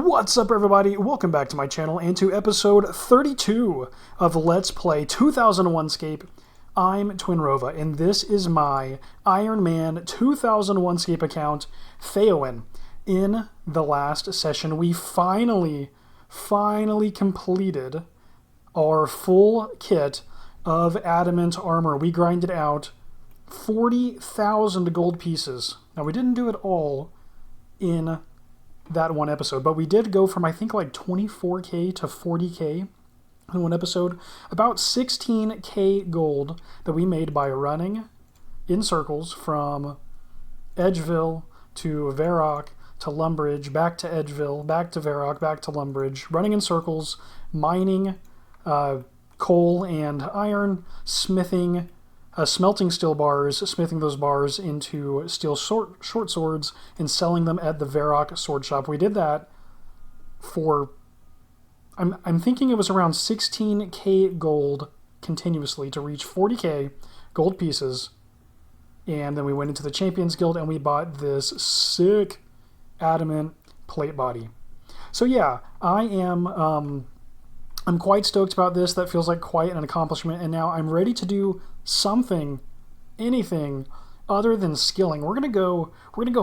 What's up, everybody? Welcome back to my channel and to episode 32 of Let's Play 2001Scape. I'm Twinrova, and this is my Ironman 2001Scape account, Theoin. In the last session, we finally completed our full kit of adamant armor. We grinded out 40,000 gold pieces. Now, we didn't do it all in that one episode, but we did go from I think like 24k to 40k in one episode. About 16k gold that we made by running in circles from Edgeville to Varrock to Lumbridge, back to Edgeville, back to Varrock, back to Lumbridge, running in circles, mining coal and iron, smithing, smelting steel bars, smithing those bars into steel short swords, and selling them at the Varrock sword shop. We did that for, I'm thinking it was around 16k gold continuously to reach 40k gold pieces. And then we went into the Champions Guild and we bought this sick adamant plate body. So yeah, I'm quite stoked about this. That feels like quite an accomplishment, and now I'm ready to do something, anything other than skilling. We're gonna go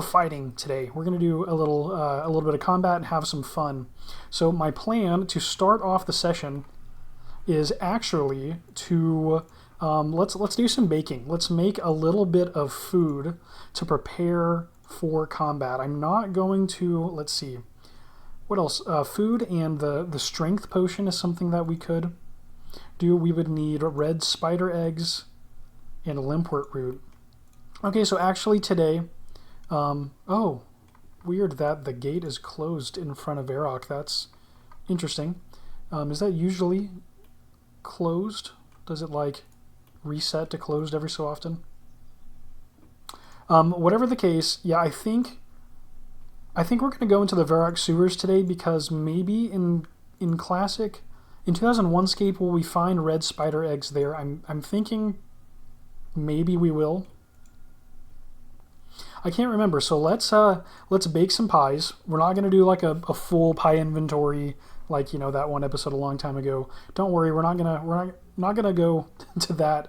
fighting today. We're gonna do a little bit of combat and have some fun. So my plan to start off the session is actually to let's do some baking. Let's make a little bit of food to prepare for combat. I'm not going to, let's see. What else? Food and the strength potion is something that we could do. We would need red spider eggs and limpwort root. Okay, so actually today, oh, weird that the gate is closed in front of Varrock. That's interesting. Is that usually closed? Does it like reset to closed every so often? Whatever the case, yeah, I think we're going to go into the Varrock sewers today because maybe in Classic, in 2001Scape, will we find red spider eggs there? I'm thinking maybe we will. I can't remember, so let's bake some pies. We're not going to do like a full pie inventory like, you know, that one episode a long time ago. Don't worry, we're not gonna go to that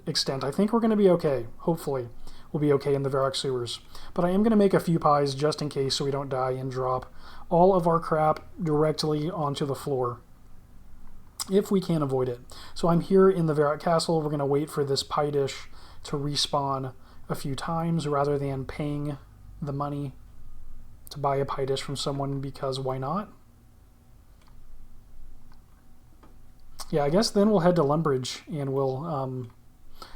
extent. I think we're going to be okay, hopefully. We'll be okay in the Varrock sewers. But I am going to make a few pies just in case so we don't die and drop all of our crap directly onto the floor, if we can avoid it. So I'm here in the Varrock castle. We're going to wait for this pie dish to respawn a few times rather than paying the money to buy a pie dish from someone, because why not? Yeah, I guess then we'll head to Lumbridge and we'll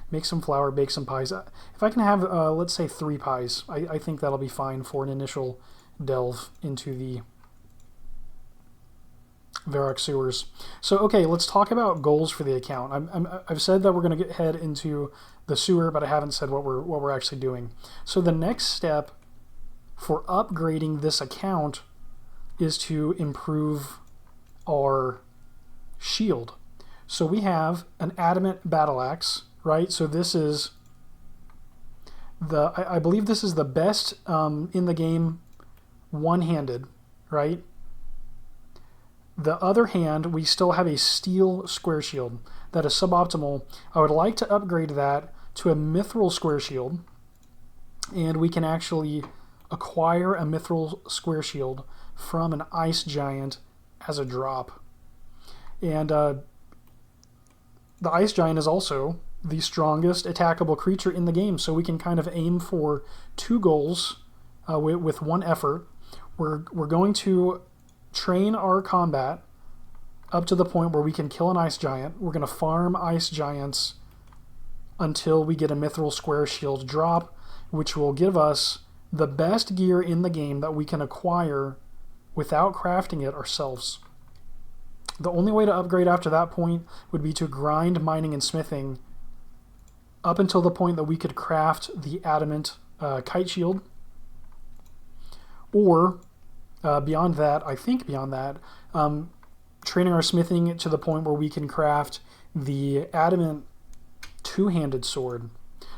make some flour, bake some pies. If I can have, let's say 3 pies, I think that'll be fine for an initial delve into the Varrock sewers. So, okay, let's talk about goals for the account. I've said that we're going to head into the sewer, but I haven't said what we're actually doing. So the next step for upgrading this account is to improve our shield. So we have an adamant battle axe, right? So this is I believe this is the best in the game one-handed, right? The other hand, we still have a steel square shield that is suboptimal. I would like to upgrade that to a mithril square shield, and we can actually acquire a mithril square shield from an ice giant as a drop. And the ice giant is also the strongest attackable creature in the game, so we can kind of aim for 2 goals with one effort. We're going to train our combat up to the point where we can kill an ice giant. We're going to farm ice giants until we get a mithril square shield drop, which will give us the best gear in the game that we can acquire without crafting it ourselves. The only way to upgrade after that point would be to grind mining and smithing up until the point that we could craft the adamant kite shield. Or beyond that, I think beyond that, training our smithing to the point where we can craft the adamant two-handed sword.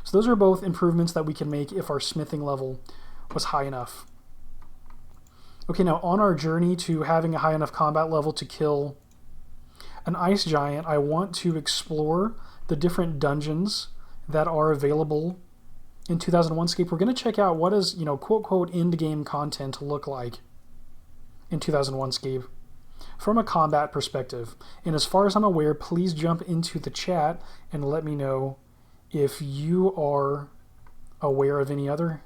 So those are both improvements that we can make if our smithing level was high enough. Okay, now on our journey to having a high enough combat level to kill an ice giant, I want to explore the different dungeons that are available in 2001Scape. We're going to check out what does, quote, quote, end-game content look like in 2001Scape from a combat perspective. And as far as I'm aware, please jump into the chat and let me know if you are aware of any other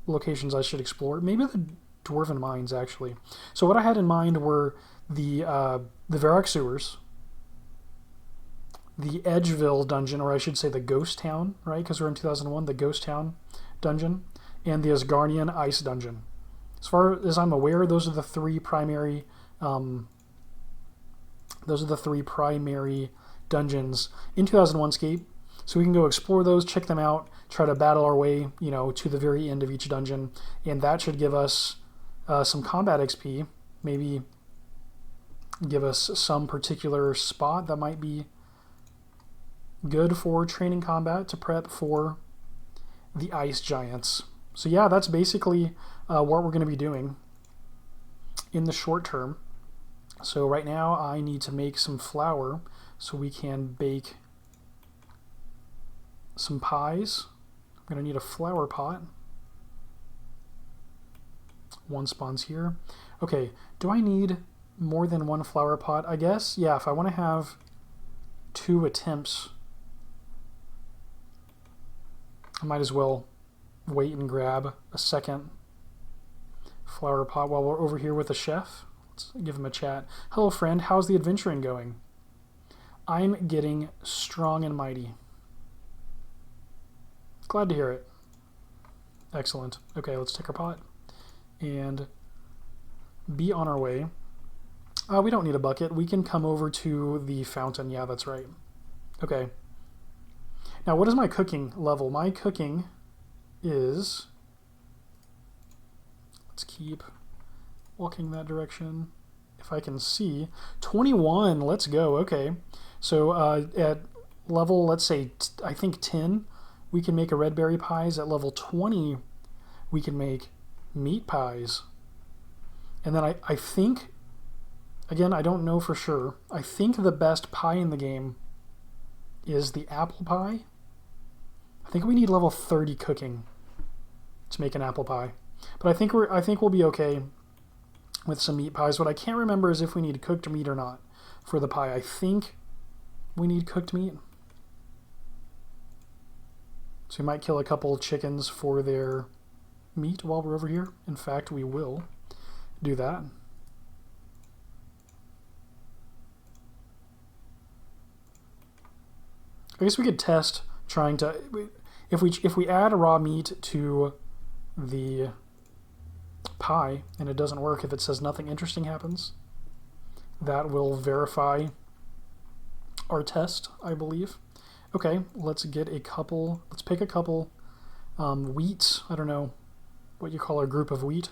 locations I should explore. Maybe the Dwarven Mines, actually. So what I had in mind were the Varrock Sewers, the Edgeville dungeon, or I should say the Ghost Town, right? Because we're in 2001, the Ghost Town dungeon, and the Asgarnian Ice dungeon. As far as I'm aware, those are the three primary. Those are the three primary dungeons in 2001Scape. So we can go explore those, check them out, try to battle our way, to the very end of each dungeon, and that should give us some combat XP. Maybe give us some particular spot that might be good for training combat to prep for the ice giants. So yeah, that's basically what we're going to be doing in the short term. So right now I need to make some flour so we can bake some pies. I'm going to need a flour pot. One spawns here. Okay, do I need more than one flour pot? I guess, yeah, if I want to have 2 attempts, I might as well wait and grab a second flour pot while we're over here with the chef. Let's give him a chat. Hello, friend. How's the adventuring going? I'm getting strong and mighty. Glad to hear it. Excellent. Okay, let's take our pot and be on our way. We don't need a bucket. We can come over to the fountain. Yeah, that's right. Okay. Now, what is my cooking level? My cooking is... Let's keep walking that direction. If I can see. 21. Let's go. Okay. So at level, let's say, I think 10, we can make a red berry pies. At level 20, we can make meat pies. And then I think, again, I don't know for sure, I think the best pie in the game is the apple pie. I think we need level 30 cooking to make an apple pie. But I think we'll be okay with some meat pies. What I can't remember is if we need cooked meat or not for the pie. I think we need cooked meat. So we might kill a couple chickens for their meat while we're over here. In fact, we will do that. I guess we could test trying to, if we add a raw meat to the pie and it doesn't work, if it says nothing interesting happens, that will verify our test, I believe. Okay, let's get a couple, let's pick a couple wheats. I don't know what you call a group of wheat.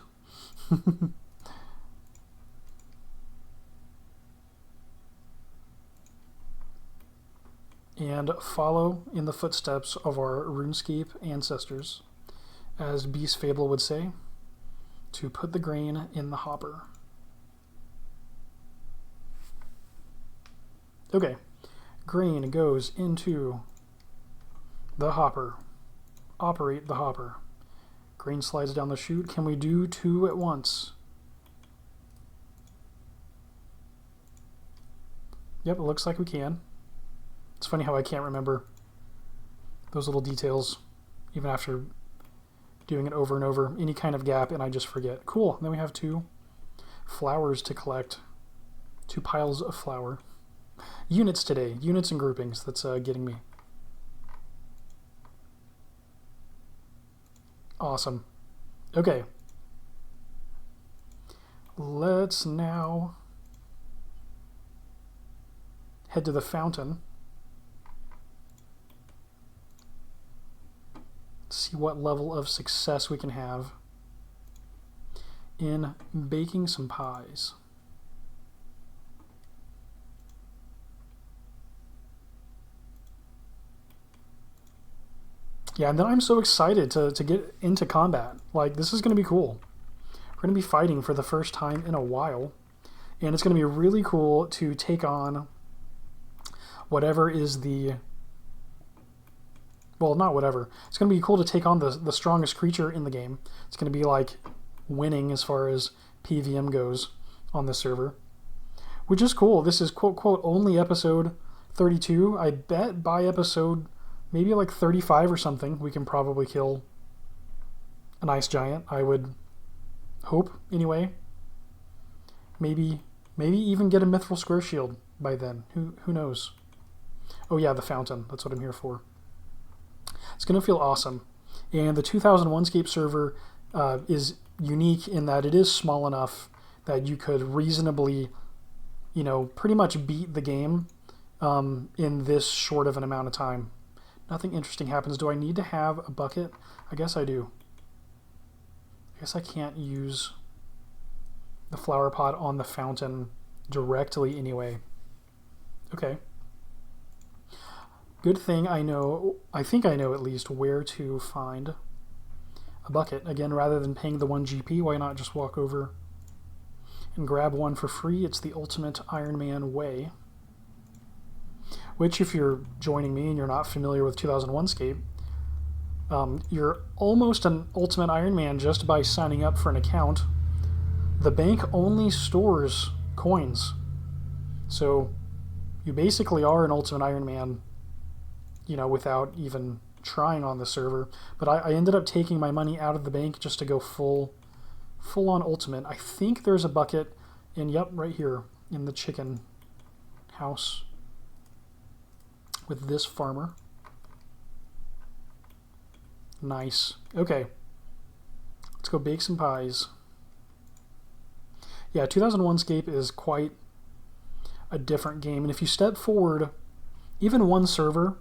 And follow in the footsteps of our RuneScape ancestors, as Beast Fable would say, to put the grain in the hopper. Okay, grain goes into the hopper. Operate the hopper. Grain slides down the chute. Can we do 2 at once? Yep, it looks like we can. It's funny how I can't remember those little details, even after doing it over and over. Any kind of gap, and I just forget. Cool. Then we have 2 flowers to collect. 2 piles of flour. Units today. Units and groupings. That's getting me. Awesome. Okay. Let's now head to the fountain. See what level of success we can have in baking some pies. Yeah, and then I'm so excited to get into combat. Like, this is going to be cool. We're going to be fighting for the first time in a while. And it's going to be really cool to take on whatever is the... Well, not whatever. It's going to be cool to take on the strongest creature in the game. It's going to be like winning as far as PVM goes on this server. Which is cool. This is quote, quote, only episode 32. I bet by episode maybe like 35 or something, we can probably kill an ice giant. I would hope, anyway. Maybe even get a mithril square shield by then. Who knows? Oh yeah, the fountain. That's what I'm here for. It's going to feel awesome. And the 2001Scape server is unique in that it is small enough that you could reasonably, you know, pretty much beat the game in this short of an amount of time. Nothing interesting happens. Do I need to have a bucket? I guess I do. I guess I can't use the flower pot on the fountain directly anyway. Okay. Good thing I think I know at least where to find a bucket. Again, rather than paying the 1 GP, why not just walk over and grab one for free? It's the ultimate Ironman way. Which, if you're joining me and you're not familiar with 2001Scape, you're almost an ultimate Ironman just by signing up for an account. The bank only stores coins. So you basically are an ultimate Ironman, you know, without even trying on the server. But I ended up taking my money out of the bank just to go full on ultimate. I think there's a bucket in, yep, right here in the chicken house with this farmer. Nice. Okay. Let's go bake some pies. Yeah, 2001Scape is quite a different game. And if you step forward even one server,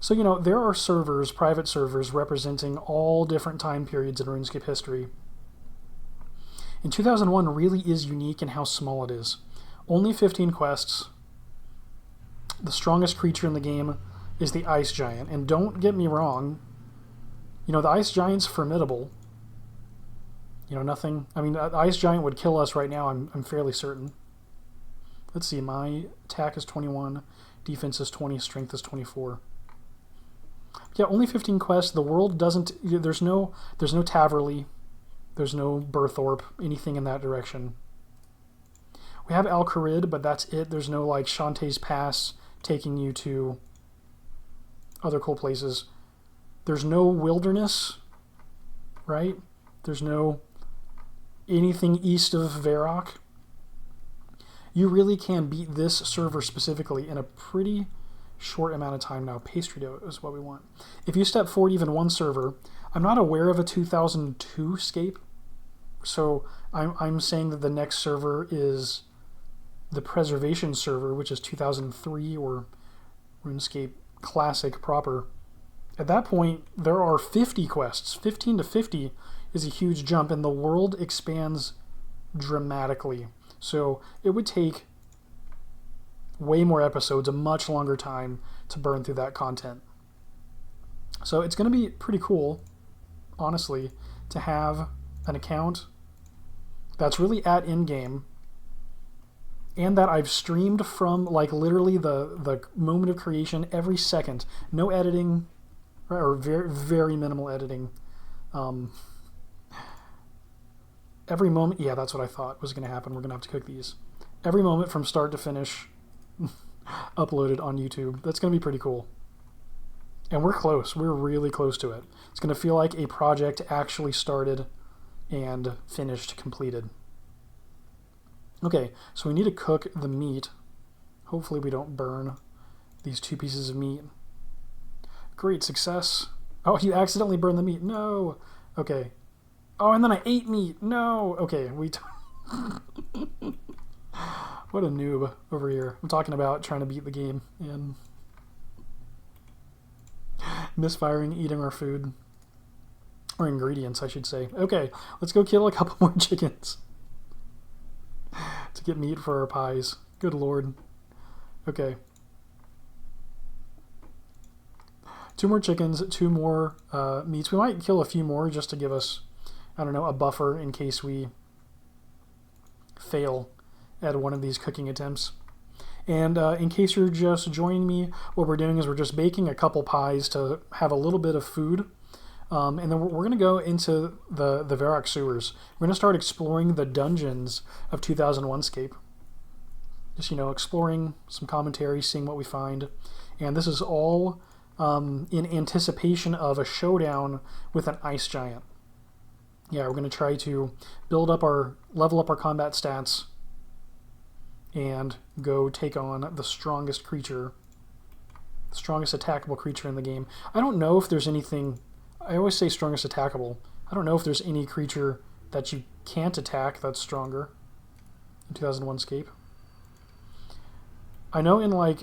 so, you know, there are servers, private servers, representing all different time periods in RuneScape history. And 2001 really is unique in how small it is. Only 15 quests. The strongest creature in the game is the ice giant. And don't get me wrong, you know, the ice giant's formidable. You know, nothing... I mean, the ice giant would kill us right now, I'm fairly certain. Let's see, my attack is 21, defense is 20, strength is 24. Yeah, only 15 quests. The world doesn't... There's no Taverley. There's no Berthorpe, anything in that direction. We have Al-Kharid, but that's it. There's no, like, Shantae's Pass taking you to other cool places. There's no wilderness, right? There's no anything east of Varrock. You really can beat this server specifically in a pretty short amount of time now. Pastry dough is what we want. If you step forward even one server, I'm not aware of a 2002Scape, so I'm saying that the next server is the preservation server, which is 2003 or RuneScape Classic proper. At that point, there are 50 quests. 15 to 50 is a huge jump, and the world expands dramatically. So it would take way more episodes, a much longer time to burn through that content. So it's going to be pretty cool, honestly, to have an account that's really at in-game, and that I've streamed from, like, literally the moment of creation every second. No editing, or very, very minimal editing. Every moment, yeah, that's what I thought was going to happen. We're going to have to cook these. Every moment from start to finish uploaded on YouTube. That's going to be pretty cool. And we're close. We're really close to it. It's going to feel like a project actually started and finished, completed. Okay, so we need to cook the meat. Hopefully we don't burn these 2 pieces of meat. Great, success. Oh, you accidentally burned the meat. No. Okay. Oh, and then I ate meat. No. Okay, what a noob over here. I'm talking about trying to beat the game and misfiring, eating our food. Or ingredients, I should say. Okay, let's go kill a couple more chickens to get meat for our pies. Good lord. Okay. 2 more chickens, 2 more meats. We might kill a few more just to give us I don't know, a buffer in case we fail at one of these cooking attempts. And in case you're just joining me, what we're doing is we're just baking a couple pies to have a little bit of food. And then we're going to go into the Varrock sewers. We're going to start exploring the dungeons of 2001Scape. Just, exploring some commentary, seeing what we find. And this is all in anticipation of a showdown with an ice giant. Yeah, we're going to try to level up our combat stats and go take on the strongest attackable creature in the game. I don't know if there's anything, I always say strongest attackable. I don't know if there's any creature that you can't attack that's stronger in 2001Scape. I know in like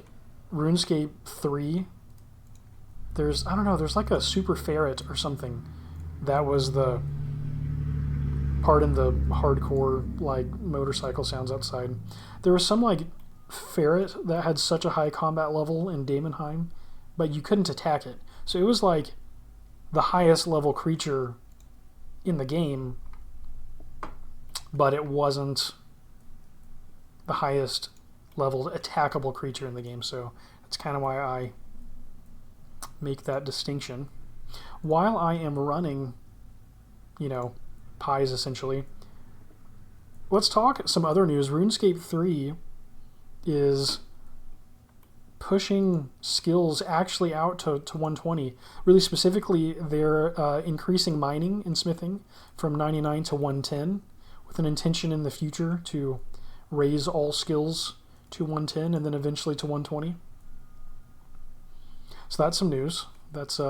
RuneScape 3, there's like a super ferret or something. That was the pardon the hardcore like motorcycle sounds outside. There was some like ferret that had such a high combat level in Daemonheim, but you couldn't attack it. So it was like the highest level creature in the game, but it wasn't the highest level attackable creature in the game. So that's kind of why I make that distinction. While I am running, pies essentially, let's talk some other news. RuneScape 3 is pushing skills actually out to 120. Really specifically, they're increasing mining and smithing from 99 to 110 with an intention in the future to raise all skills to 110 and then eventually to 120. So that's some news. That's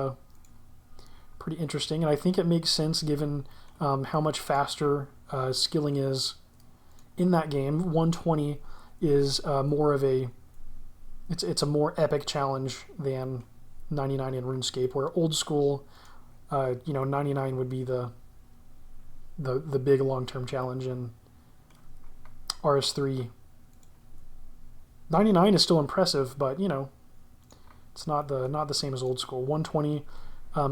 pretty interesting, and I think it makes sense given how much faster skilling is in that game. 120 is more of a it's a more epic challenge than 99 in RuneScape, where old school 99 would be the big long-term challenge, and RS3 99 is still impressive, but it's not the same as old school. 120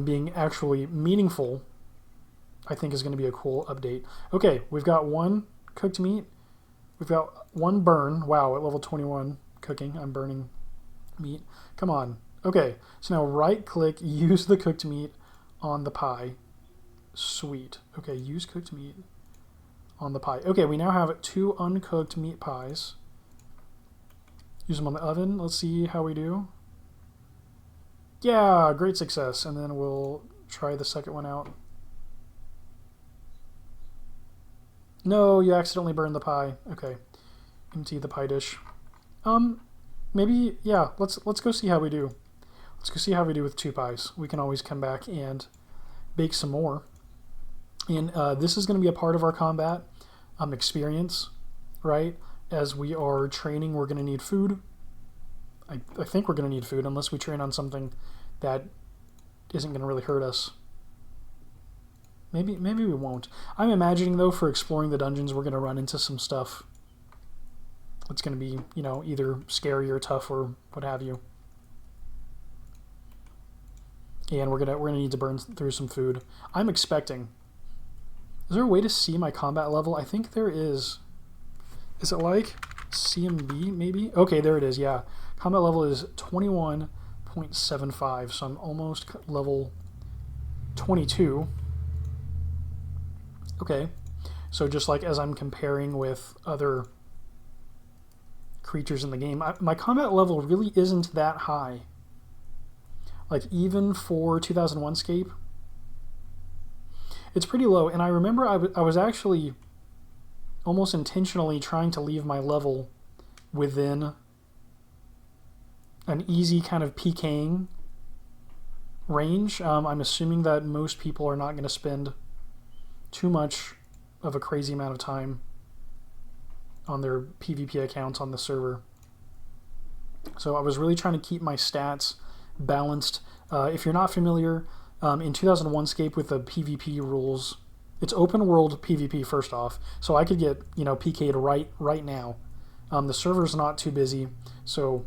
being actually meaningful, I think, is going to be a cool update. Okay, we've got one cooked meat. We've got one burn. Wow, at level 21 cooking, I'm burning meat. Come on. Okay, so now right-click, use the cooked meat on the pie. Sweet. Okay, use cooked meat on the pie. Okay, we now have 2 uncooked meat pies. Use them on the oven. Let's see how we do. Yeah, great success. And then we'll try the second one out. No, you accidentally burned the pie. Okay. Empty the pie dish. Maybe, yeah, let's go see how we do. Let's go see how we do with 2 pies. We can always come back and bake some more. And this is going to be a part of our combat experience, right? As we are training, we're going to need food. I think we're going to need food unless we train on something that isn't going to really hurt us. Maybe we won't. I'm imagining, though, for exploring the dungeons, we're going to run into some stuff. It's going to be, either scary or tough or what have you. And we're gonna need to burn through some food. I'm expecting. Is there a way to see my combat level? I think there is. Is it like CMB, maybe? Okay, there it is, yeah. Combat level is 21.75, so I'm almost level 22. Okay, so just like as I'm comparing with other creatures in the game, my combat level really isn't that high. Like, even for 2001Scape, it's pretty low. And I remember I was actually almost intentionally trying to leave my level within an easy kind of PKing range. I'm assuming that most people are not going to spend too much of a crazy amount of time on their PvP accounts on the server. So I was really trying to keep my stats balanced. If you're not familiar, in 2001Scape with the PvP rules, it's open world PvP first off, so I could get PK'd right now. The server's not too busy, so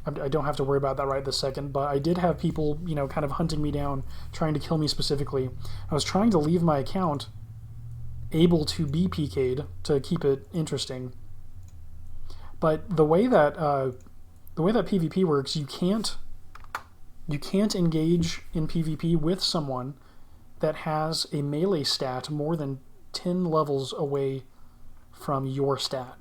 I don't have to worry about that right this second, but I did have people, you know, kind of hunting me down, trying to kill me specifically. I was trying to leave my account able to be PK'd to keep it interesting. But the way that PvP works, you can't engage in PvP with someone that has a melee stat more than 10 levels away from your stat.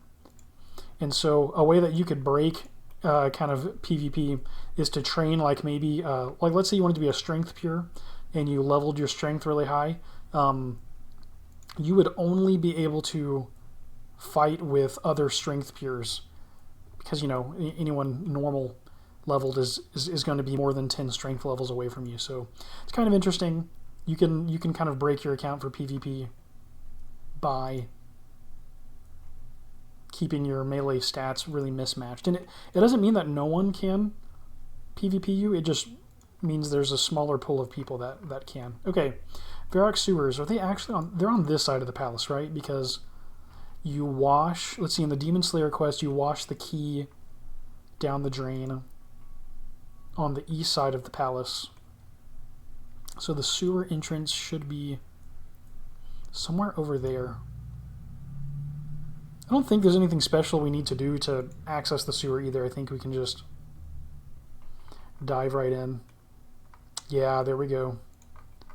And so a way that you could break kind of PvP is to train, like maybe like let's say you wanted to be a strength pure and you leveled your strength really high. You would only be able to fight with other strength pures because, you know, anyone normal leveled is going to be more than 10 strength levels away from you. So it's kind of interesting. You can kind of break your account for PvP by keeping your melee stats really mismatched. And it doesn't mean that no one can PvP you, it just means there's a smaller pool of people that can. Okay, Varrock sewers, are they actually on, they're on this side of the palace, right? Because you wash, let's see, in the Demon Slayer quest, you wash the key down the drain on the east side of the palace. So the sewer entrance should be somewhere over there. I don't think there's anything special we need to do to access the sewer either. I think we can just dive right in. Yeah, there we go.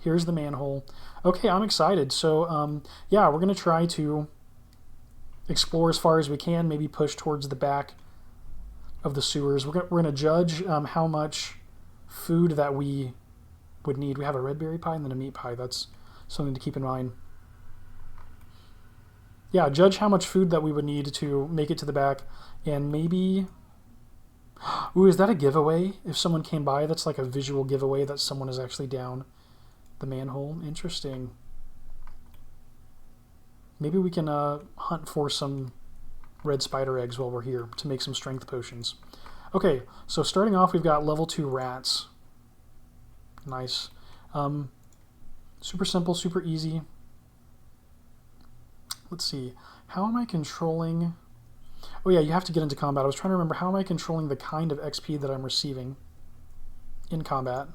Here's the manhole. Okay, I'm excited. So, yeah, we're going to try to explore as far as we can, maybe push towards the back of the sewers. We're going to judge how much food that we would need. We have a red berry pie and then a meat pie. That's something to keep in mind. Yeah, judge how much food that we would need to make it to the back, and maybe... Ooh, is that a giveaway? If someone came by, that's like a visual giveaway that someone is actually down the manhole. Interesting. Maybe we can hunt for some red spider eggs while we're here to make some strength potions. Okay, so starting off, we've got level 2 rats. Nice. Super simple, super easy. Let's see. How am I controlling... Oh yeah, you have to get into combat. I was trying to remember, how am I controlling the kind of XP that I'm receiving in combat?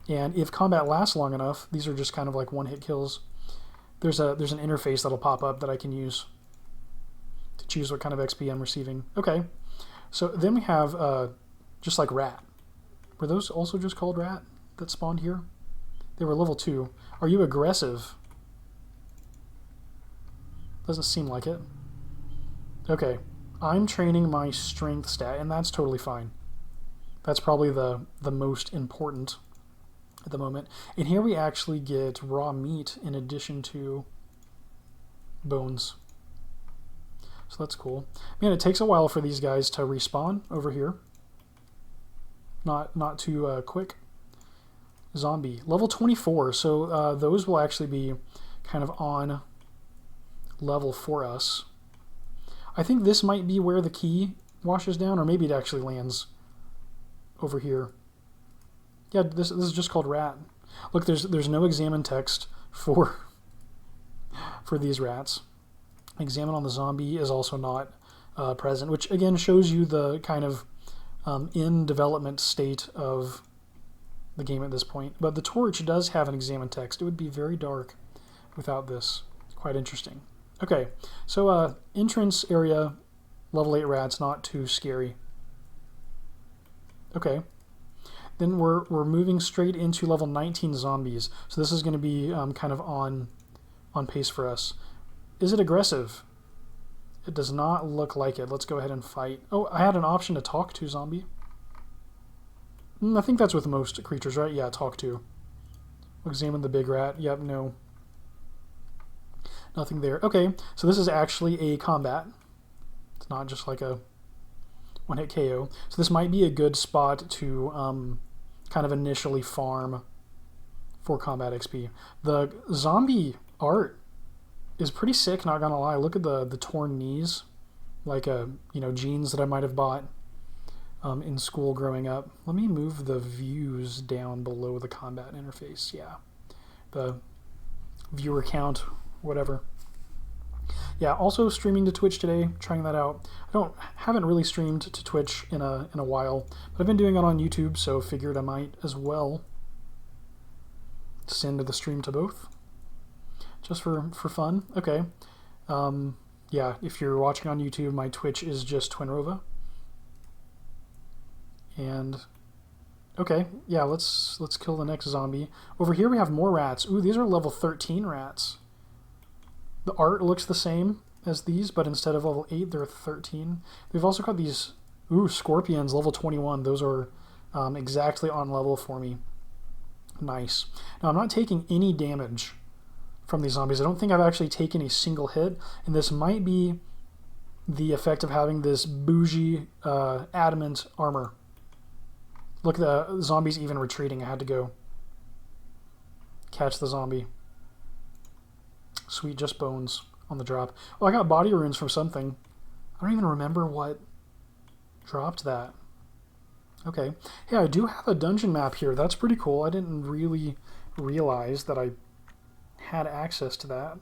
And if combat lasts long enough, these are just kind of like one-hit kills. There's an interface that'll pop up that I can use to choose what kind of XP I'm receiving. Okay. So then we have just like rat. Were those also just called rat that spawned here? They were level 2. Are you aggressive? Doesn't seem like it. Okay, I'm training my strength stat, and that's totally fine. That's probably the most important at the moment. And here we actually get raw meat in addition to bones. So that's cool. Man, it takes a while for these guys to respawn over here. Not too quick. Zombie. Level 24, so those will actually be kind of on level for us. I think this might be where the key washes down, or maybe it actually lands over here. Yeah, this is just called rat. Look, there's no examine text for these rats. Examine on the zombie is also not present, which again shows you the kind of in development state of the game at this point. But the torch does have an examine text. It would be very dark without this. Quite interesting. Okay, so entrance area, level 8 rats, not too scary. Okay, then we're moving straight into level 19 zombies. So this is going to be kind of on pace for us. Is it aggressive? It does not look like it. Let's go ahead and fight. Oh, I had an option to talk to zombie. I think that's with most creatures, right? Yeah, talk to. Examine the big rat. Yep, no. Nothing there. Okay, so this is actually a combat. It's not just like a one-hit KO. So this might be a good spot to kind of initially farm for combat XP. The zombie art is pretty sick, not gonna lie. Look at the torn knees, like jeans that I might have bought in school growing up. Let me move the views down below the combat interface. Yeah, the viewer count, whatever. Yeah, also streaming to Twitch today, trying that out. Haven't really streamed to Twitch in a while, but I've been doing it on YouTube, so figured I might as well send the stream to both, just for fun. Okay. Yeah, if you're watching on YouTube, my Twitch is just Twinrova. And okay, yeah, let's kill the next zombie. Over here we have more rats. Ooh, these are level 13 rats. The art looks the same as these, but instead of level 8, they're 13. We've also got these, ooh, scorpions, level 21. Those are exactly on level for me. Nice. Now, I'm not taking any damage from these zombies. I don't think I've actually taken a single hit, and this might be the effect of having this bougie adamant armor. Look, the zombie's even retreating. I had to go catch the zombie. Sweet, just bones on the drop. Oh, I got body runes from something. I don't even remember what dropped that. Okay. Hey, I do have a dungeon map here. That's pretty cool. I didn't really realize that I had access to that.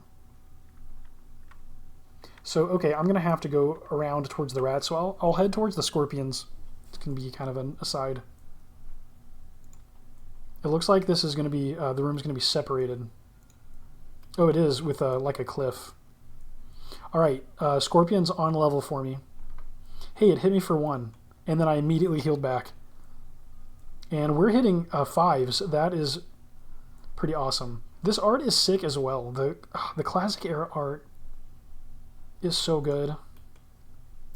So, okay, I'm going to have to go around towards the rats, so I'll head towards the scorpions. It's going to be kind of an aside. It looks like this is going to be, the room's going to be separated. Oh, it is, with like a cliff. Alright, scorpion's on level for me. Hey, it hit me for 1, and then I immediately healed back. And we're hitting 5s. That is pretty awesome. This art is sick as well. The classic era art is so good.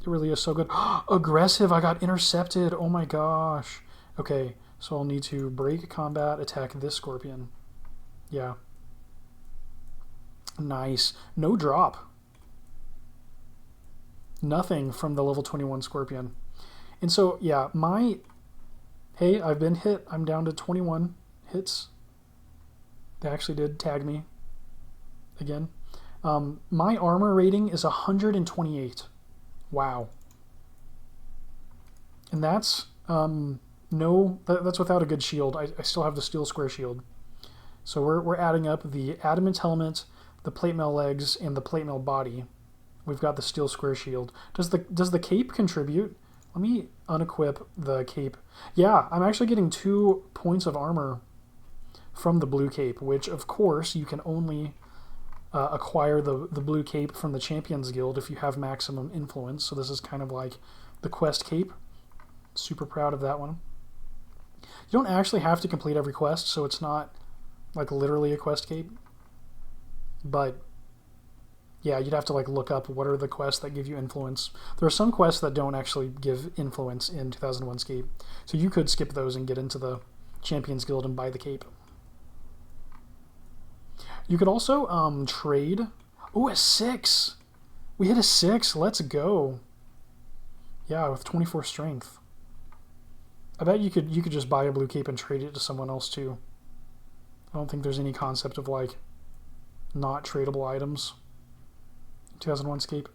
It really is so good. Aggressive, I got intercepted. Oh my gosh. Okay, so I'll need to break combat, attack this scorpion. Yeah. Nice. No drop. Nothing from the level 21 scorpion. And so, yeah, hey, I've been hit. I'm down to 21 hits. They actually did tag me again. My armor rating is 128. Wow. And that's that's without a good shield. I still have the steel square shield. So we're adding up the adamant helmet, the plate mail legs, and the plate mail body. We've got the steel square shield. Does the cape contribute? Let me unequip the cape. Yeah, I'm actually getting 2 points of armor from the blue cape, which of course you can only acquire the blue cape from the Champions Guild if you have maximum influence. So this is kind of like the quest cape. Super proud of that one. You don't actually have to complete every quest, so it's not like literally a quest cape. But yeah, you'd have to like look up what are the quests that give you influence. There are some quests that don't actually give influence in 2001Scape, so you could skip those and get into the Champions Guild and buy the cape. You could also trade. Oh, a 6! We hit a 6. Let's go. Yeah, with 24 strength. I bet you could just buy a blue cape and trade it to someone else too. I don't think there's any concept of like not tradable items in 2001Scape.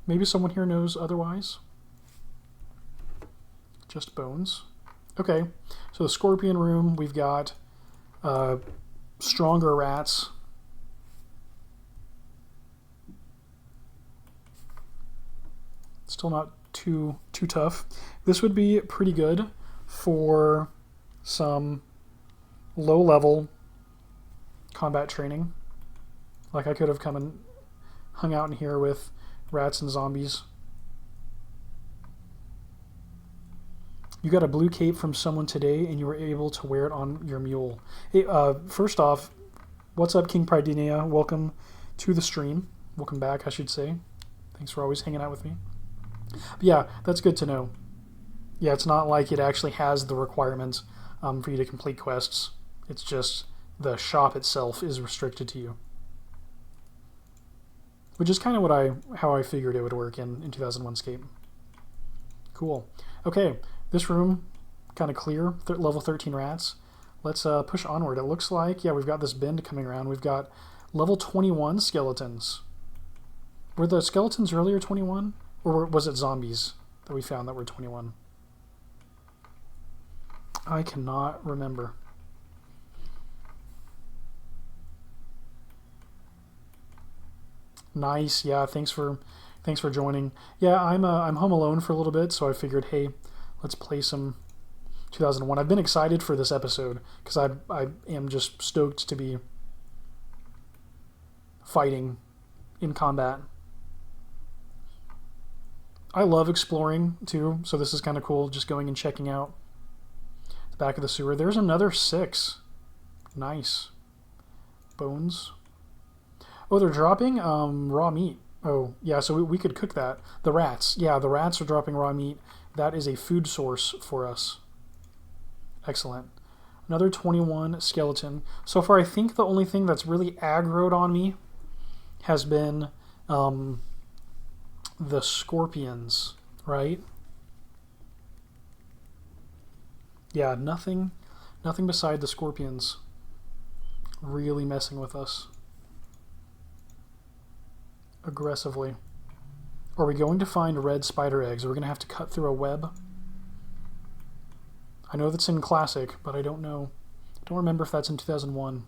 Maybe someone here knows otherwise. Just bones. Okay, so the scorpion room, we've got stronger rats. Still not too tough. This would be pretty good for some low-level combat training. Like I could have come and hung out in here with rats and zombies. You got a blue cape from someone today and you were able to wear it on your mule. Hey, first off, what's up, King Pridinea? Welcome to the stream. Welcome back, I should say. Thanks for always hanging out with me. But yeah, that's good to know. Yeah, it's not like it actually has the requirements for you to complete quests. It's just the shop itself is restricted to you. Which is kind of how I figured it would work in 2001Scape. Cool. Okay, this room, kind of clear, level 13 rats. Let's push onward. It looks like, yeah, we've got this bend coming around. We've got level 21 skeletons. Were the skeletons earlier 21? Or was it zombies that we found that were 21? I cannot remember. Nice. Yeah, thanks for joining. Yeah, I'm home alone for a little bit, so I figured, hey, let's play some 2001. I've been excited for this episode because I am just stoked to be fighting in combat. I love exploring too, so this is kind of cool, just going and checking out the back of the sewer. There's another 6. Nice. Bones. Oh, they're dropping raw meat. Oh, yeah, so we could cook that. The rats. Yeah, the rats are dropping raw meat. That is a food source for us. Excellent. Another 21 skeleton. So far, I think the only thing that's really aggroed on me has been the scorpions, right? Yeah, nothing beside the scorpions really messing with us aggressively. Are we going to find red spider eggs? Are we going to have to cut through a web? I know that's in Classic, but I don't know. I don't remember if that's in 2001.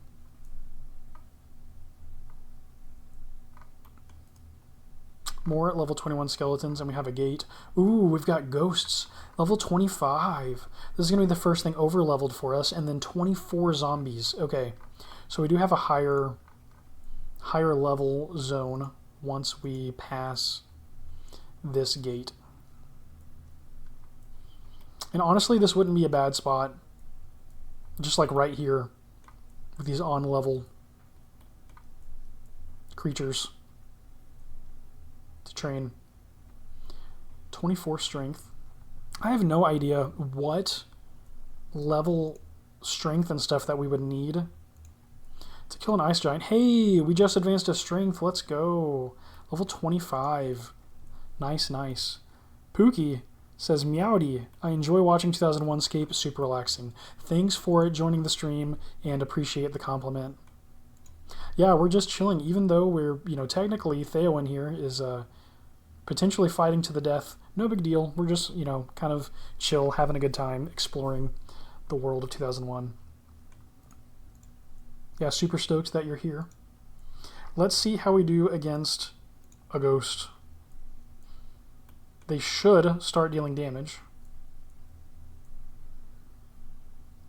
More at level 21 skeletons, and we have a gate. Ooh, we've got ghosts. Level 25. This is going to be the first thing over-leveled for us, and then 24 zombies. Okay, so we do have a higher level zone once we pass this gate. And honestly, this wouldn't be a bad spot. Just like right here with these on-level creatures to train. 24 strength. I have no idea what level strength and stuff that we would need to kill an ice giant. Hey, we just advanced a strength. Let's go. Level 25. Nice, nice. Pookie says, Meowdy, I enjoy watching 2001Scape. Super relaxing. Thanks for joining the stream and appreciate the compliment. Yeah, we're just chilling, even though we're, technically Theoin here is potentially fighting to the death. No big deal. We're just, kind of chill, having a good time, exploring the world of 2001. Yeah, super stoked that you're here. Let's see how we do against a ghost. They should start dealing damage.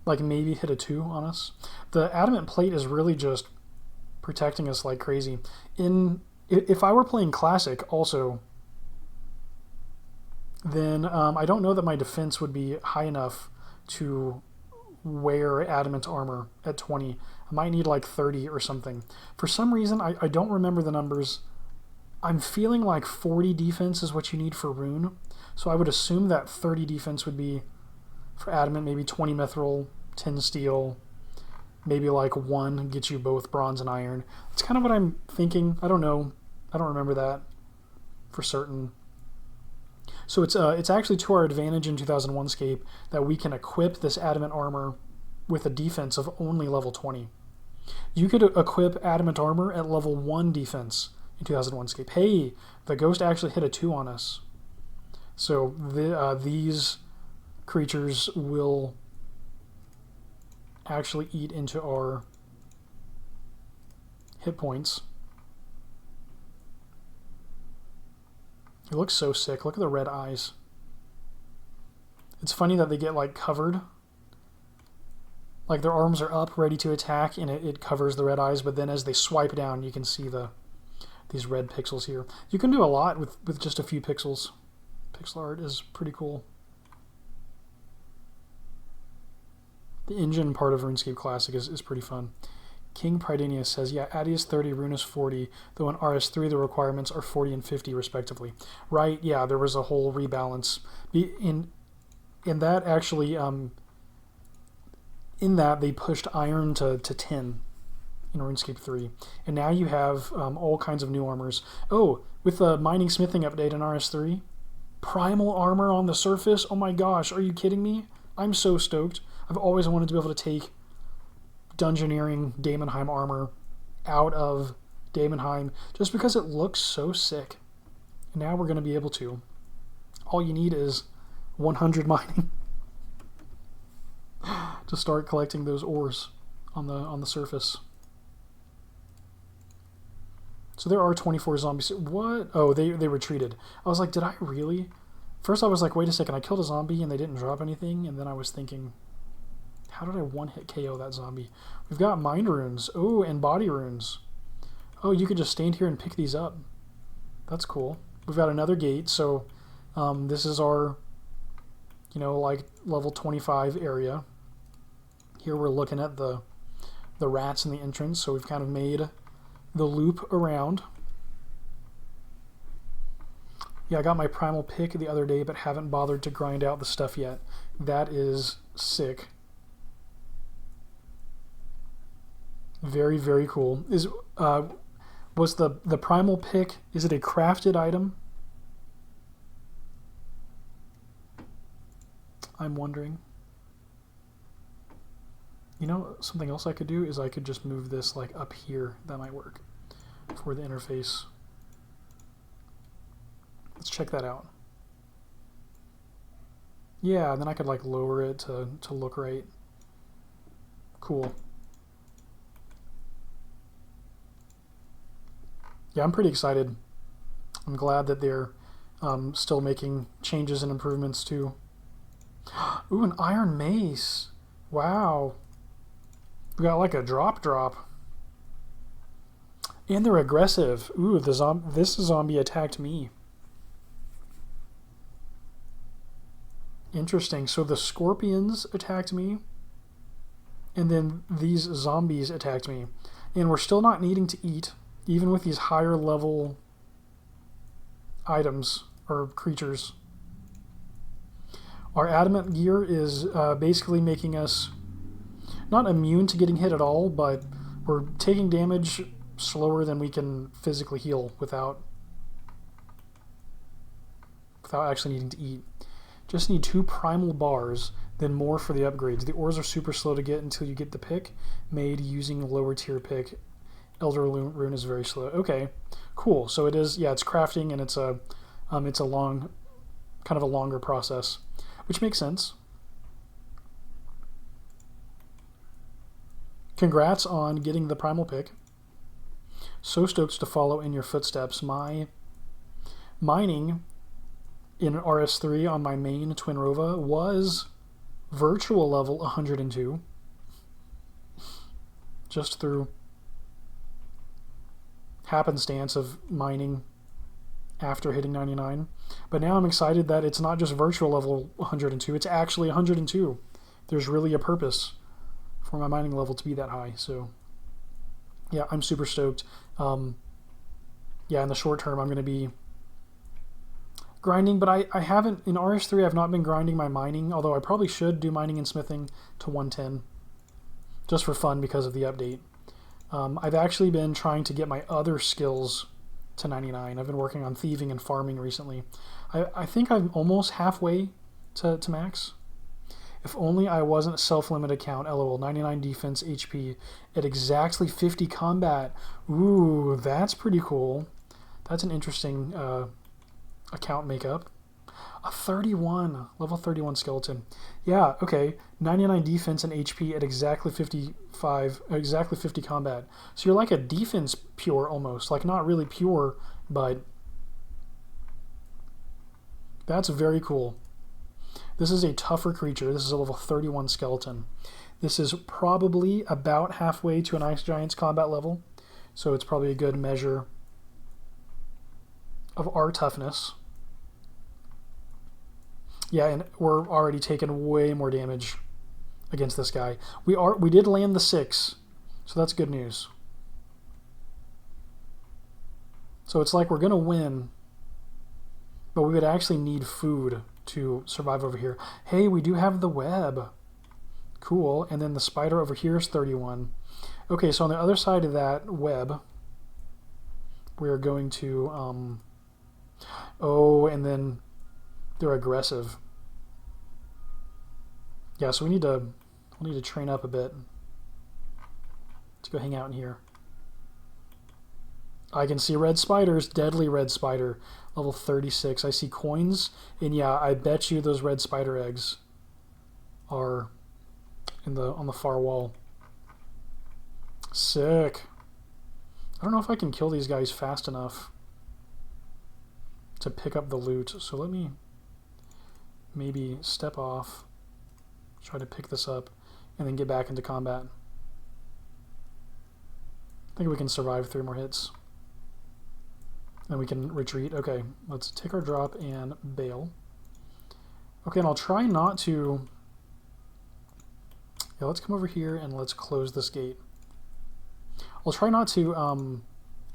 Like maybe hit a 2 on us. The adamant plate is really just protecting us like crazy. If I were playing Classic also, then I don't know that my defense would be high enough to wear adamant armor at 20. I might need like 30 or something. For some reason, I don't remember the numbers. I'm feeling like 40 defense is what you need for rune. So I would assume that 30 defense would be for adamant, maybe 20 mithril, 10 steel, maybe like 1 gets you both bronze and iron. That's kind of what I'm thinking. I don't know. I don't remember that for certain. So it's actually to our advantage in 2001Scape that we can equip this adamant armor with a defense of only level 20. You could equip adamant armor at level 1 defense in 2001Scape. Hey, the ghost actually hit a 2 on us. So these creatures will actually eat into our hit points. It looks so sick. Look at the red eyes. It's funny that they get like covered. Like their arms are up, ready to attack, and it covers the red eyes, but then as they swipe down, you can see these red pixels here. You can do a lot with just a few pixels. Pixel art is pretty cool. The engine part of RuneScape Classic is pretty fun. King Pridinius says, yeah, Addy is 30, Rune is 40, though in RS3 the requirements are 40 and 50 respectively. Right, yeah, there was a whole rebalance. In that, actually, in that they pushed iron to 10 in RuneScape 3. And now you have all kinds of new armors. Oh, with the mining smithing update in RS3, primal armor on the surface? Oh my gosh, are you kidding me? I'm so stoked. I've always wanted to be able to take Dungeoneering Daemonheim armor out of Daemonheim just because it looks so sick. And now we're going to be able to. All you need is 100 mining to start collecting those ores on the surface. So there are 24 zombies. What? Oh, they retreated. I was like, did I really? First I was like, wait a second, I killed a zombie and they didn't drop anything, and then I was thinking, how did I one-hit KO that zombie? We've got mind runes. Oh, and body runes. Oh, you could just stand here and pick these up. That's cool. We've got another gate, so this is our, you know, like level 25 area. Here we're looking at the rats in the entrance, so we've kind of made the loop around. Yeah, I got my primal pick the other day, but haven't bothered to grind out the stuff yet. That is sick. Very, very cool. Was the primal pick, is it a crafted item? I'm wondering. You know, something else I could do is I could just move this like up here. That might work for the interface. Let's check that out. Yeah, and then I could like lower it to look right. Cool. Yeah, I'm pretty excited. I'm glad that they're still making changes and improvements too. Ooh, an iron mace. Wow. We got like a drop. And they're aggressive. Ooh, this zombie attacked me. Interesting. So the scorpions attacked me, and then these zombies attacked me. And we're still not needing to eat, even with these higher level items or creatures. Our adamant gear is basically making us not immune to getting hit at all, but we're taking damage slower than we can physically heal without actually needing to eat. Just need 2 primal bars, then more for the upgrades. The ores are super slow to get until you get the pick made using lower tier pick. Elder rune is very slow. Okay, cool. So it is, yeah, it's crafting, and it's a long, kind of a longer process, which makes sense. Congrats on getting the primal pick. So stoked to follow in your footsteps. My mining in RS3 on my main Twin Rova was virtual level 102. Just through happenstance of mining after hitting 99. But now I'm excited that it's not just virtual level 102, it's actually 102. There's really a purpose for my mining level to be that high. So yeah, I'm super stoked. Yeah, in the short term I'm going to be grinding, but I haven't, in RS3 I've not been grinding my mining, although I probably should do mining and smithing to 110 just for fun because of the update. I've actually been trying to get my other skills to 99. I've been working on thieving and farming recently. I think I'm almost halfway to max. If only I wasn't a self-limited count, lol. 99 defense HP at exactly 50 combat. Ooh, that's pretty cool. That's an interesting account makeup. A 31, level 31 skeleton. Yeah, okay. 99 defense and HP at exactly 50 combat. So you're like a defense pure almost. Like not really pure, but that's very cool. This is a tougher creature. This is a level 31 skeleton. This is probably about halfway to an Ice Giant's combat level. So it's probably a good measure of our toughness. Yeah, and we're already taking way more damage against this guy. We did land the 6, so that's good news. So it's like we're gonna win, but we would actually need food to survive over here. Hey, we do have the web. Cool, and then the spider over here is 31. Okay, so on the other side of that web, we're going to, oh, and then they're aggressive. Yeah, so we'll need to train up a bit. Let's go hang out in here. I can see red spiders, deadly red spider, level 36. I see coins, and yeah, I bet you those red spider eggs are on the far wall. Sick. I don't know if I can kill these guys fast enough to pick up the loot, so let me maybe step off, try to pick this up, and then get back into combat. I think we can survive 3 more hits. And we can retreat. Okay, let's take our drop and bail. Okay, and I'll try not to... Yeah, let's come over here and let's close this gate. I'll try not to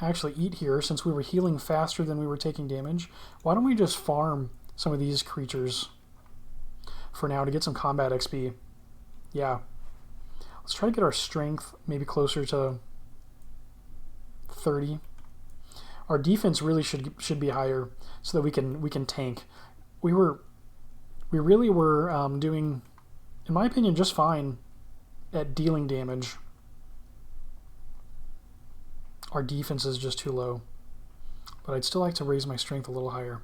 actually eat here, since we were healing faster than we were taking damage. Why don't we just farm some of these creatures for now to get some combat XP? Yeah. Let's try to get our strength maybe closer to 30. Our defense really should be higher so that we can tank. We really were doing, in my opinion, just fine at dealing damage. Our defense is just too low, but I'd still like to raise my strength a little higher.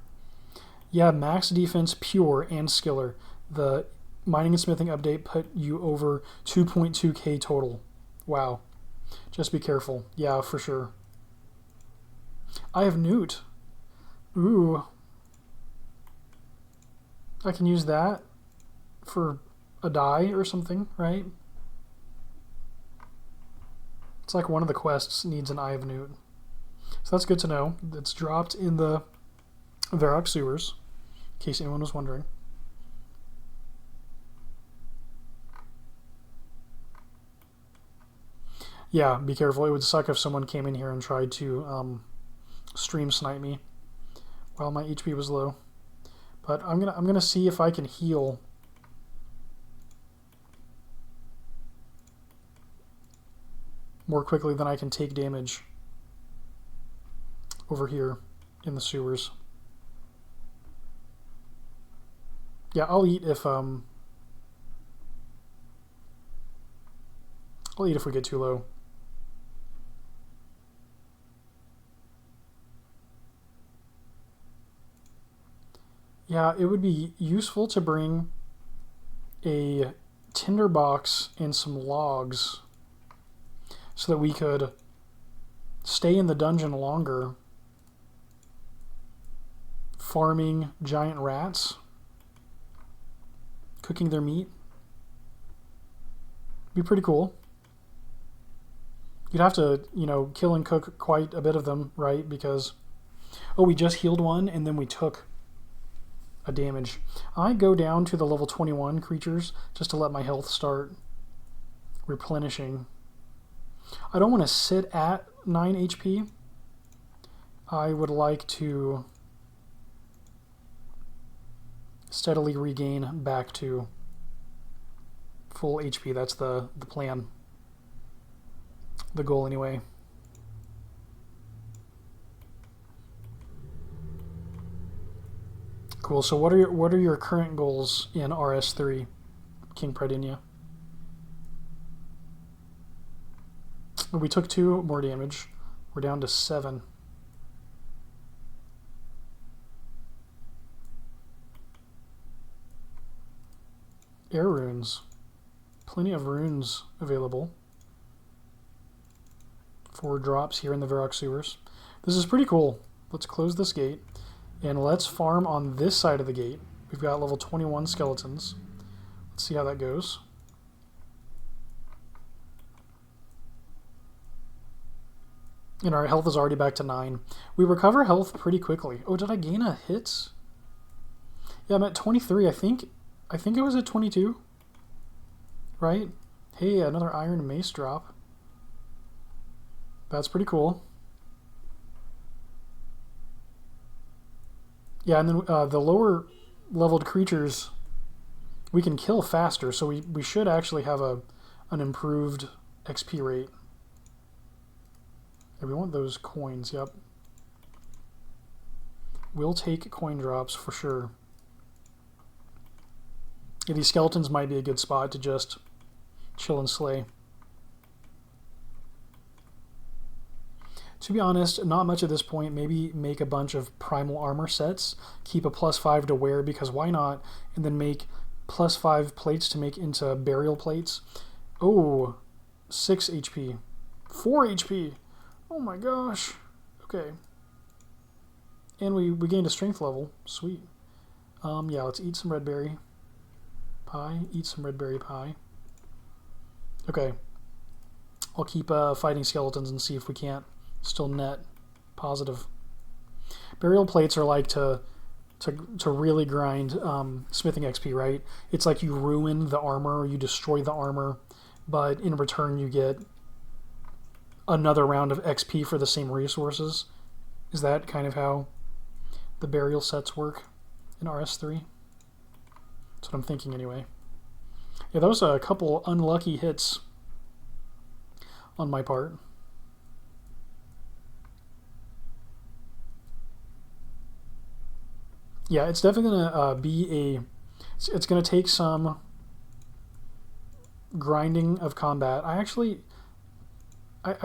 Yeah, max defense, pure, and skiller. The mining and smithing update put you over 2.2k total. Wow. Just be careful. Yeah, for sure. I have Newt. Ooh. I can use that for a die or something, right? It's like one of the quests needs an Eye of Newt. So that's good to know. It's dropped in the Varrock sewers, in case anyone was wondering. Yeah, be careful. It would suck if someone came in here and tried to stream snipe me while my HP was low. But I'm gonna see if I can heal more quickly than I can take damage over here in the sewers. Yeah, I'll eat if we get too low. Yeah, it would be useful to bring a tinderbox and some logs so that we could stay in the dungeon longer, farming giant rats, cooking their meat. Be pretty cool. You'd have to, kill and cook quite a bit of them, right? Because, oh, we just healed one and then we took a damage. I go down to the level 21 creatures just to let my health start replenishing. I don't want to sit at 9 HP. I would like to steadily regain back to full HP. That's the plan. The goal anyway. Cool. So what are your current goals in RS3, King Pridinia? We took 2 more damage. We're down to 7. Air runes. Plenty of runes available for drops here in the Varrock sewers. This is pretty cool. Let's close this gate and let's farm on this side of the gate. We've got level 21 skeletons. Let's see how that goes. And our health is already back to 9. We recover health pretty quickly. Oh, did I gain a hit? Yeah, I'm at 23. I think I was at 22. Right? Hey, another iron mace drop. That's pretty cool. Yeah, and then the lower leveled creatures we can kill faster, so we should actually have an improved XP rate. Yeah, we want those coins, yep. We'll take coin drops for sure. Yeah, these skeletons might be a good spot to just chill and slay. To be honest, not much at this point. Maybe make a bunch of primal armor sets, keep a +5 to wear, because why not? And then make +5 plates to make into burial plates. Oh, 6 HP. 4 HP. Oh my gosh. Okay. And we gained a strength level. Sweet. Yeah, let's eat some red berry pie. Eat some red berry pie. Okay. I'll keep fighting skeletons and see if we can't still net positive. Burial plates are like to really grind smithing XP, right? It's like you ruin the armor, you destroy the armor, but in return you get another round of XP for the same resources. Is that kind of how the burial sets work in RS3? That's what I'm thinking anyway. Yeah, that was a couple unlucky hits on my part. Yeah, it's definitely gonna be it's gonna take some grinding of combat. I think I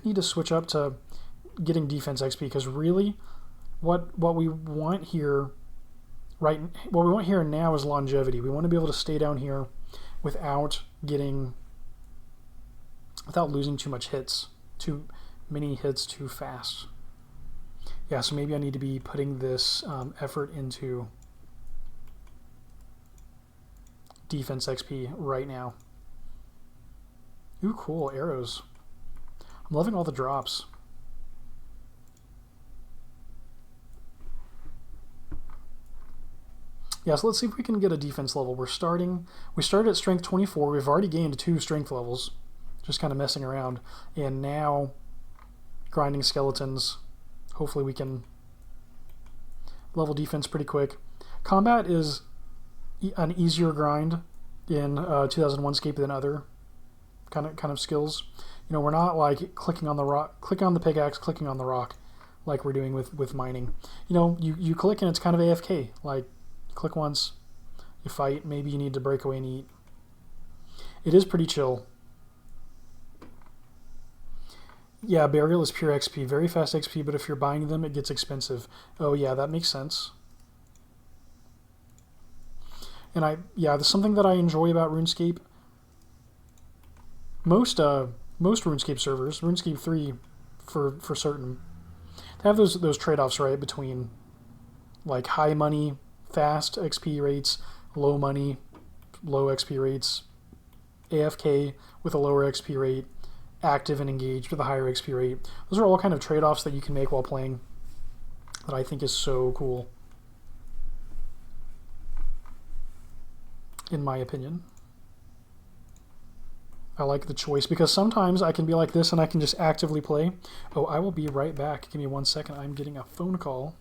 need to switch up to getting defense XP, because really what we want here what we want here now is longevity. We want to be able to stay down here without losing too many hits too fast. Yeah, so maybe I need to be putting this effort into defense XP right now. Ooh, cool, arrows. I'm loving all the drops. Yeah, so let's see if we can get a defense level. We started at strength 24. We've already gained 2 strength levels, just kind of messing around. And now, grinding skeletons. Hopefully we can level defense pretty quick. Combat is an easier grind in 2001Scape than other kind of skills. You know, we're not like clicking on the rock, clicking on the pickaxe, clicking on the rock, like we're doing with mining. You know, you click and it's kind of AFK. Like, you click once, you fight, maybe you need to break away and eat. It is pretty chill. Yeah, burial is pure XP, very fast XP, but if you're buying them, it gets expensive. Oh yeah, that makes sense. And there's something that I enjoy about RuneScape. Most RuneScape servers, RuneScape 3 for certain, they have those trade-offs, right, between like high money, fast XP rates, low money, low XP rates, AFK with a lower XP rate, active and engaged with a higher XP rate. Those are all kind of trade-offs that you can make while playing that I think is so cool, in my opinion. I like the choice, because sometimes I can be like this and I can just actively play. Oh, I will be right back. Give me 1 second. I'm getting a phone call.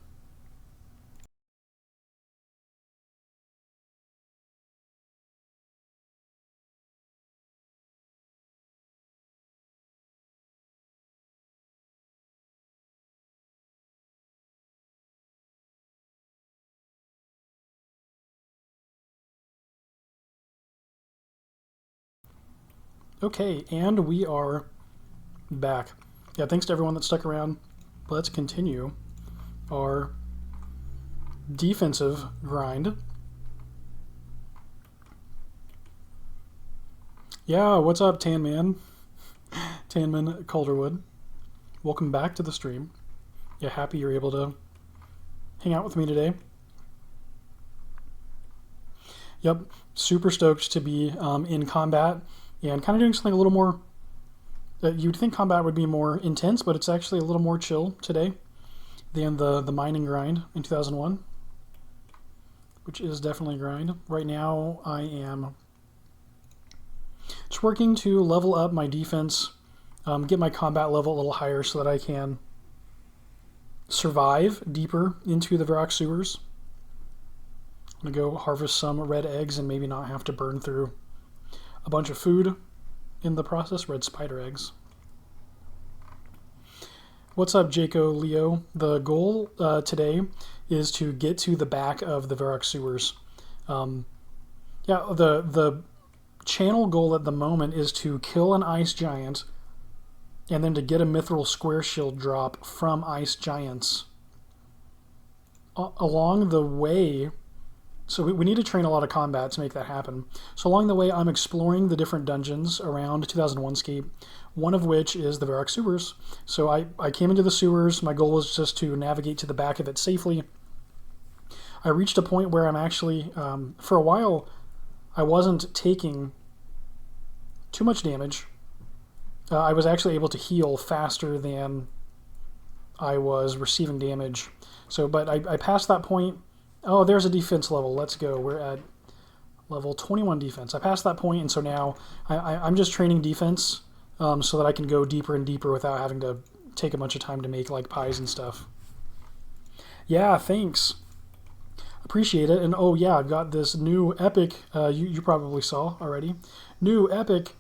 Okay, and we are back. Yeah, thanks to everyone that stuck around. Let's continue our defensive grind. Yeah, what's up, Tanman? Tanman Calderwood. Welcome back to the stream. Yeah, happy you're able to hang out with me today. Yep, super stoked to be in combat and kind of doing something a little more. You'd think combat would be more intense, but it's actually a little more chill today than the mining grind in 2001, which is definitely a grind. Right now, I am just working to level up my defense, get my combat level a little higher so that I can survive deeper into the Varrock sewers. I'm going to go harvest some red eggs and maybe not have to burn through a bunch of food in the process. Red spider eggs. What's up, Jaco Leo? The goal today is to get to the back of the Varrock sewers. Yeah, the channel goal at the moment is to kill an ice giant and then to get a mithril square shield drop from ice giants. Along the way, so we need to train a lot of combat to make that happen. So along the way, I'm exploring the different dungeons around 2001scape. one of which is the Varrock sewers. So I came into the sewers. My goal was just to navigate to the back of it safely. I reached a point where I'm actually, for a while, I wasn't taking too much damage. I was actually able to heal faster than I was receiving damage. So, but I passed that point. Oh, there's a defense level. Let's go. We're at level 21 defense. I passed that point, and so now I'm just training defense so that I can go deeper and deeper without having to take a bunch of time to make like pies and stuff. Yeah, thanks. Appreciate it. And oh yeah, I've got this new epic, you probably saw already, new epic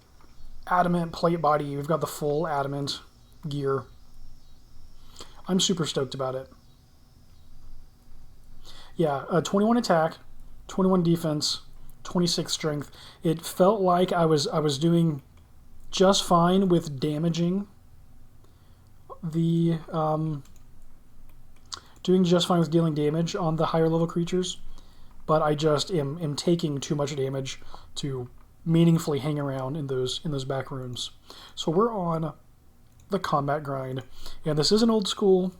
adamant plate body. We've got the full adamant gear. I'm super stoked about it. Yeah, 21 attack, 21 defense, 26 strength. It felt like I was doing just fine with damaging the doing just fine with dealing damage on the higher level creatures, but I just am taking too much damage to meaningfully hang around in those back rooms. So we're on the combat grind, and this isn't old school,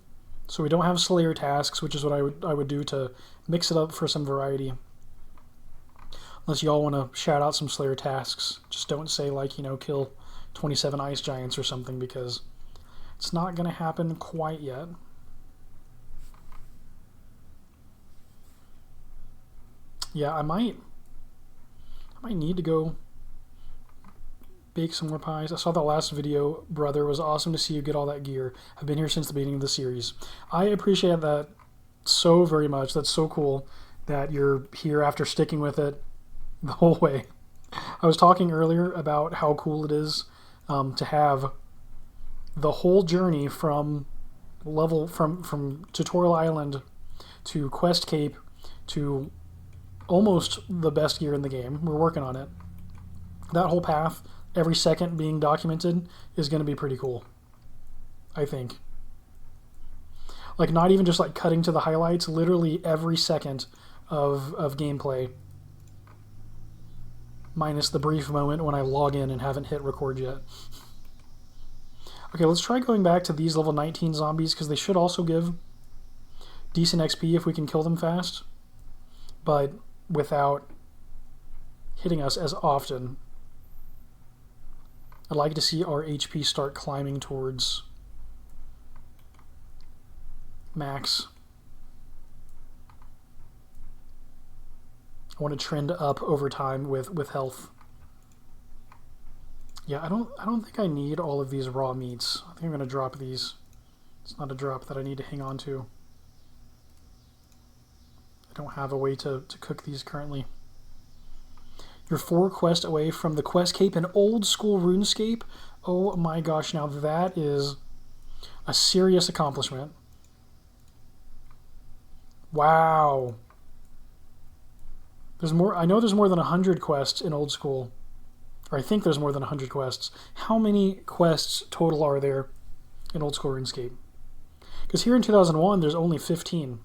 so we don't have Slayer tasks, which is what I would do to mix it up for some variety. Unless y'all want to shout out some Slayer tasks, just don't say like, you know, kill 27 ice giants or something, because it's not going to happen quite yet. Yeah, I might need to go bake some more pies. I saw that last video, brother. It was awesome to see you get all that gear. I've been here since the beginning of the series. I appreciate that so very much. That's so cool that you're here after sticking with it the whole way. I was talking earlier about how cool it is to have the whole journey from Tutorial Island to Quest Cape to almost the best gear in the game. We're working on it. That whole path, every second being documented, is going to be pretty cool, I think. Like, not even just like cutting to the highlights, literally every second of gameplay, minus the brief moment when I log in and haven't hit record yet. Okay, let's try going back to these level 19 zombies, because they should also give decent XP if we can kill them fast, but without hitting us as often. I'd like to see our HP start climbing towards max. I want to trend up over time with health. Yeah, I don't think I need all of these raw meats. I think I'm going to drop these. It's not a drop that I need to hang on to. I don't have a way to cook these currently. You're 4 quests away from the Quest Cape, an old school RuneScape. Oh my gosh, now that is a serious accomplishment. Wow. There's more. I know there's more than 100 quests in old school. Or I think there's more than 100 quests. How many quests total are there in old school RuneScape? Because here in 2001, there's only 15.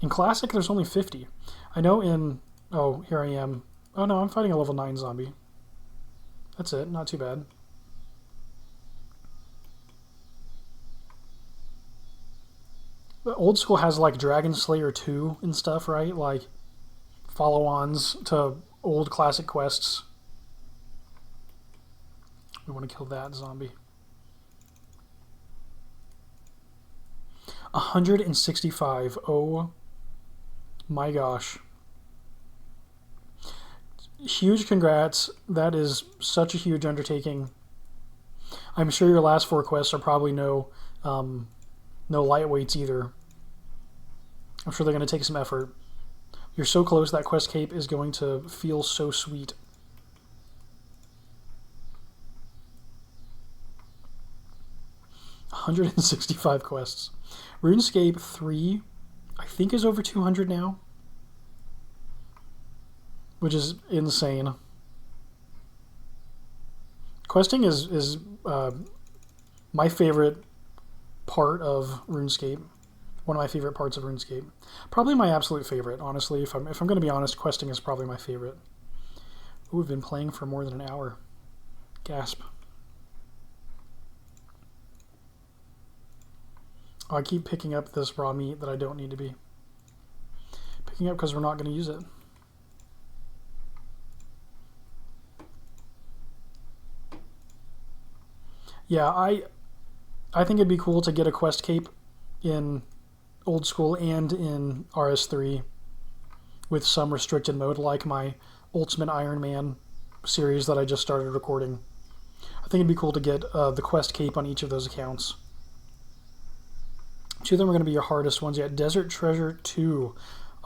In Classic, there's only 50. I know in... Oh, here I am. Oh no, I'm fighting a level 9 zombie. That's it, not too bad. But old school has like Dragon Slayer 2 and stuff, right? Like follow-ons to old classic quests. We want to kill that zombie. 165. Oh my gosh. Huge congrats. That is such a huge undertaking. I'm sure your last 4 quests are probably no lightweights either. I'm sure they're going to take some effort. You're so close. That Quest Cape is going to feel so sweet. $165 quests. RuneScape 3, I think, is over 200 now, which is insane. Questing is my favorite part of RuneScape. One of my favorite parts of RuneScape. Probably my absolute favorite, honestly. If I'm going to be honest, questing is probably my favorite. Ooh, we've been playing for more than an hour. Gasp. Oh, I keep picking up this raw meat that I don't need to be picking up because we're not going to use it. Yeah, I think it'd be cool to get a quest cape in Old School and in RS3 with some restricted mode, like my Ultimate Ironman series that I just started recording. I think it'd be cool to get the quest cape on each of those accounts. Two of them are going to be your hardest ones yet. Desert Treasure 2.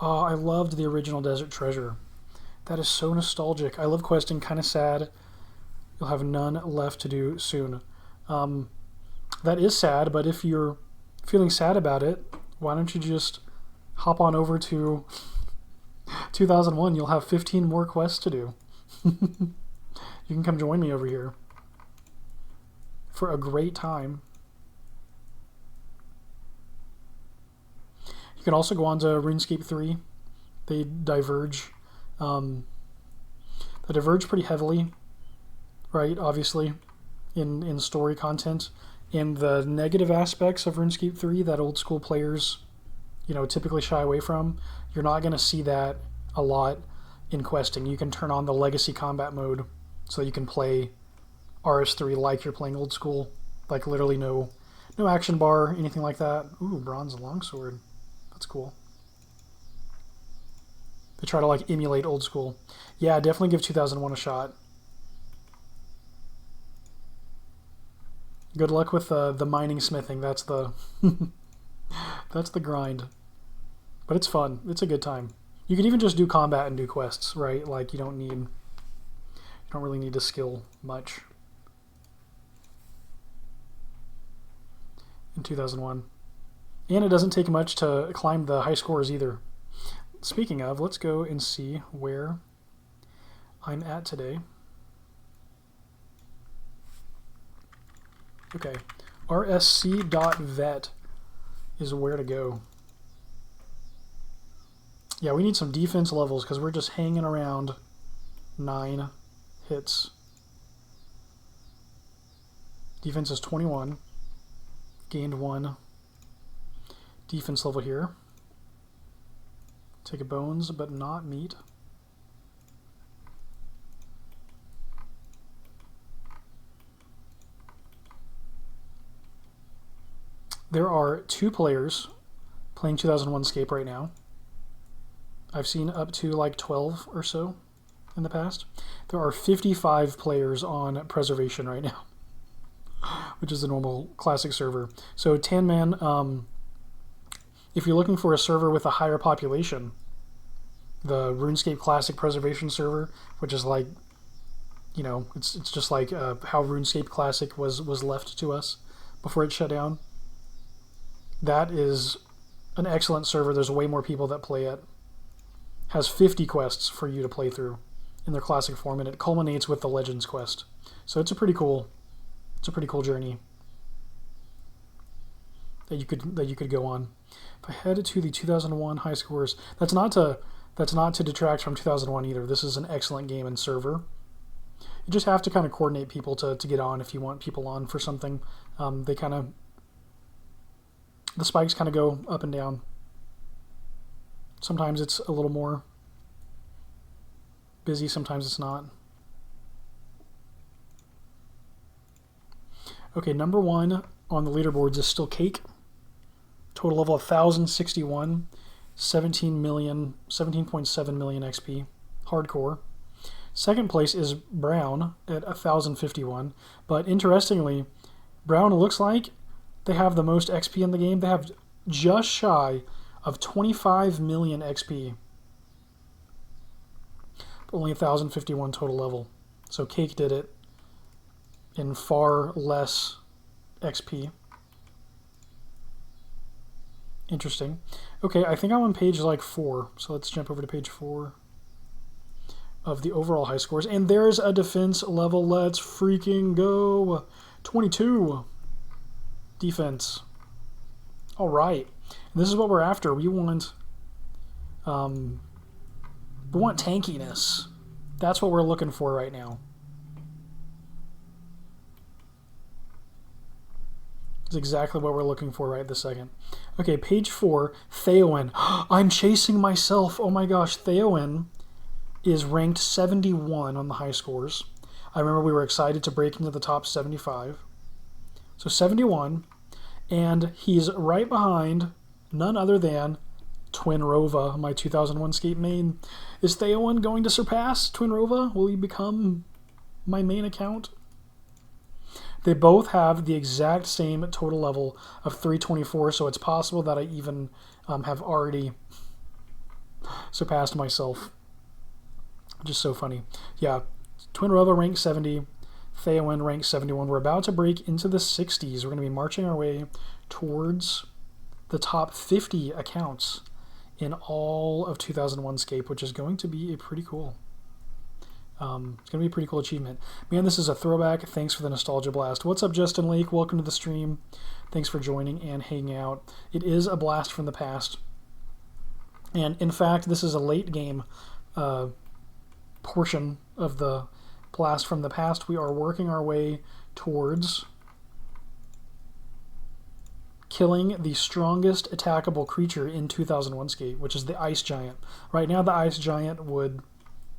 Oh, I loved the original Desert Treasure. That is so nostalgic. I love questing. Kind of sad. You'll have none left to do soon. That is sad, but if you're feeling sad about it, why don't you just hop on over to 2001? You'll have 15 more quests to do. You can come join me over here for a great time. You can also go on to RuneScape 3. They diverge. They diverge pretty heavily, right? Obviously, in story content. And the negative aspects of RuneScape 3 that old school players, typically shy away from, you're not going to see that a lot in questing. You can turn on the legacy combat mode so you can play RS3 like you're playing old school. Like literally no action bar, anything like that. Ooh, bronze longsword. That's cool. They try to like emulate old school. Yeah, definitely give 2001 a shot. Good luck with the mining smithing. That's the that's the grind. But it's fun. It's a good time. You can even just do combat and do quests, right? Like you don't really need to skill much in 2001. And it doesn't take much to climb the high scores either. Speaking of, let's go and see where I'm at today. Okay, rsc.vet is where to go. Yeah, we need some defense levels because we're just hanging around 9 hits. Defense is 21. Gained 1 defense level here. Take a bones, but not meat. There are 2 players playing 2001Scape right now. I've seen up to like 12 or so in the past. There are 55 players on Preservation right now, which is the normal classic server. So 10-man, if you're looking for a server with a higher population, the RuneScape Classic Preservation server, which is like, it's just like how RuneScape Classic was left to us before it shut down. That is an excellent server. There's way more people that play it. Has 50 quests for you to play through in their classic form, and it culminates with the Legends quest. So it's a pretty cool journey that you could go on. If I head to the 2001 high scores, that's not to detract from 2001 either. This is an excellent game and server. You just have to kind of coordinate people to get on if you want people on for something. The spikes kind of go up and down. Sometimes it's a little more busy, sometimes it's not. Okay, number 1 on the leaderboards is still Cake. Total level 1,061, 17.7 million XP. Hardcore. Second place is Brown at 1,051. But interestingly, Brown looks like they have the most XP in the game. They have just shy of 25 million XP. But only 1,051 total level. So Cake did it in far less XP. Interesting. Okay, I think I'm on page like 4. So let's jump over to page 4 of the overall high scores. And there's a defense level. Let's freaking go. 22. Defense. All right. And this is what we're after. We want tankiness. That's what we're looking for right now. Is exactly what we're looking for right this second. Okay, page 4, Theoin. I'm chasing myself. Oh my gosh, Theoin is ranked 71 on the high scores. I remember we were excited to break into the top 75. So 71, and he's right behind none other than Twinrova, my 2001Scape main. Is Theoin going to surpass Twinrova? Will he become my main account? They both have the exact same total level of 324, so it's possible that I even have already surpassed myself. Just so funny. Yeah, Twinrova ranked 70, Theoin ranked 71. We're about to break into the 60s. We're going to be marching our way towards the top 50 accounts in all of 2001Scape, which is going to be a pretty cool. It's going to be a pretty cool achievement. Man, this is a throwback. Thanks for the nostalgia blast. What's up, Justin Lake? Welcome to the stream. Thanks for joining and hanging out. It is a blast from the past. And in fact, this is a late game portion of the blast from the past. We are working our way towards killing the strongest attackable creature in 2001Scape, which is the Ice Giant. Right now, the Ice Giant would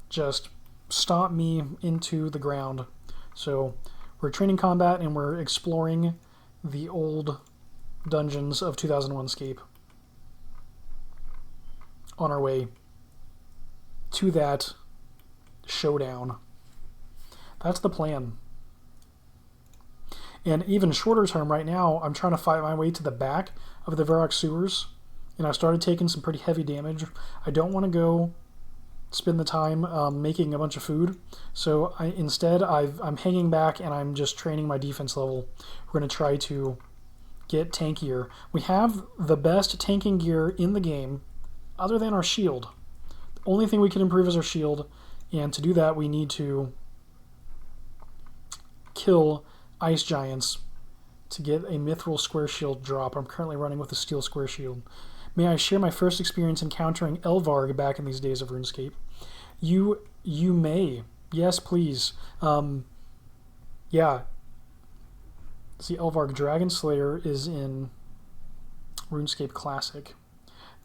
just stomp me into the ground. So we're training combat and we're exploring the old dungeons of 2001Scape on our way to that showdown. That's the plan. And even shorter term, right now, I'm trying to fight my way to the back of the Varrock sewers, and I started taking some pretty heavy damage. I don't want to go spend the time making a bunch of food, so instead I'm hanging back and I'm just training my defense level. We're going to try to get tankier. We have the best tanking gear in the game, other than our shield. The only thing we can improve is our shield, and to do that we need to kill Ice Giants to get a Mithril Square Shield drop. I'm currently running with a Steel Square Shield. May I share my first experience encountering Elvarg back in these days of RuneScape? You may. Yes, please. Yeah. See, Elvarg Dragon Slayer is in RuneScape Classic.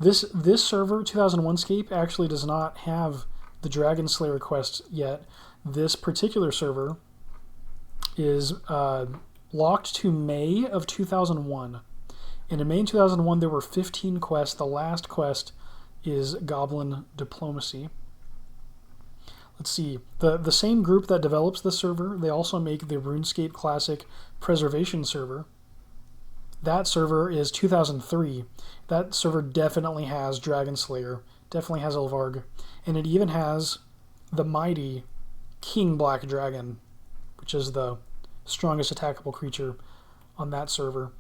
This server, 2001Scape, actually does not have the Dragon Slayer quest yet. This particular server is locked to May of 2001. And in May 2001, there were 15 quests. The last quest is Goblin Diplomacy. Let's see. The same group that develops the server, they also make the RuneScape Classic Preservation server. That server is 2003. That server definitely has Dragon Slayer, definitely has Elvarg, and it even has the mighty King Black Dragon, which is the strongest attackable creature on that server.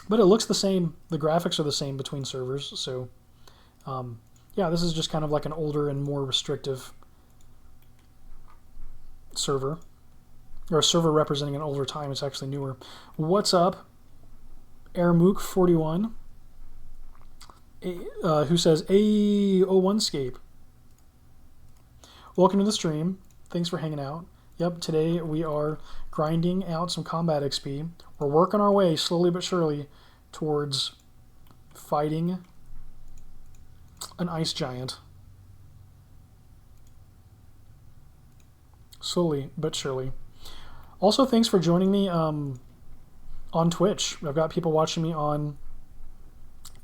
But it looks the same. The graphics are the same between servers. So, yeah, this is just kind of like an older and more restrictive server. Or a server representing an older time. It's actually newer. What's up? Airmook41, who says, 2001Scape. Welcome to the stream. Thanks for hanging out. Yep, today we are grinding out some combat XP. We're working our way slowly but surely towards fighting an Ice Giant. Slowly but surely. Also, thanks for joining me on Twitch. I've got people watching me on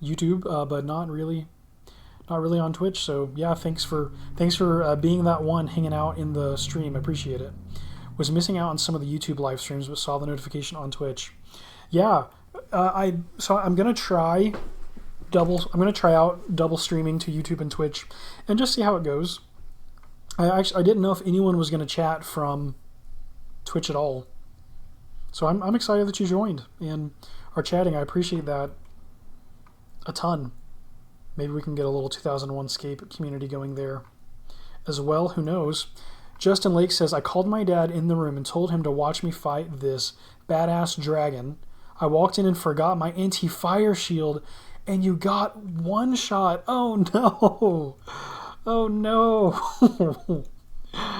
YouTube, but not really on Twitch. So yeah, thanks for being that one hanging out in the stream. I appreciate it. Was missing out on some of the YouTube live streams, but saw the notification on Twitch. Yeah, I'm gonna try out double streaming to YouTube and Twitch, and just see how it goes. I didn't know if anyone was gonna chat from Twitch at all, so I'm excited that you joined and are chatting. I appreciate that a ton. Maybe we can get a little 2001Scape community going there as well. Who knows? Justin Lake says, I called my dad in the room and told him to watch me fight this badass dragon. I walked in and forgot my anti-fire shield, and you got one shot. Oh no. Oh no.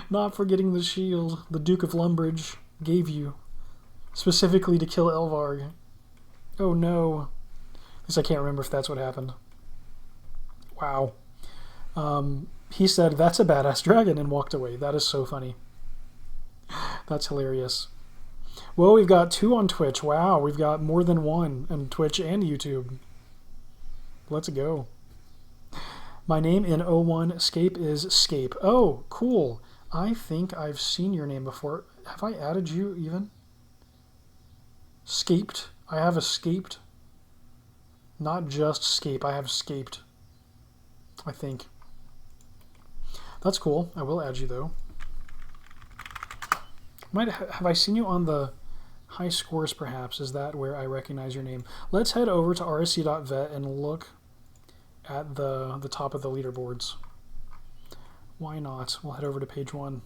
Not forgetting the shield the Duke of Lumbridge gave you. specifically to kill Elvarg. Oh no. At least I can't remember if that's what happened. Wow. He said, "That's a badass dragon," and walked away. That is so funny. That's hilarious. Well, we've got 2 on Twitch. Wow, we've got more than 1 on Twitch and YouTube. Let's go. My name in 2001Scape is Scape. Oh, cool. I think I've seen your name before. Have I added you even? Scaped. I have escaped. Not just Scape. I have scaped. I think. That's cool. I will add you though. Have I seen you on the high scores perhaps? Is that where I recognize your name? Let's head over to rsc.vet and look at the top of the leaderboards. Why not? We'll head over to page 1.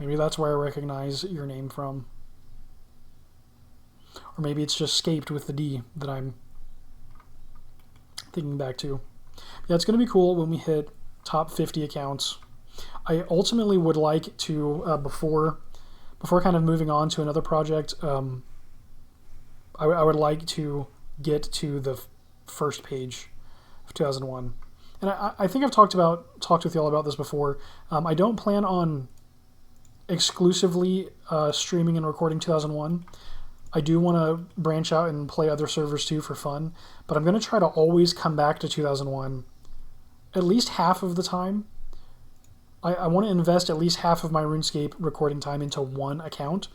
Maybe that's where I recognize your name from. Or maybe it's just scaped with the D that I'm thinking back to. Yeah, it's going to be cool when we hit top 50 accounts. I ultimately would like to, before kind of moving on to another project, I would like to get to the first page of 2001. And I think I've talked with y'all about this before. I don't plan on exclusively streaming and recording 2001. I do want to branch out and play other servers too for fun, but I'm going to try to always come back to 2001 at least half of the time. I want to invest at least half of my RuneScape recording time into one account,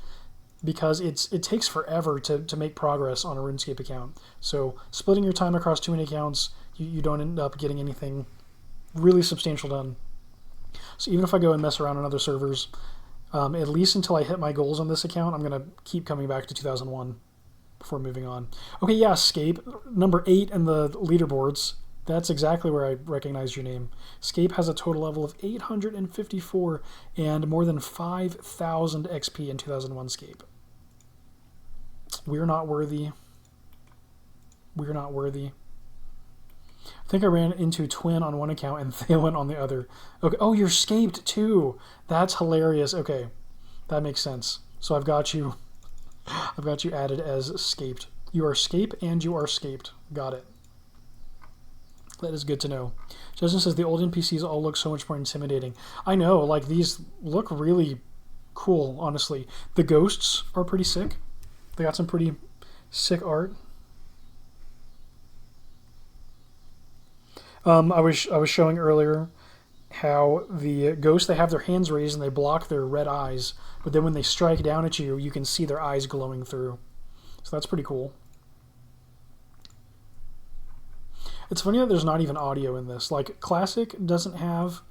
because it takes forever to make progress on a RuneScape account. So splitting your time across too many accounts, you don't end up getting anything really substantial done. So even if I go and mess around on other servers, at least until I hit my goals on this account, I'm going to keep coming back to 2001 before moving on. Okay, yeah, Scape, number 8 in the leaderboards. That's exactly where I recognize your name. Scape has a total level of 854 and more than 5,000 XP in 2001Scape. We're not worthy. We're not worthy. I think I ran into Twin on one account and Theoin on the other. Okay. Oh, you're scaped too. That's hilarious. Okay, that makes sense. So I've got you added as scaped. You are scape and you are scaped. Got it. That is good to know. Justin says the old NPCs all look so much more intimidating. I know, like these look really cool, honestly. The ghosts are pretty sick. They got some pretty sick art. I was showing earlier how the ghosts, they have their hands raised and they block their red eyes, but then when they strike down at you, you can see their eyes glowing through. So that's pretty cool. It's funny that there's not even audio in this. Like Classic doesn't have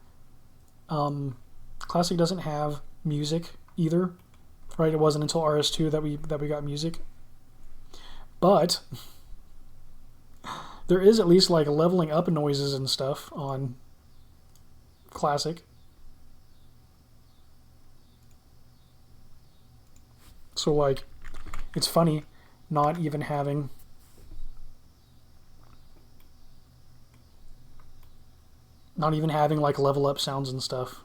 music either, right? It wasn't until RS2 that we got music. But there is at least like leveling up noises and stuff on Classic. So like it's funny not even having like level up sounds and stuff.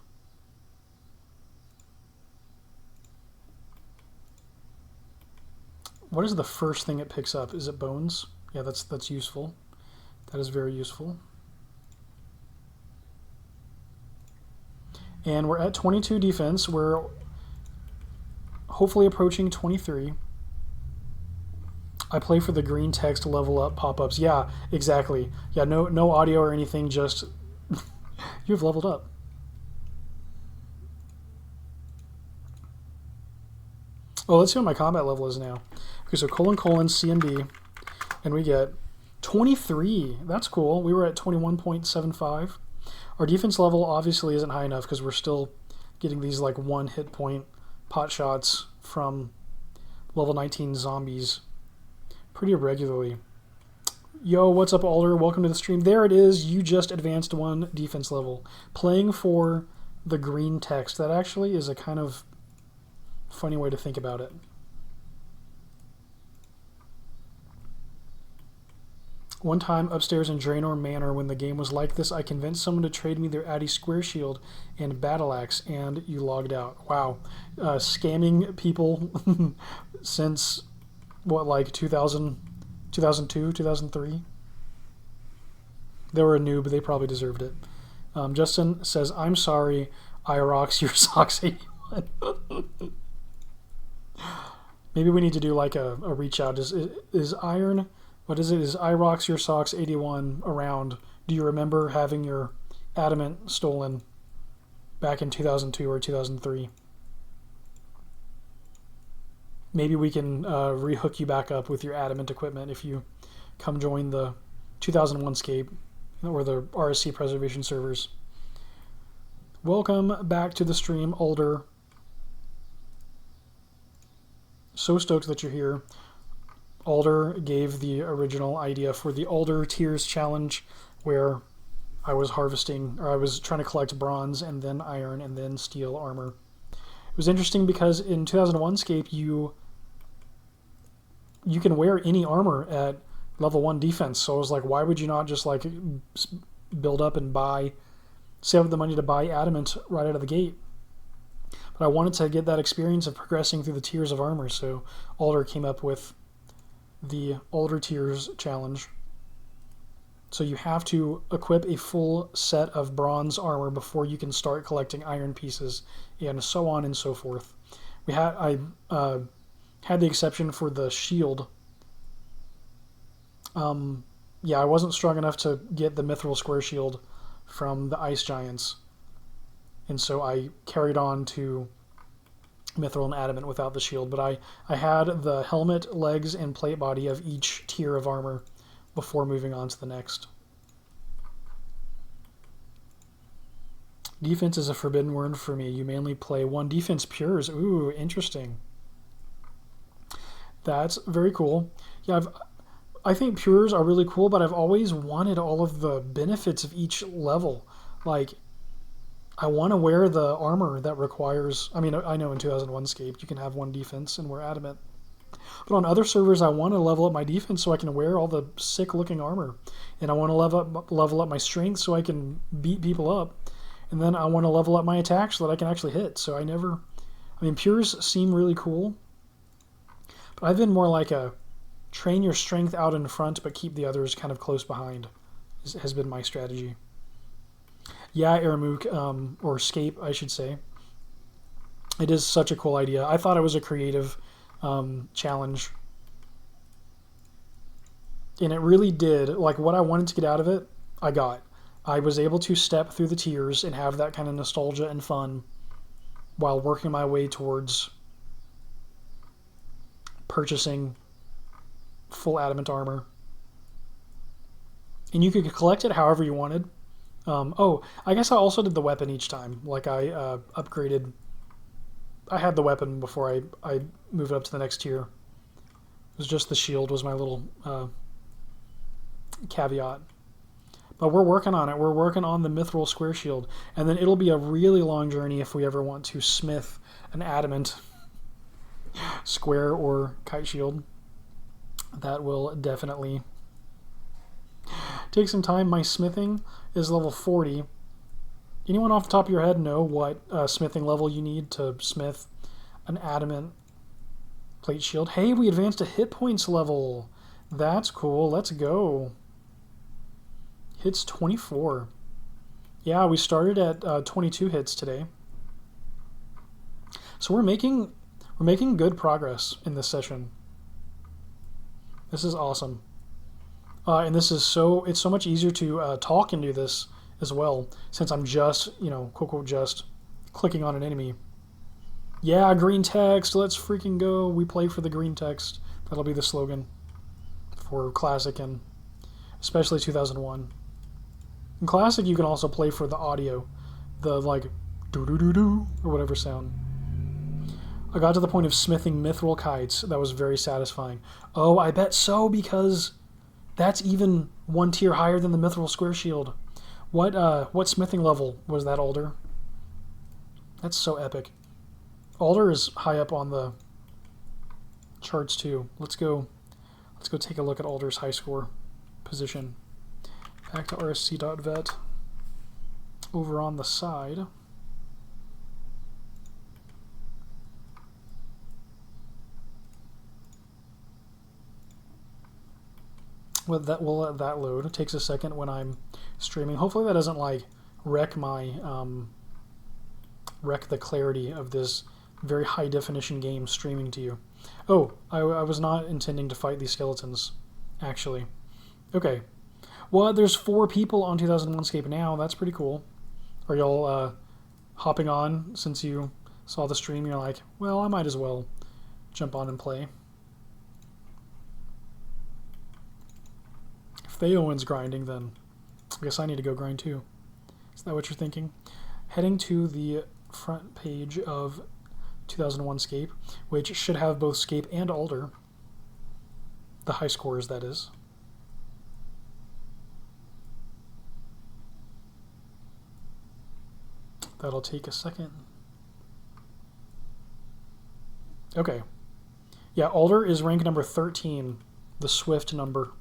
What is the first thing it picks up? Is it bones? Yeah, that's useful. That is very useful. And we're at 22 defense. We're hopefully approaching 23. I play for the green text level up pop-ups. Yeah, exactly. Yeah, no audio or anything, just you've leveled up. Oh, let's see what my combat level is now. Okay, so : CMB, and we get 23. That's cool. We were at 21.75. Our defense level obviously isn't high enough because we're still getting these like 1 hit point pot shots from level 19 zombies pretty regularly. Yo, what's up, Alder? Welcome to the stream. There it is. You just advanced 1 defense level. Playing for the green text. That actually is a kind of funny way to think about it. One time upstairs in Draenor Manor, when the game was like this, I convinced someone to trade me their Addy Square Shield and Battle Axe, and you logged out. Wow. Scamming people since, what, like 2000, 2002, 2003? They were a noob, but they probably deserved it. Justin says, I'm sorry, Irox, your socks 81. Maybe we need to do like a reach out. Is Iron... What is it? Is Irox your socks 81 around? Do you remember having your adamant stolen back in 2002 or 2003? Maybe we can rehook you back up with your adamant equipment if you come join the 2001Scape or the RSC preservation servers. Welcome back to the stream, Alder. So stoked that you're here. Alder gave the original idea for the Alder Tiers Challenge, where I was harvesting, or I was trying to collect bronze and then iron and then steel armor. It was interesting because in 2001Scape you can wear any armor at level 1 defense, so I was like, why would you not just like build up and save up the money to buy adamant right out of the gate? But I wanted to get that experience of progressing through the tiers of armor, so Alder came up with the Alder Tiers Challenge. So you have to equip a full set of bronze armor before you can start collecting iron pieces, and so on and so forth. I had the exception for the shield. Yeah, I wasn't strong enough to get the mithril square shield from the ice giants, and so I carried on to mithril and adamant without the shield, but I had the helmet, legs, and plate body of each tier of armor before moving on to the next. Defense is a forbidden word for me. You mainly play one defense pures. Ooh, interesting. That's very cool. Yeah, I think pures are really cool, but I've always wanted all of the benefits of each level. Like, I want to wear the armor that requires... I mean, I know in 2001Scape you can have one defense and wear adamant. But on other servers, I want to level up my defense so I can wear all the sick-looking armor. And I want to level up my strength so I can beat people up. And then I want to level up my attack so that I can actually hit. So I mean, pures seem really cool. But I've been more like a train your strength out in front but keep the others kind of close behind has been my strategy. Yeah, Aramuk, or Scape, I should say. It is such a cool idea. I thought it was a creative challenge. And it really did. Like, what I wanted to get out of it, I got. I was able to step through the tiers and have that kind of nostalgia and fun while working my way towards purchasing full adamant armor. And you could collect it however you wanted. Oh, I guess I also did the weapon each time. Like, I upgraded... I had the weapon before I moved up to the next tier. It was just the shield was my little caveat. But we're working on it. We're working on the mithril square shield. And then it'll be a really long journey if we ever want to smith an adamant square or kite shield. That will definitely take some time. My smithing is level 40. Anyone off the top of your head know what smithing level you need to smith an adamant plate shield? Hey, we advanced a hit points level. That's cool. Let's go. Hits 24. Yeah, we started at 22 hits today. So we're making good progress in this session. This is awesome. And this is it's so much easier to talk and do this as well, since I'm just, quote, quote, just clicking on an enemy. Yeah, green text, let's freaking go. We play for the green text. That'll be the slogan for Classic and especially 2001. In Classic, you can also play for the audio, the, like, doo-doo-doo-doo, or whatever sound. I got to the point of smithing mithril kites. That was very satisfying. Oh, I bet so, because that's even one tier higher than the mithril square shield. What smithing level was that, Alder? That's so epic. Alder is high up on the charts too. Let's go take a look at Alder's high score. position. Back to rsc.vet. Over on the side. We'll let that load. It takes a second when I'm streaming. Hopefully that doesn't like wreck my wreck the clarity of this very high definition game streaming to you. Oh, I was not intending to fight these skeletons, actually. Okay. Well, there's 4 people on 2001Scape now. That's pretty cool. Are y'all hopping on since you saw the stream? You're like, well, I might as well jump on and play. If Theoin's grinding, then I guess I need to go grind too. Is that what you're thinking? Heading to the front page of 2001Scape, which should have both Scape and Alder. The high scores, that is. That'll take a second. Okay. Yeah, Alder is rank number 13, the Swift number,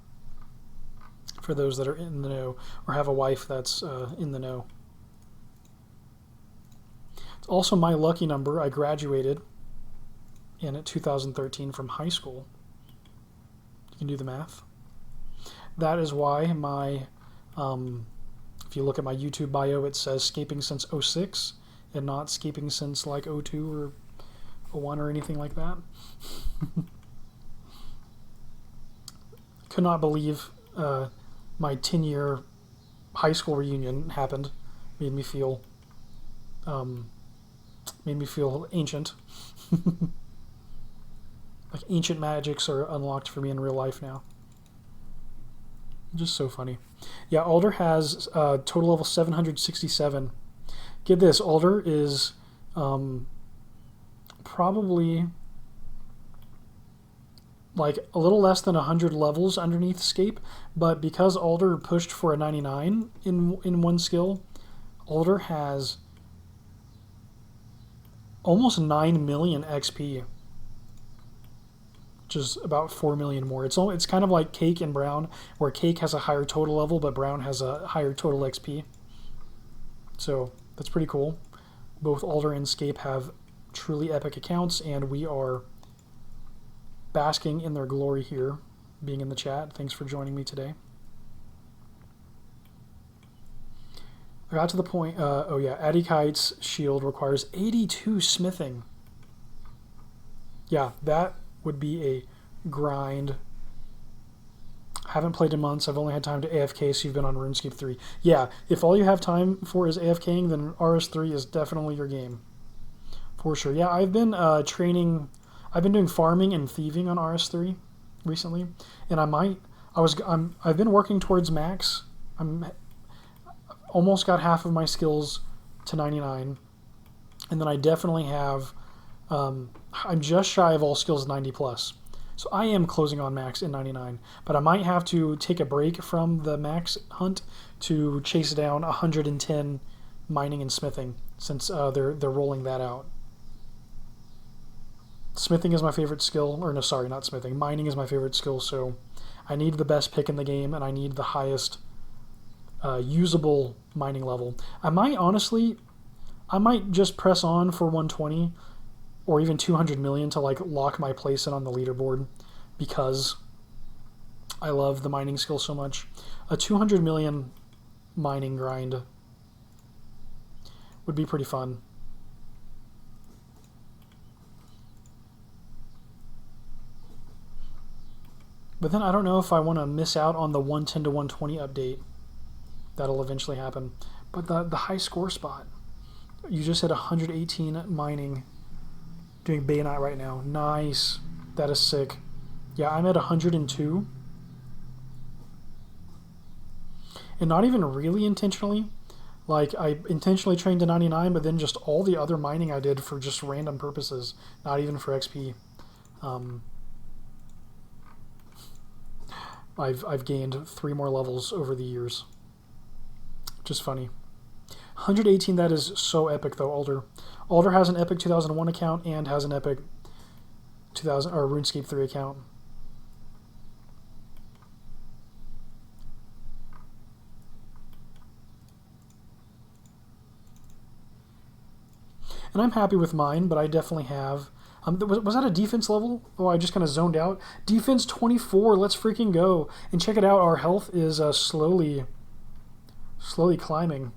for those that are in the know or have a wife that's in the know. It's also my lucky number. I graduated in 2013 from high school. You can do the math. That is why my... if you look at my YouTube bio, it says scaping since 06 and not scaping since like 02 or 01 or anything like that. Could not believe my 10-year high school reunion happened. Made me feel ancient. Like ancient magics are unlocked for me in real life now. Just so funny. Yeah, Alder has total level 767. Get this, Alder is probably like a little less than 100 levels underneath Scape, but because Alder pushed for a 99 in one skill, Alder has almost 9 million XP, which is about 4 million more. It's kind of like Cake and Brown, where Cake has a higher total level, but Brown has a higher total XP. So that's pretty cool. Both Alder and Scape have truly epic accounts, and we are basking in their glory here, being in the chat. Thanks for joining me today. I got to the point, oh yeah, Adikite's shield requires 82 smithing. Yeah, that would be a grind. Haven't played in months. I've only had time to AFK, so you've been on RuneScape 3. Yeah, if all you have time for is AFKing, then RS3 is definitely your game. For sure. Yeah, I've been training... I've been doing farming and thieving on RS3 recently, and I've been working towards max. I'm almost got half of my skills to 99, and then I definitely have I'm just shy of all skills 90 plus, so I am closing on max in 99, but I might have to take a break from the max hunt to chase down 110 mining and smithing, since they're rolling that out. Smithing is my favorite skill, or no, sorry, not smithing. Mining is my favorite skill, so I need the best pick in the game, and I need the highest usable mining level. I might just press on for 120 or even 200 million to like lock my place in on the leaderboard, because I love the mining skill so much. A 200 million mining grind would be pretty fun. But then I don't know if I want to miss out on the 110 to 120 update. That'll eventually happen. But the high score spot, you just hit 118 mining, doing Bayonet right now. Nice. That is sick. Yeah, I'm at 102. And not even really intentionally. Like, I intentionally trained to 99, but then just all the other mining I did for just random purposes, not even for XP. I've gained 3 more levels over the years. Just funny. 118, that is so epic though, Alder. Alder has an epic 2001 account and has an epic 2000 or RuneScape 3 account. And I'm happy with mine, but I definitely have... was that a defense level? Oh, I just kind of zoned out. Defense 24, let's freaking go. And check it out, our health is slowly climbing.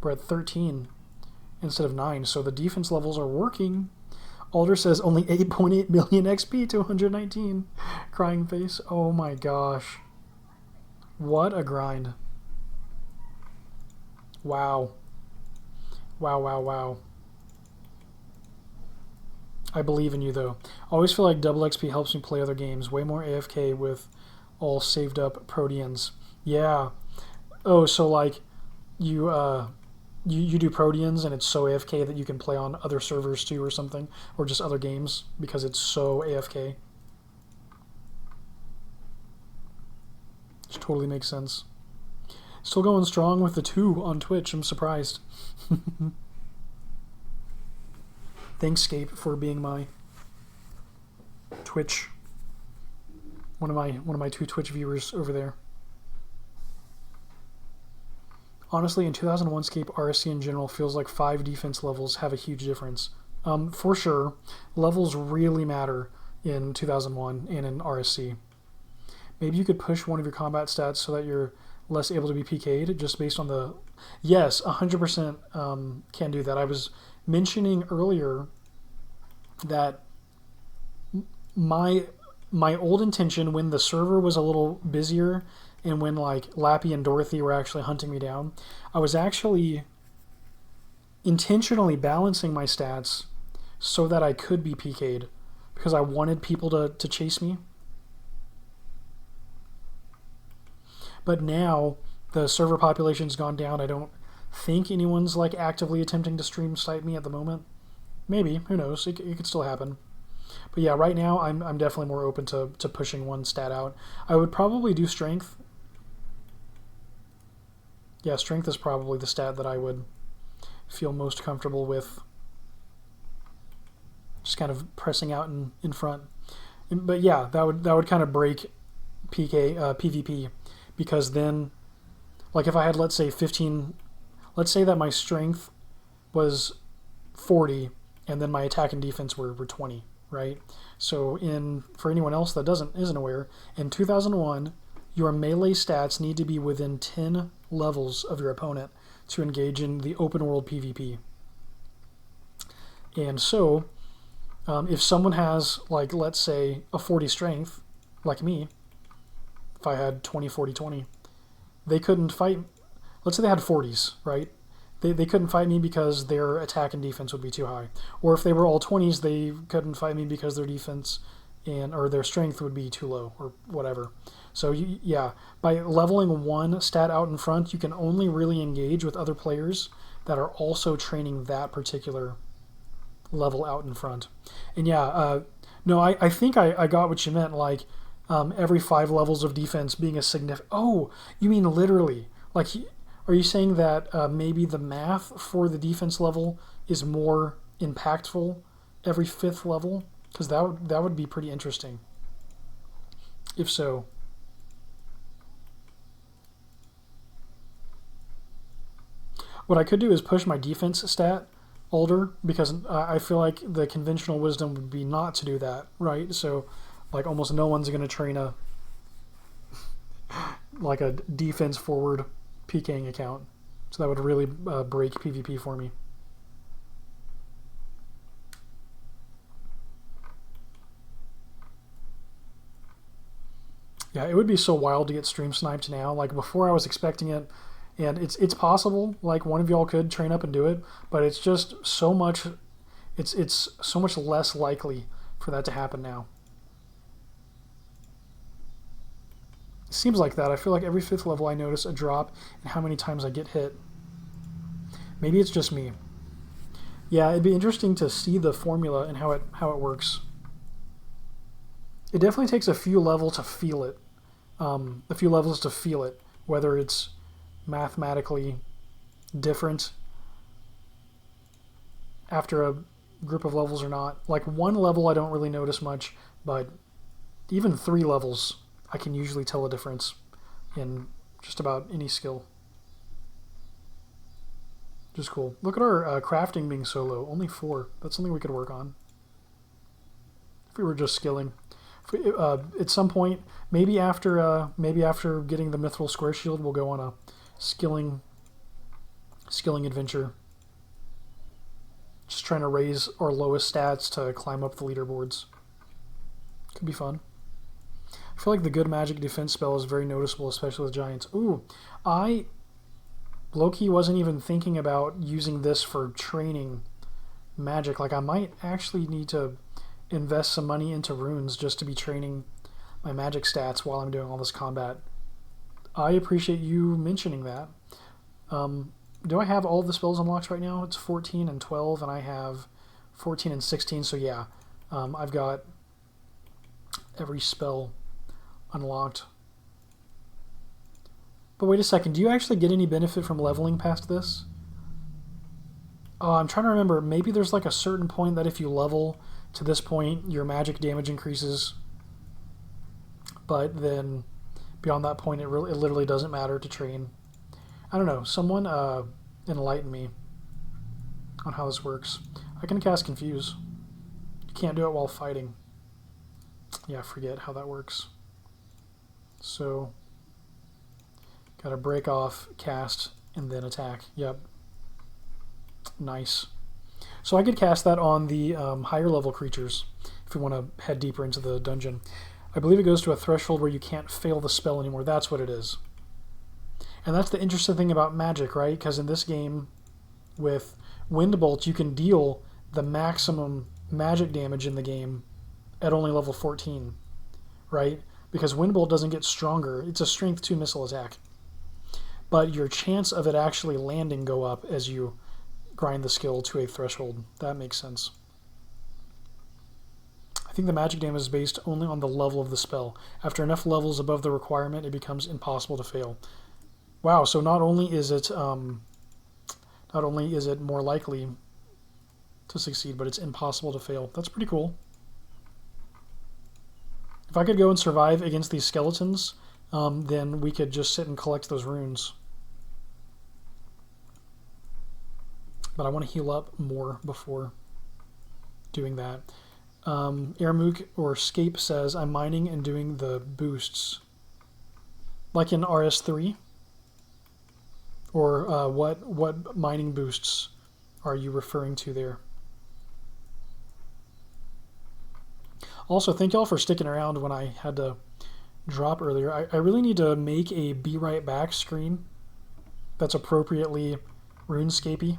We're at 13 instead of 9, so the defense levels are working. Alder says only 8.8 million XP to 119. Crying face. Oh my gosh. What a grind. Wow. Wow. I believe in you, though. Always feel like double XP helps me play other games. Way more AFK with all saved up Proteans. Yeah. Oh, so like you do Proteans and it's so AFK that you can play on other servers too or something, or just other games because it's so AFK. Which totally makes sense. Still going strong with the 2 on Twitch. I'm surprised. Thanks, Scape, for being my Twitch. One of my 2 Twitch viewers over there. Honestly, in 2001Scape, RSC in general feels like 5 defense levels have a huge difference. For sure, levels really matter in 2001 and in RSC. Maybe you could push one of your combat stats so that you're less able to be PK'd just based on the... Yes, 100% can do that. I was mentioning earlier that my old intention when the server was a little busier and when like Lappy and Dorothy were actually hunting me down, I was actually intentionally balancing my stats so that I could be PK'd because I wanted people to chase me. But now the server population's gone down. I don't think anyone's like actively attempting to stream snipe me at the moment. Maybe, who knows? It could still happen. But yeah, right now I'm definitely more open to pushing one stat out. I would probably do strength. Yeah, strength is probably the stat that I would feel most comfortable with. Just kind of pressing out in front. But yeah, that would kind of break PvP, because then, like if I had, let's say 15, let's say that my strength was 40 and then my attack and defense were 20, right? So for anyone else that isn't aware, in 2001, your melee stats need to be within 10 levels of your opponent to engage in the open world PvP. And so, if someone has, like, let's say, a 40 strength, like me, if I had 20, 40, 20, they couldn't fight. Let's say they had 40s, right? They couldn't fight me because their attack and defense would be too high. Or if they were all 20s, they couldn't fight me because their defense or their strength would be too low, or whatever. So yeah, by leveling one stat out in front, you can only really engage with other players that are also training that particular level out in front. And yeah, no, I think I got what you meant, like every 5 levels of defense being a significant... Oh, you mean literally. Like, are you saying that maybe the math for the defense level is more impactful every 5th level? Because that would be pretty interesting, if so. What I could do is push my defense stat older, because I feel like the conventional wisdom would be not to do that, right? So, like, almost no one's going to train a defense forward PKing account. So that would really break PvP for me. Yeah, it would be so wild to get stream sniped now. Like, before I was expecting it, and it's possible, like, one of y'all could train up and do it, but it's just so much, it's so much less likely for that to happen now. It seems like that. I feel like every 5th level I notice a drop in how many times I get hit. Maybe it's just me. Yeah, it'd be interesting to see the formula and how it works. It definitely takes a few levels to feel it. Whether it's mathematically different after a group of levels or not. Like, 1 level I don't really notice much, but even 3 levels I can usually tell a difference in just about any skill. Just cool. Look at our crafting being so low. Only 4. That's something we could work on. If we were just skilling. If we, at some point, maybe after getting the Mithril Square Shield, we'll go on a skilling adventure. Just trying to raise our lowest stats to climb up the leaderboards. Could be fun. I feel like the good magic defense spell is very noticeable, especially with giants. Ooh, I low-key wasn't even thinking about using this for training magic. Like, I might actually need to invest some money into runes just to be training my magic stats while I'm doing all this combat. I appreciate you mentioning that. Do I have all of the spells unlocked right now? It's 14 and 12, and I have 14 and 16, so yeah. I've got every spell unlocked. But wait a second, do you actually get any benefit from leveling past this? I'm trying to remember. Maybe there's like a certain point that if you level to this point, your magic damage increases. But then beyond that point, it literally doesn't matter to train. I don't know. Someone enlighten me on how this works. I can cast Confuse. You can't do it while fighting. Yeah, I forget how that works. So, gotta break off, cast, and then attack. Yep. Nice. So I could cast that on the higher level creatures if we want to head deeper into the dungeon. I believe it goes to a threshold where you can't fail the spell anymore. That's what it is. And that's the interesting thing about magic, right? Because in this game, with Windbolt, you can deal the maximum magic damage in the game at only level 14, right? Because Windbolt doesn't get stronger. It's a strength 2 missile attack. But your chance of it actually landing go up as you grind the skill to a threshold. That makes sense. I think the magic damage is based only on the level of the spell. After enough levels above the requirement, it becomes impossible to fail. Wow, so not only is it more likely to succeed, but it's impossible to fail. That's pretty cool. If I could go and survive against these skeletons, then we could just sit and collect those runes. But I want to heal up more before doing that. Airmook or Scape says, I'm mining and doing the boosts. Like in RS3? Or what mining boosts are you referring to there? Also, thank y'all for sticking around when I had to drop earlier. I really need to make a Be Right Back screen that's appropriately RuneScapey.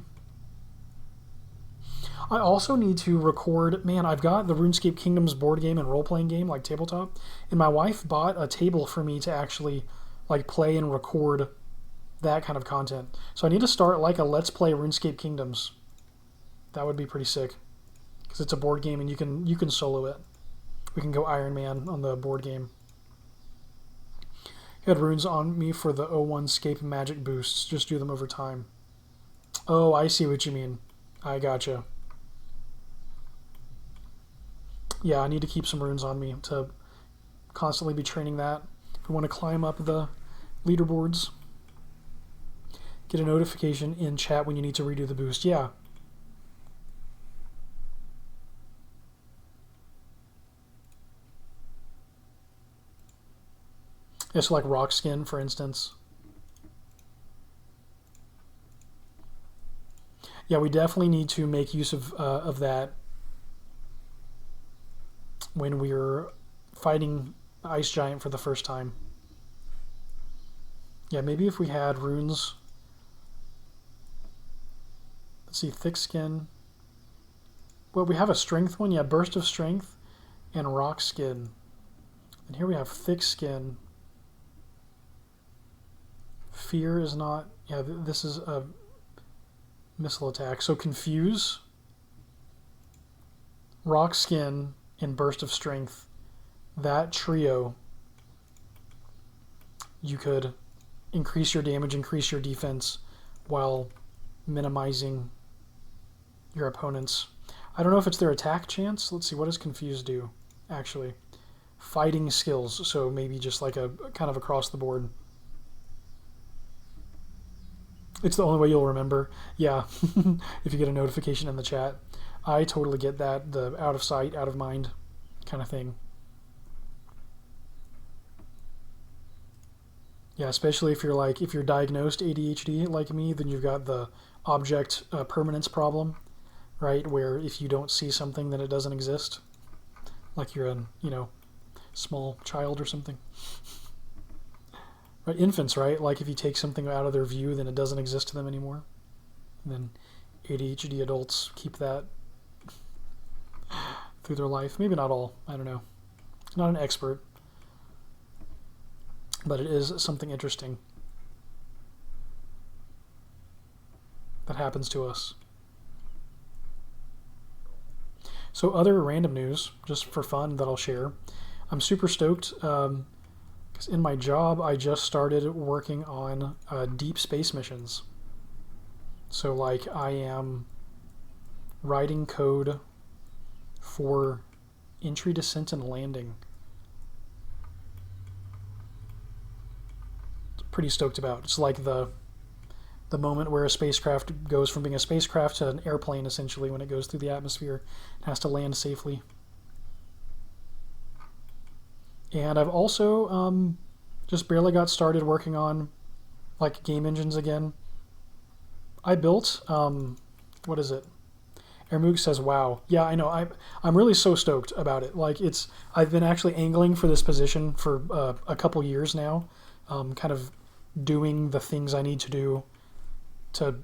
I also need to record, man, I've got the RuneScape Kingdoms board game and role-playing game, like tabletop, and my wife bought a table for me to actually like play and record that kind of content. So I need to start like a Let's Play RuneScape Kingdoms. That would be pretty sick, because it's a board game and you can solo it. We can go Ironman on the board game. You had runes on me for the 2001Scape magic boosts. Just do them over time. Oh, I see what you mean. I gotcha. Yeah, I need to keep some runes on me to constantly be training that. If we want to climb up the leaderboards. Get a notification in chat when you need to redo the boost. Yeah. It's like rock skin, for instance. Yeah, we definitely need to make use of that when we're fighting the Ice Giant for the first time. Yeah, maybe if we had runes. Let's see, thick skin. Well, we have a strength one. Yeah, burst of strength and rock skin. And here we have thick skin. Fear is not. Yeah, this is a missile attack. So confuse, rock skin, and burst of strength. That trio, you could increase your damage, increase your defense, while minimizing your opponents. I don't know if it's their attack chance. Let's see, what does confuse do, actually? Fighting skills, so maybe just like a kind of across the board. It's the only way you'll remember. Yeah, if you get a notification in the chat. I totally get that, the out of sight, out of mind kind of thing. Yeah, especially if you're diagnosed ADHD like me, then you've got the object permanence problem, right? Where if you don't see something, then it doesn't exist. Like you're a, small child or something. Right, infants, right? Like if you take something out of their view, then it doesn't exist to them anymore. And then ADHD adults keep that through their life. Maybe not all. I don't know. Not an expert. But it is something interesting that happens to us. So other random news, just for fun, that I'll share. I'm super stoked because in my job, I just started working on deep space missions. So like I am writing code for entry, descent, and landing. Pretty stoked about. It's like the moment where a spacecraft goes from being a spacecraft to an airplane, essentially, when it goes through the atmosphere and has to land safely. And I've also just barely got started working on like game engines again. I built what is it? Ermoog says, "Wow, yeah, I know. I'm really so stoked about it. Like I've been actually angling for this position for a couple years now, kind of doing the things I need to do to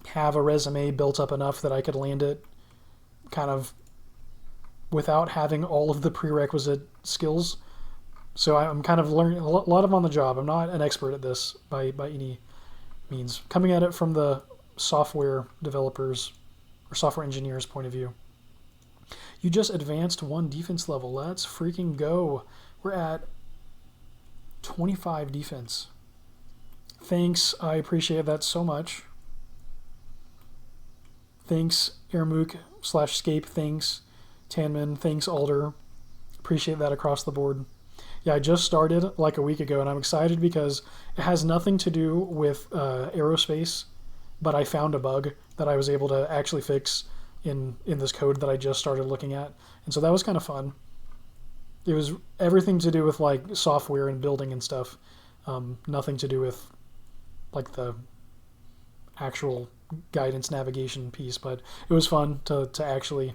have a resume built up enough that I could land it kind of without having all of the prerequisite skills. So I'm kind of learning a lot of on the job. I'm not an expert at this by any means. Coming at it from the software developers or software engineers point of view. You just advanced one defense level. Let's freaking go. We're at 25 defense. Thanks, I appreciate that so much. Thanks, Ermook/Scape. Thanks, Tanman. Thanks, Alder. Appreciate that across the board. Yeah, I just started like a week ago, and I'm excited because it has nothing to do with aerospace, but I found a bug that I was able to actually fix in this code that I just started looking at, and so that was kind of fun. It was everything to do with like software and building and stuff, nothing to do with like the actual guidance navigation piece, but it was fun to actually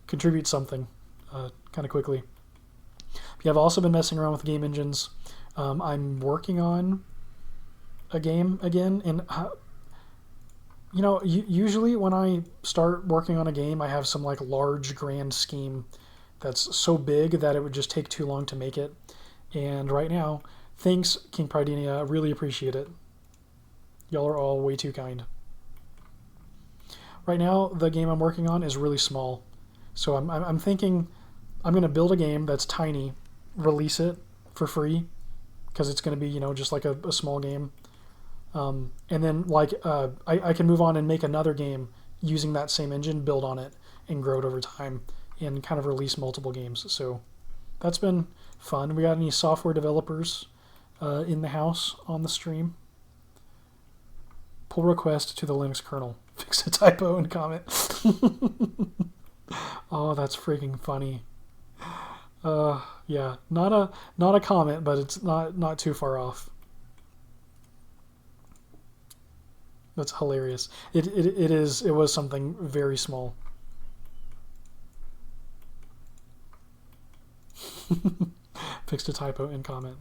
contribute something kind of quickly. Yeah, I've also been messing around with game engines. I'm working on a game again, and usually when I start working on a game, I have some like large grand scheme that's so big that it would just take too long to make it. And right now, thanks, King Prydinia, I really appreciate it. Y'all are all way too kind. Right now, the game I'm working on is really small. So I'm thinking I'm going to build a game that's tiny, release it for free, because it's going to be, just like a small game. And then like I can move on and make another game using that same engine, build on it, and grow it over time, and kind of release multiple games. So that's been fun. We got any software developers in the house on the stream? Pull request to the Linux kernel. Fix a typo and comment. Oh, that's freaking funny. Yeah, not a comment, but it's not too far off. That's hilarious. It was something very small. Fixed a typo in comment.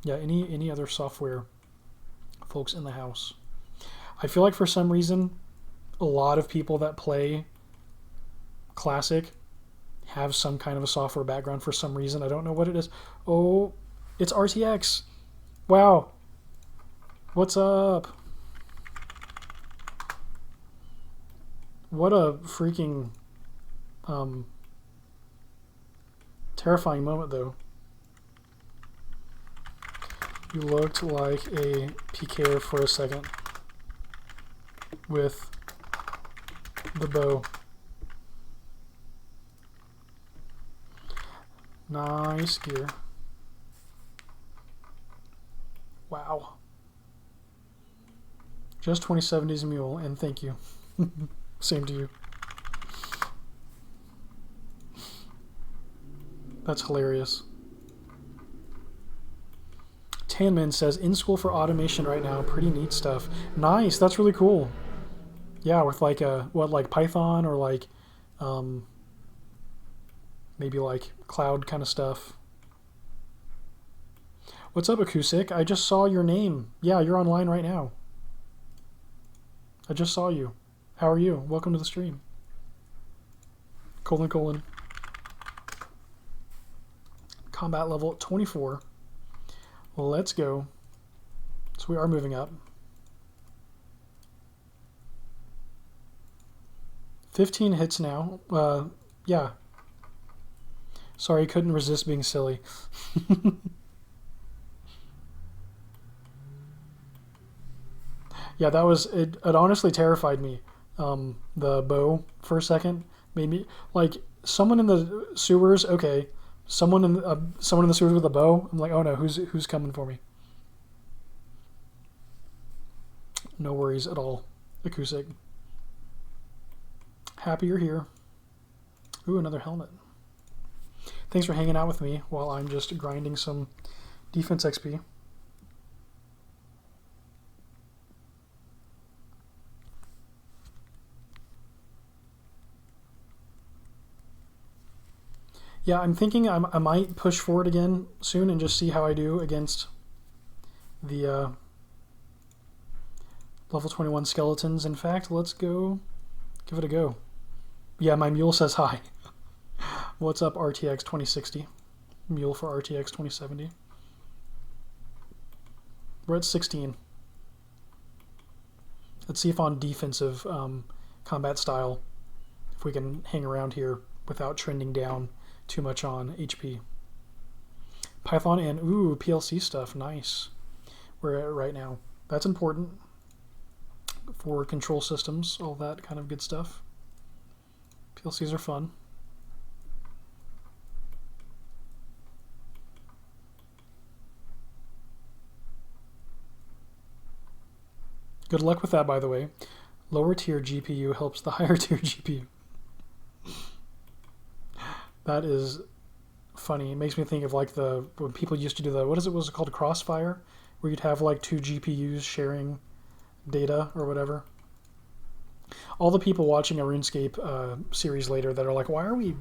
Yeah, any other software folks in the house? I feel like for some reason a lot of people that play Classic have some kind of a software background for some reason. I don't know what it is. Oh, it's RTX. Wow. What's up? What a freaking terrifying moment, though. You looked like a PKer for a second with the bow. Nice gear. Wow. Just 2070's mule, and thank you. Same to you. That's hilarious. Tanman says, in school for automation right now. Pretty neat stuff. Nice. That's really cool. Yeah, with like like Python or like maybe like cloud kind of stuff. What's up, Acoustic? I just saw your name. Yeah, you're online right now. I just saw you. How are you? Welcome to the stream. : Combat level 24. Let's go. So we are moving up. 15 hits now. Yeah. Sorry, couldn't resist being silly. Yeah, that was it. It honestly terrified me. The bow for a second made me like someone in the sewers. Okay, someone in the sewers with a bow. I'm like, oh no, who's coming for me? No worries at all, Acoustic. Happy you're here. Ooh, another helmet. Thanks for hanging out with me while I'm just grinding some defense XP. Yeah, I'm thinking I might push forward again soon and just see how I do against the level 21 skeletons. In fact, let's go give it a go. Yeah, my mule says hi. What's up, RTX 2060? Mule for RTX 2070. We're at 16. Let's see if on defensive combat style, if we can hang around here without trending down too much on HP. Python and PLC stuff. Nice. We're at right now. That's important for control systems, all that kind of good stuff. PLCs are fun. Good luck with that, by the way. Lower tier GPU helps the higher tier GPU. That is funny. It makes me think of like when people used to do what was it called, Crossfire, where you'd have like two GPUs sharing data or whatever. All the people watching a RuneScape series later that are like, why are we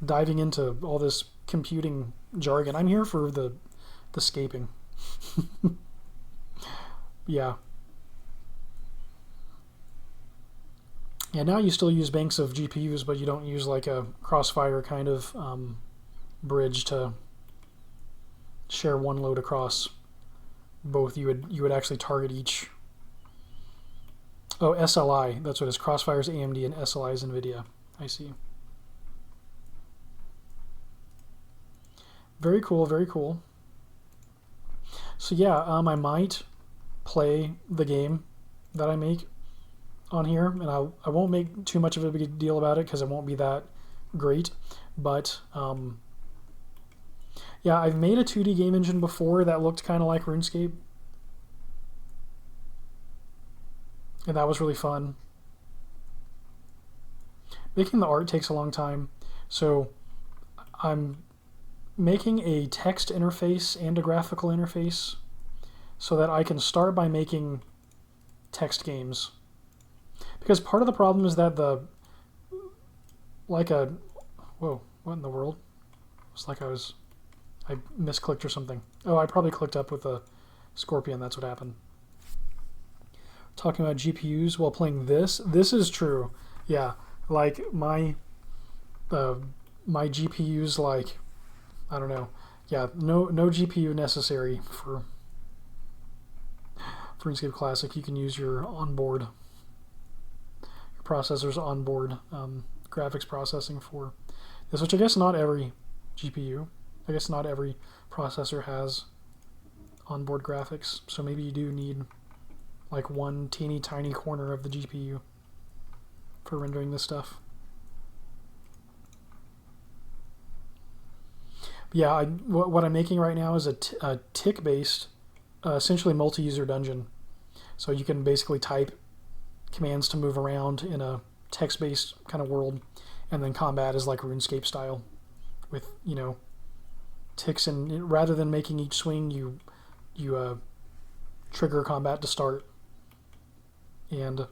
diving into all this computing jargon? I'm here for the scaping. Yeah. Yeah, now you still use banks of GPUs, but you don't use like a Crossfire kind of bridge to share one load across both. You would actually target each. Oh, SLI, that's what it is. Crossfire's AMD and SLI's NVIDIA. I see. Very cool, very cool. So yeah, I might play the game that I make on here, and I won't make too much of a big deal about it because it won't be that great, but yeah, I've made a 2D game engine before that looked kind of like RuneScape, and that was really fun. Making the art takes a long time, so I'm making a text interface and a graphical interface so that I can start by making text games. Because part of the problem is that whoa, what in the world? It's like I misclicked or something. Oh, I probably clicked up with a scorpion, that's what happened. Talking about GPUs while playing this is true. Yeah, like my GPU's like, I don't know. Yeah, no GPU necessary for RuneScape Classic. You can use your onboard processor's onboard graphics processing for this, which I guess not every GPU, I guess not every processor has onboard graphics, so maybe you do need like one teeny tiny corner of the GPU for rendering this stuff. But yeah, what I'm making right now is a tick-based, essentially multi-user dungeon So you can basically type commands to move around in a text-based kind of world, and then combat is like RuneScape style with, you know, ticks, and rather than making each swing, you trigger combat to start. And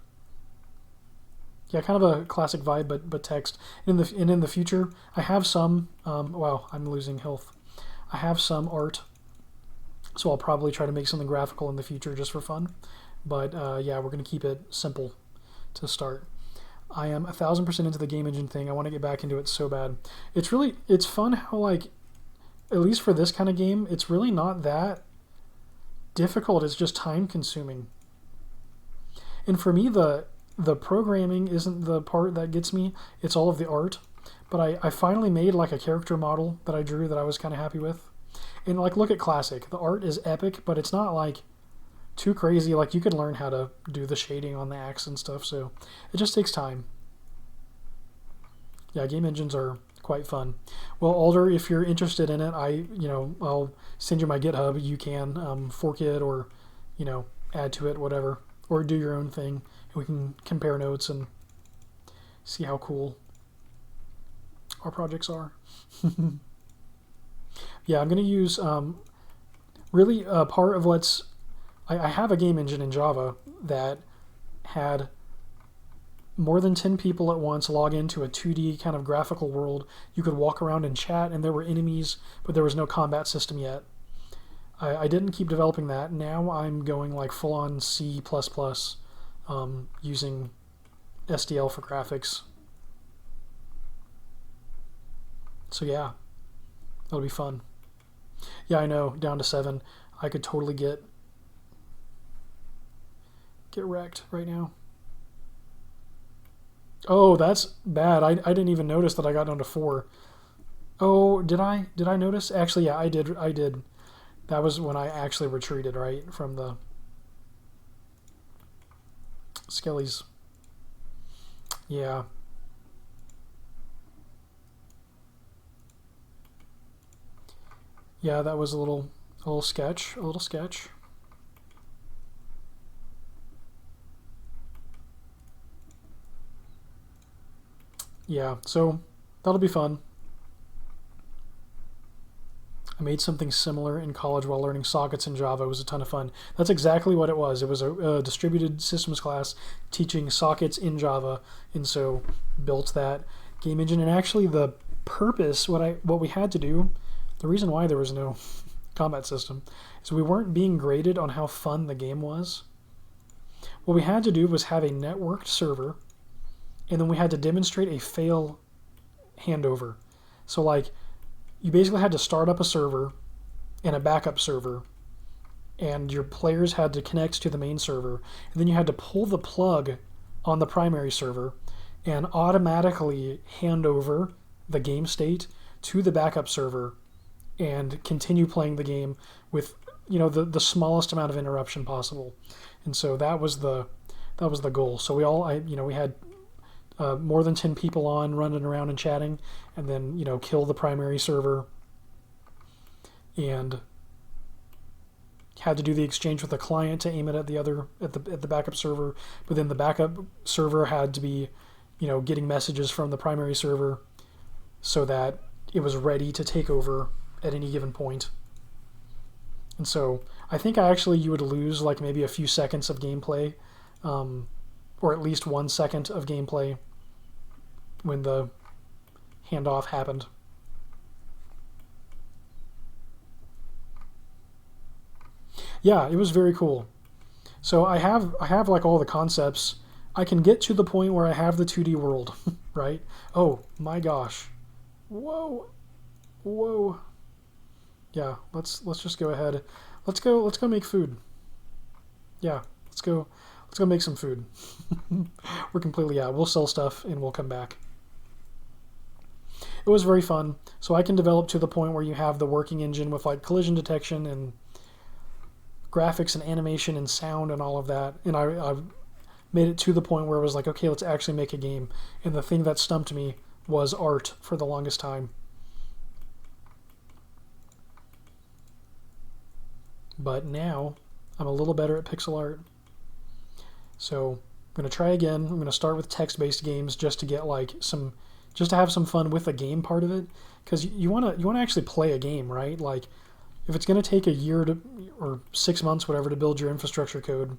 yeah, kind of a classic vibe, but text. In the future, I have some. Wow, I'm losing health. I have some art, so I'll probably try to make something graphical in the future just for fun. But yeah, we're gonna keep it simple to start. I am 1000% into the game engine thing. I want to get back into it so bad. It's fun how, like, at least for this kind of game, it's really not that difficult. It's just time consuming. And for me, the programming isn't the part that gets me. It's all of the art. But I finally made like a character model that I drew that I was kind of happy with. And like, look at Classic. The art is epic, but it's not like too crazy. Like, you could learn how to do the shading on the axe and stuff, so it just takes time. Yeah, game engines are quite fun. Well, Alder, if you're interested in it, I'll send you my GitHub. You can fork it, or, you know, add to it, whatever, or do your own thing. We can compare notes and see how cool our projects are. Yeah, I'm going to use really part of what's... I have a game engine in Java that had more than 10 people at once log into a 2D kind of graphical world. You could walk around and chat, and there were enemies, but there was no combat system yet. I didn't keep developing that. Now I'm going like full-on C++, using SDL for graphics. So yeah, that'll be fun. Yeah, I know, down to 7. I could totally get wrecked right now. Oh, that's bad. I didn't even notice that I got down to 4. Oh, did I notice? Actually, yeah, I did. That was when I actually retreated, right, from the skellies. Yeah. Yeah, that was a little sketch. Yeah, so that'll be fun. I made something similar in college while learning sockets in Java. It was a ton of fun. That's exactly what it was. It was a distributed systems class teaching sockets in Java, and so built that game engine. And actually, the purpose, what we had to do, the reason why there was no combat system, is we weren't being graded on how fun the game was. What we had to do was have a networked server, and then we had to demonstrate a fail handover. So like, you basically had to start up a server and a backup server, and your players had to connect to the main server, and then you had to pull the plug on the primary server and automatically hand over the game state to the backup server and continue playing the game with, you know, the smallest amount of interruption possible. And so that was the goal. So we had more than 10 people on, running around and chatting, and then, you know, kill the primary server, and had to do the exchange with the client to aim it at the backup server. But then the backup server had to be, you know, getting messages from the primary server so that it was ready to take over at any given point. And so I think you would lose like maybe a few seconds of gameplay, or at least 1 second of gameplay when the handoff happened. Yeah, it was very cool. So I have like all the concepts. I can get to the point where I have the 2D world, right? Oh my gosh. Whoa. Yeah, let's just go ahead. Let's go make food. Yeah, let's go make some food. We're completely out. We'll sell stuff and we'll come back. It was very fun. So I can develop to the point where you have the working engine with like collision detection and graphics and animation and sound and all of that. And I made it to the point where it was like, okay, let's actually make a game. And the thing that stumped me was art for the longest time. But now I'm a little better at pixel art. So I'm going to try again. I'm going to start with text-based games just to get like just to have some fun with the game part of it, because you want to actually play a game, right? Like if it's going to take a year or 6 months, whatever, to build your infrastructure code,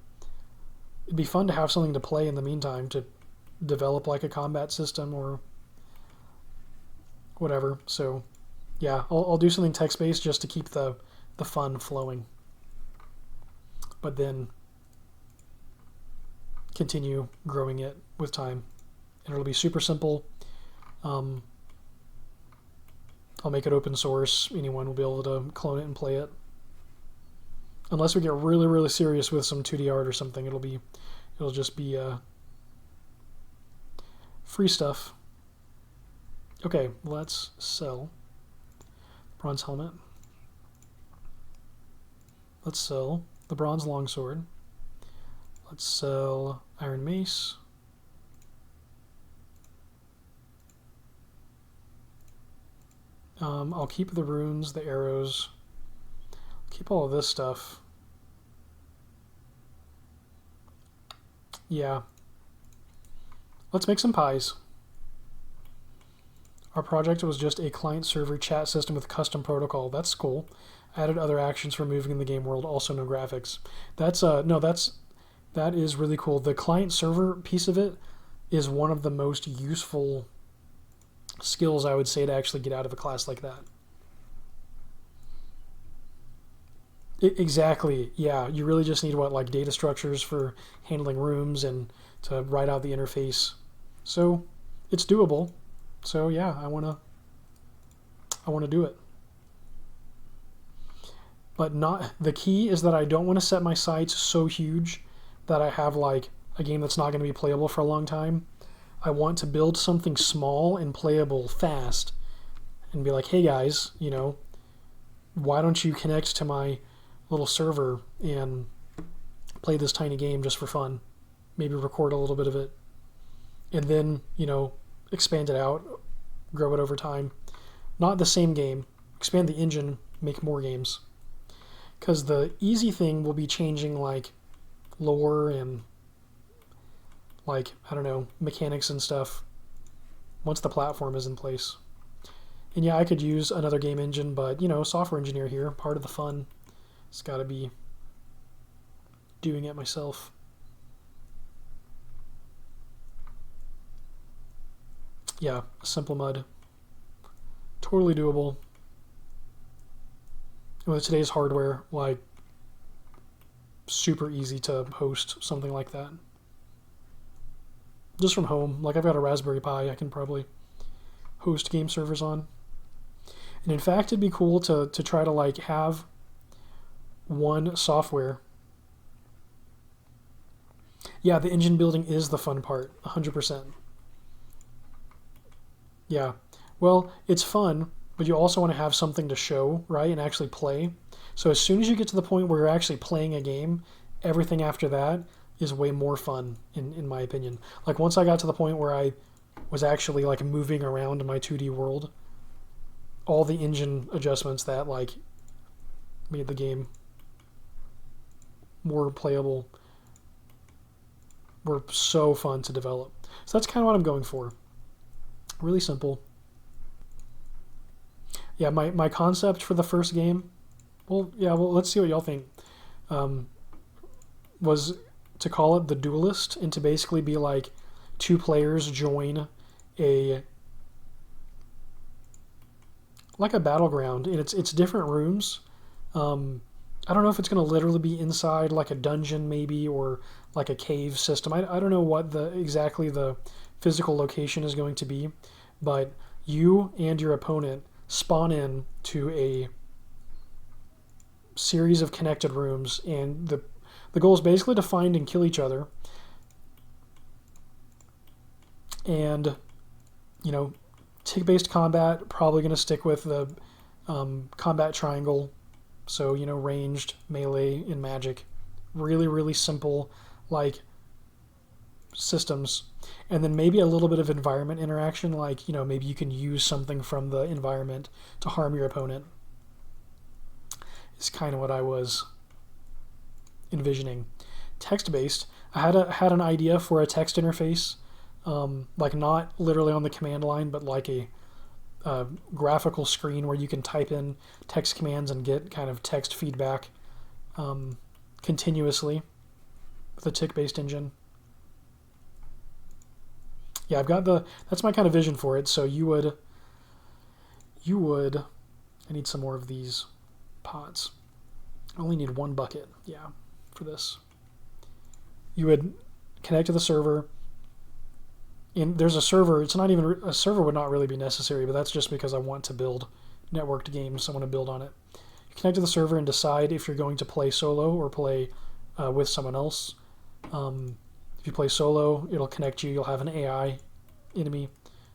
it'd be fun to have something to play in the meantime to develop like a combat system or whatever. So yeah, I'll do something text-based just to keep the fun flowing, but then continue growing it with time. And it'll be super simple. I'll make it open source. Anyone will be able to clone it and play it. Unless we get really, really serious with some 2D art or something, it'll just be free stuff. Okay, let's sell bronze helmet. Let's sell the bronze longsword. Let's sell iron mace. I'll keep the runes, the arrows, keep all of this stuff. Yeah. Let's make some pies. Our project was just a client-server chat system with custom protocol. That's cool. Added other actions for moving in the game world, also no graphics. That is really cool. The client-server piece of it is one of the most useful skills, I would say, to actually get out of a class like that. Exactly. Yeah, you really just need like data structures for handling rooms and to write out the interface. So it's doable. So yeah, I wanna do it. But the key is that I don't want to set my sights so huge that I have like a game that's not going to be playable for a long time. I want to build something small and playable fast and be like, hey guys, why don't you connect to my little server and play this tiny game just for fun? Maybe record a little bit of it and then, expand it out, grow it over time. Not the same game. Expand the engine, make more games. Because the easy thing will be changing like lore and like, I don't know, mechanics and stuff once the platform is in place. And yeah, I could use another game engine, but software engineer here, part of the fun. It's got to be doing it myself. Yeah, simple mud. Totally doable. With today's hardware, like, super easy to host something like that. Just from home. Like, I've got a Raspberry Pi I can probably host game servers on. And in fact, it'd be cool to try to like have one software. Yeah, the engine building is the fun part, 100%. Yeah. Well, it's fun, but you also want to have something to show, right, and actually play. So as soon as you get to the point where you're actually playing a game, everything after that is way more fun, in my opinion. Like, once I got to the point where I was actually like moving around in my 2D world, all the engine adjustments that like made the game more playable were so fun to develop. So that's kind of what I'm going for. Really simple. Yeah, my concept for the first game, well, let's see what y'all think, was to call it The Duelist, and to basically be like two players join like a battleground, and it's different rooms. I don't know if it's going to literally be inside like a dungeon maybe, or like a cave system. I don't know what exactly the physical location is going to be, but you and your opponent spawn in to a series of connected rooms, and the goal is basically to find and kill each other. And tick-based combat, probably going to stick with the combat triangle. So, ranged, melee, and magic. Really, really simple, like, systems. And then maybe a little bit of environment interaction, like, maybe you can use something from the environment to harm your opponent. It's kind of what I was envisioning. text-based. I had an idea for a text interface, like not literally on the command line, but like a graphical screen where you can type in text commands and get kind of text feedback continuously with a tick-based engine. Yeah, I've got that's my kind of vision for it. So you would, I need some more of these pots. I only need one bucket, yeah, for this. You would connect to the server. And there's a server. It's not even a server would not really be necessary, but that's just because I want to build networked games. I want to build on it. You connect to the server and decide if you're going to play solo or play with someone else. If you play solo, it'll connect you. You'll have an AI enemy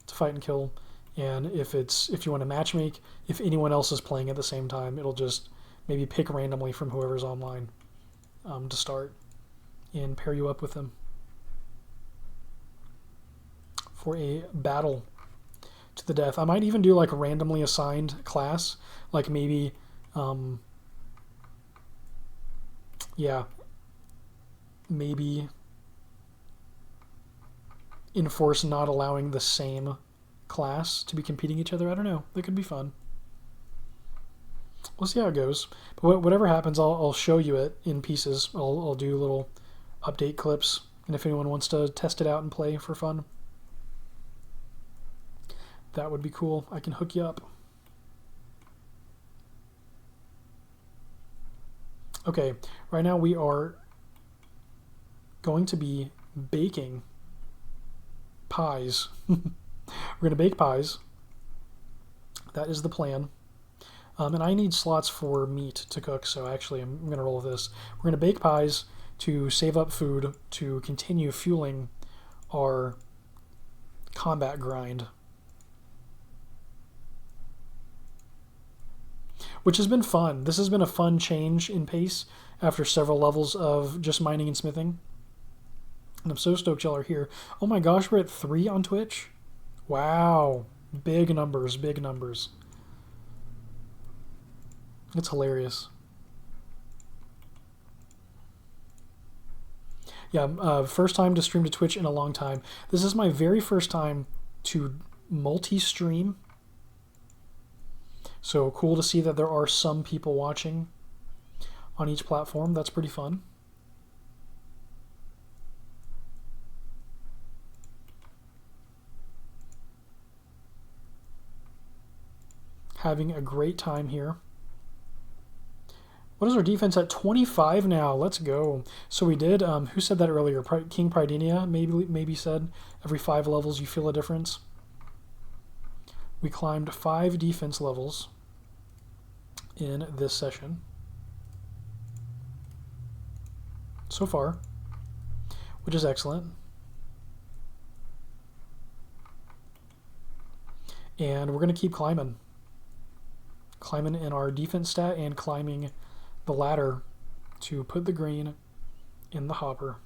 to fight and kill. And if you want to matchmake, if anyone else is playing at the same time, it'll just maybe pick randomly from whoever's online to start and pair you up with them for a battle to the death. I might even do like a randomly assigned class, like maybe, maybe enforce not allowing the same class to be competing each other. I don't know. That could be fun. We'll see how it goes. But whatever happens, I'll show you it in pieces. I'll do little update clips, and if anyone wants to test it out and play for fun, that would be cool. I can hook you up. Okay, right now we are going to be baking pies. We're going to bake pies. That is the plan. And I need slots for meat to cook, so actually I'm going to roll with this. We're going to bake pies to save up food to continue fueling our combat grind, which has been fun. This has been a fun change in pace after several levels of just mining and smithing. And I'm so stoked y'all are here. Oh my gosh, we're at 3 on Twitch. Wow. Big numbers, big numbers. It's hilarious. Yeah, first time to stream to Twitch in a long time. This is my very first time to multi-stream. So cool to see that there are some people watching on each platform. That's pretty fun. Having a great time here. What is our defense at? 25 now. Let's go. So we did, who said that earlier? King Pridenia maybe said every 5 levels you feel a difference. We climbed 5 defense levels in this session so far, which is excellent. And we're going to keep climbing in our defense stat and climbing the ladder to put the grain in the hopper.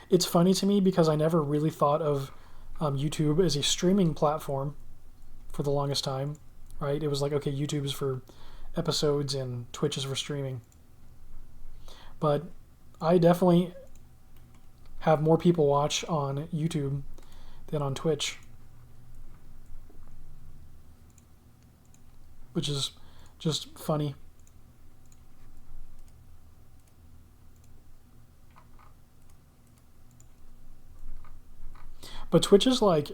It's funny to me because I never really thought of YouTube as a streaming platform for the longest time, right? It was like, okay, YouTube is for episodes and Twitch is for streaming. But I definitely have more people watch on YouTube than on Twitch, which is just funny. But Twitch is like,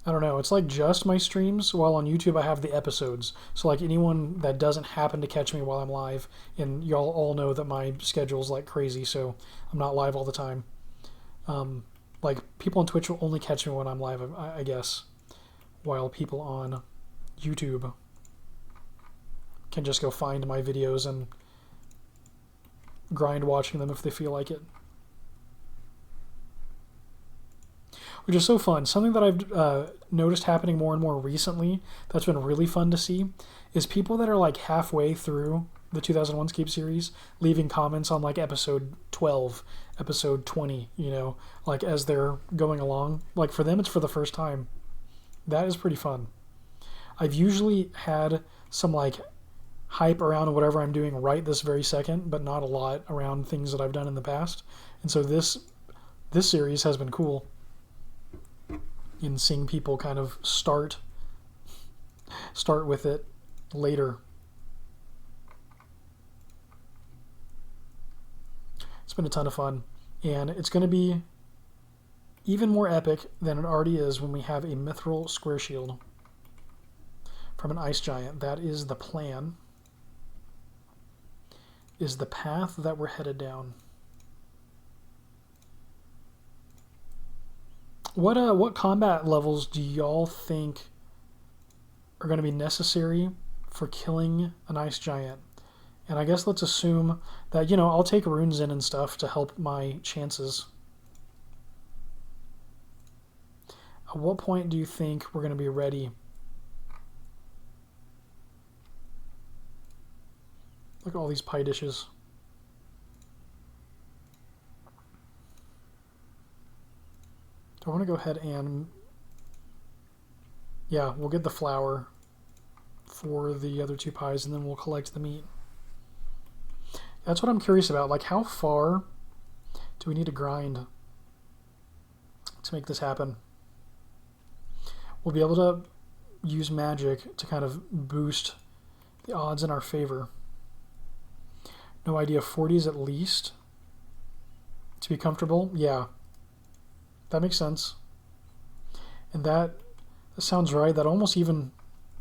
I don't know, it's like just my streams, while on YouTube I have the episodes. So like anyone that doesn't happen to catch me while I'm live, and y'all all know that my schedule's like crazy, so I'm not live all the time. Like people on Twitch will only catch me when I'm live, I guess, while people on YouTube can just go find my videos and grind watching them if they feel like it. Which is so fun. Something that I've noticed happening more and more recently that's been really fun to see is people that are like halfway through the 2001Scape series leaving comments on like episode 12, episode 20, you know, like as they're going along. Like for them, it's for the first time. That is pretty fun. I've usually had some like hype around whatever I'm doing right this very second, but not a lot around things that I've done in the past. And so this series has been cool in seeing people kind of start with it later. It's been a ton of fun, and it's going to be even more epic than it already is when we have a mithril square shield from an ice giant. That is the plan, is the path that we're headed down. What combat levels do y'all think are going to be necessary for killing an ice giant? And I guess let's assume that, you know, I'll take runes in and stuff to help my chances. At what point do you think we're going to be ready? Look at all these pie dishes. Do I want to go ahead and... Yeah, we'll get the flour for the other two pies, and then we'll collect the meat. That's what I'm curious about. Like, how far do we need to grind to make this happen? We'll be able to use magic to kind of boost the odds in our favor. No idea, 40s at least to be comfortable? Yeah, that makes sense. And that sounds right. That almost even,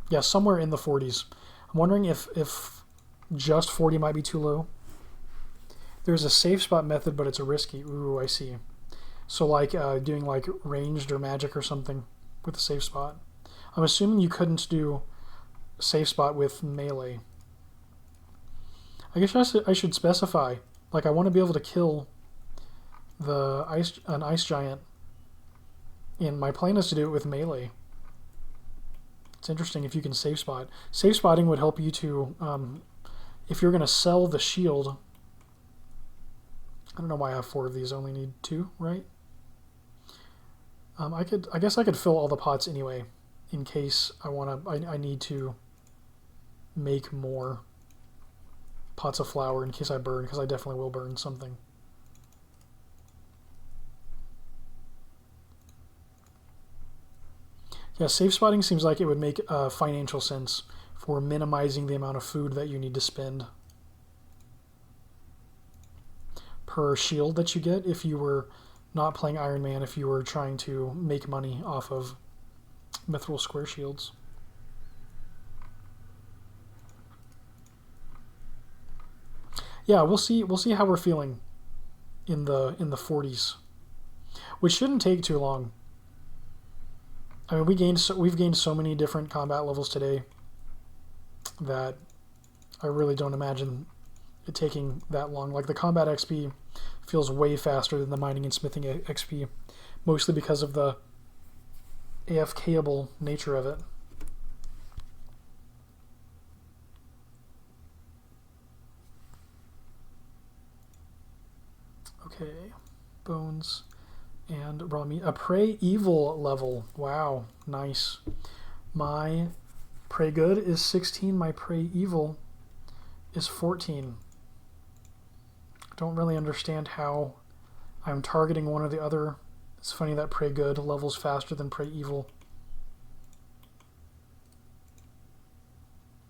yeah, somewhere in the 40s. I'm wondering if just 40 might be too low. There's a safe spot method, but it's a risky. Ooh, I see. So like doing like ranged or magic or something with a safe spot. I'm assuming you couldn't do safe spot with melee. I guess I should specify. Like, I want to be able to kill an ice giant, and my plan is to do it with melee. It's interesting if you can safe spot. Safe spotting would help you to, if you're going to sell the shield. I don't know why I have 4 of these. I only need 2, right? I guess I could fill all the pots anyway, in case I need to make more pots of flour in case I burn, because I definitely will burn something. Yeah, safe spotting seems like it would make financial sense for minimizing the amount of food that you need to spend per shield that you get if you were not playing Ironman, if you were trying to make money off of mithril square shields. Yeah, we'll see how we're feeling in the 40s, which shouldn't take too long. I mean, we've gained so many different combat levels today that I really don't imagine it taking that long. Like, the combat XP feels way faster than the mining and smithing XP, mostly because of the AFKable nature of it. Okay, bones and raw meat. A pray evil level. Wow, nice. My pray good is 16. My pray evil is 14. Don't really understand how I'm targeting one or the other. It's funny that pray good levels faster than pray evil.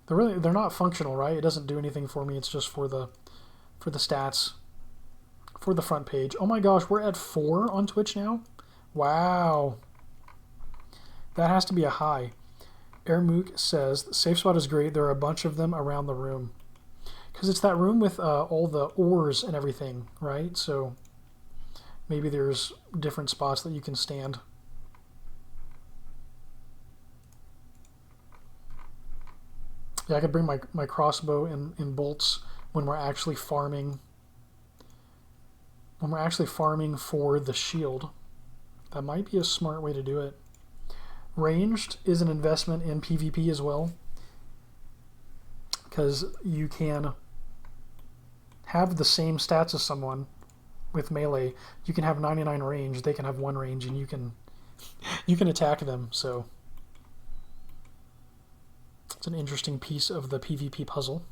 They're not functional, right? It doesn't do anything for me. It's just for the stats. For the front page. Oh my gosh, we're at 4 on Twitch now? Wow. That has to be a high. Airmook says, safe spot is great. There are a bunch of them around the room. Because it's that room with all the ores and everything, right? So maybe there's different spots that you can stand. Yeah, I could bring my crossbow and bolts when we're actually farming. When we're actually farming for the shield. That might be a smart way to do it. Ranged is an investment in PvP as well, because you can have the same stats as someone with melee. You can have 99 range, they can have 1 range, and you can attack them. So It's an interesting piece of the PvP puzzle.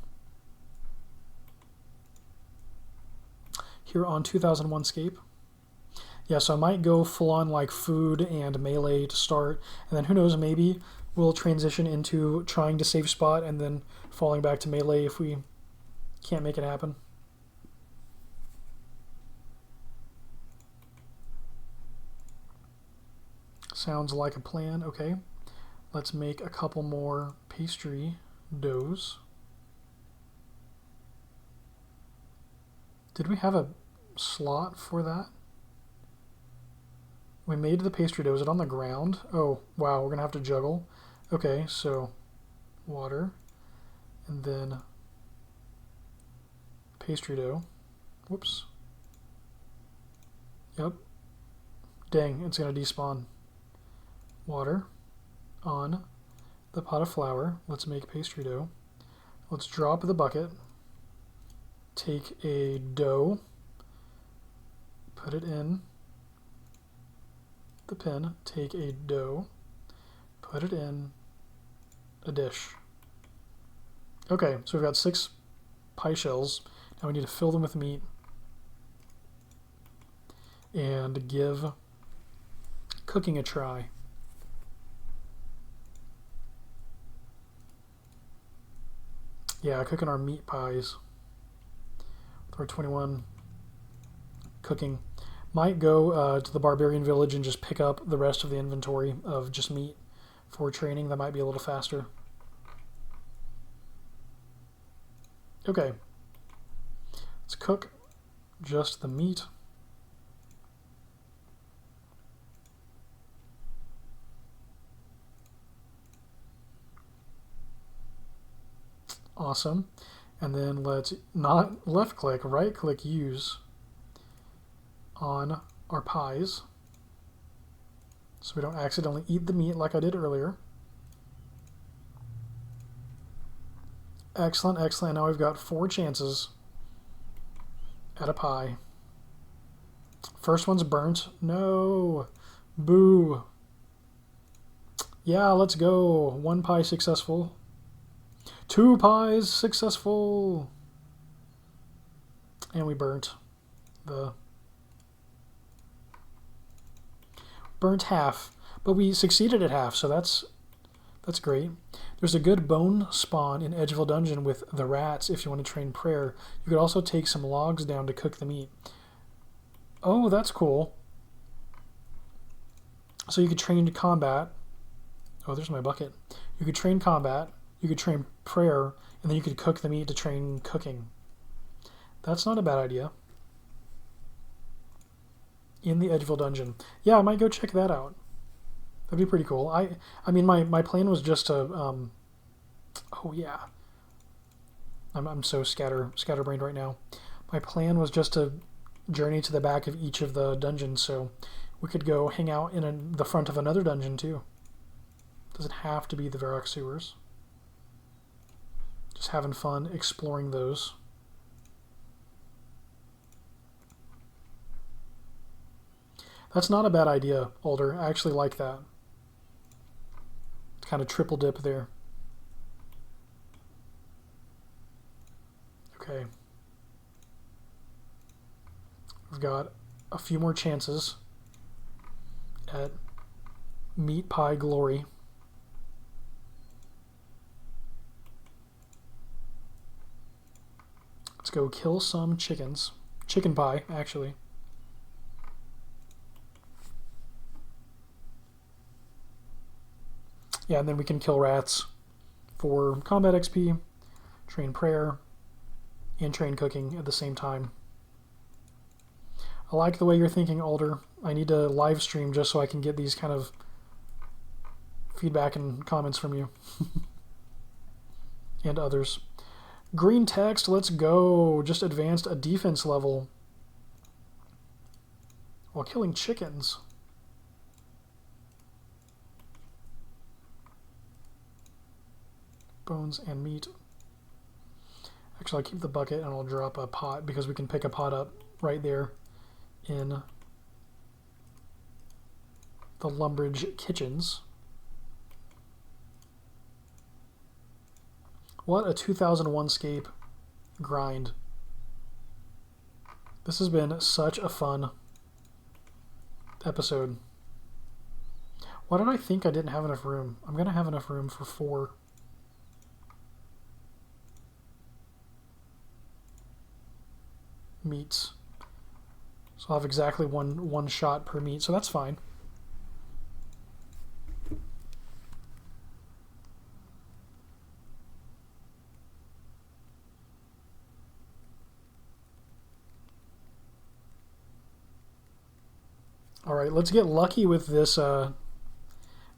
Here on 2001Scape. Yeah, so I might go full on like food and melee to start, and then who knows, maybe we'll transition into trying to save spot and then falling back to melee if we can't make it happen. Sounds like a plan. Okay, let's make a couple more pastry doughs. Did we have a slot for that? We made the pastry dough. Is it on the ground? Oh, wow, we're going to have to juggle. Okay, so water, and then pastry dough. Whoops. Yep. Dang, it's going to despawn. Water on the pot of flour. Let's make pastry dough. Let's drop the bucket. Take a dough. Put it in the pin. Take a dough. Put it in a dish. Okay, so we've got 6 pie shells. Now we need to fill them with meat and give cooking a try. Yeah, cooking our meat pies with our 21 cooking. Might go to the barbarian village and just pick up the rest of the inventory of just meat for training. That might be a little faster. Okay, let's cook just the meat. Awesome. And then let's not left click, right click use on our pies so we don't accidentally eat the meat like I did earlier. Excellent, excellent. Now we've got 4 chances at a pie. First one's burnt. No. Boo. Yeah, let's go. 1 pie successful. 2 pies successful. And we burnt half, but we succeeded at half, so that's great. There's a good bone spawn in Edgeville Dungeon with the rats if you want to train prayer. You could also take some logs down to cook the meat. Oh, that's cool. So you could train combat. Oh, there's my bucket. You could train combat, you could train prayer, and then you could cook the meat to train cooking. That's not a bad idea. In the Edgeville Dungeon. Yeah, I might go check that out. That'd be pretty cool. I mean, my plan was just to, oh yeah. I'm so scatterbrained right now. My plan was just to journey to the back of each of the dungeons, so we could go hang out in the front of another dungeon too. Doesn't have to be the Varrock sewers. Just having fun exploring those. That's not a bad idea, Alder. I actually like that. Kind of triple dip there. Okay. We've got a few more chances at meat pie glory. Let's go kill some chickens. Chicken pie, actually. Yeah, and then we can kill rats for combat XP, train prayer, and train cooking at the same time. I like the way you're thinking, Alder. I need to live stream just so I can get these kind of feedback and comments from you. And others. Green text, let's go. Just advanced a defense level while killing chickens. Bones and meat. Actually, I'll keep the bucket and I'll drop a pot because we can pick a pot up right there in the Lumbridge kitchens. What a 2001Scape grind. This has been such a fun episode. Why did I think I didn't have enough room? I'm going to have enough room for 4. Meats. So I'll have exactly one shot per meat, so that's fine. All right, let's get lucky with this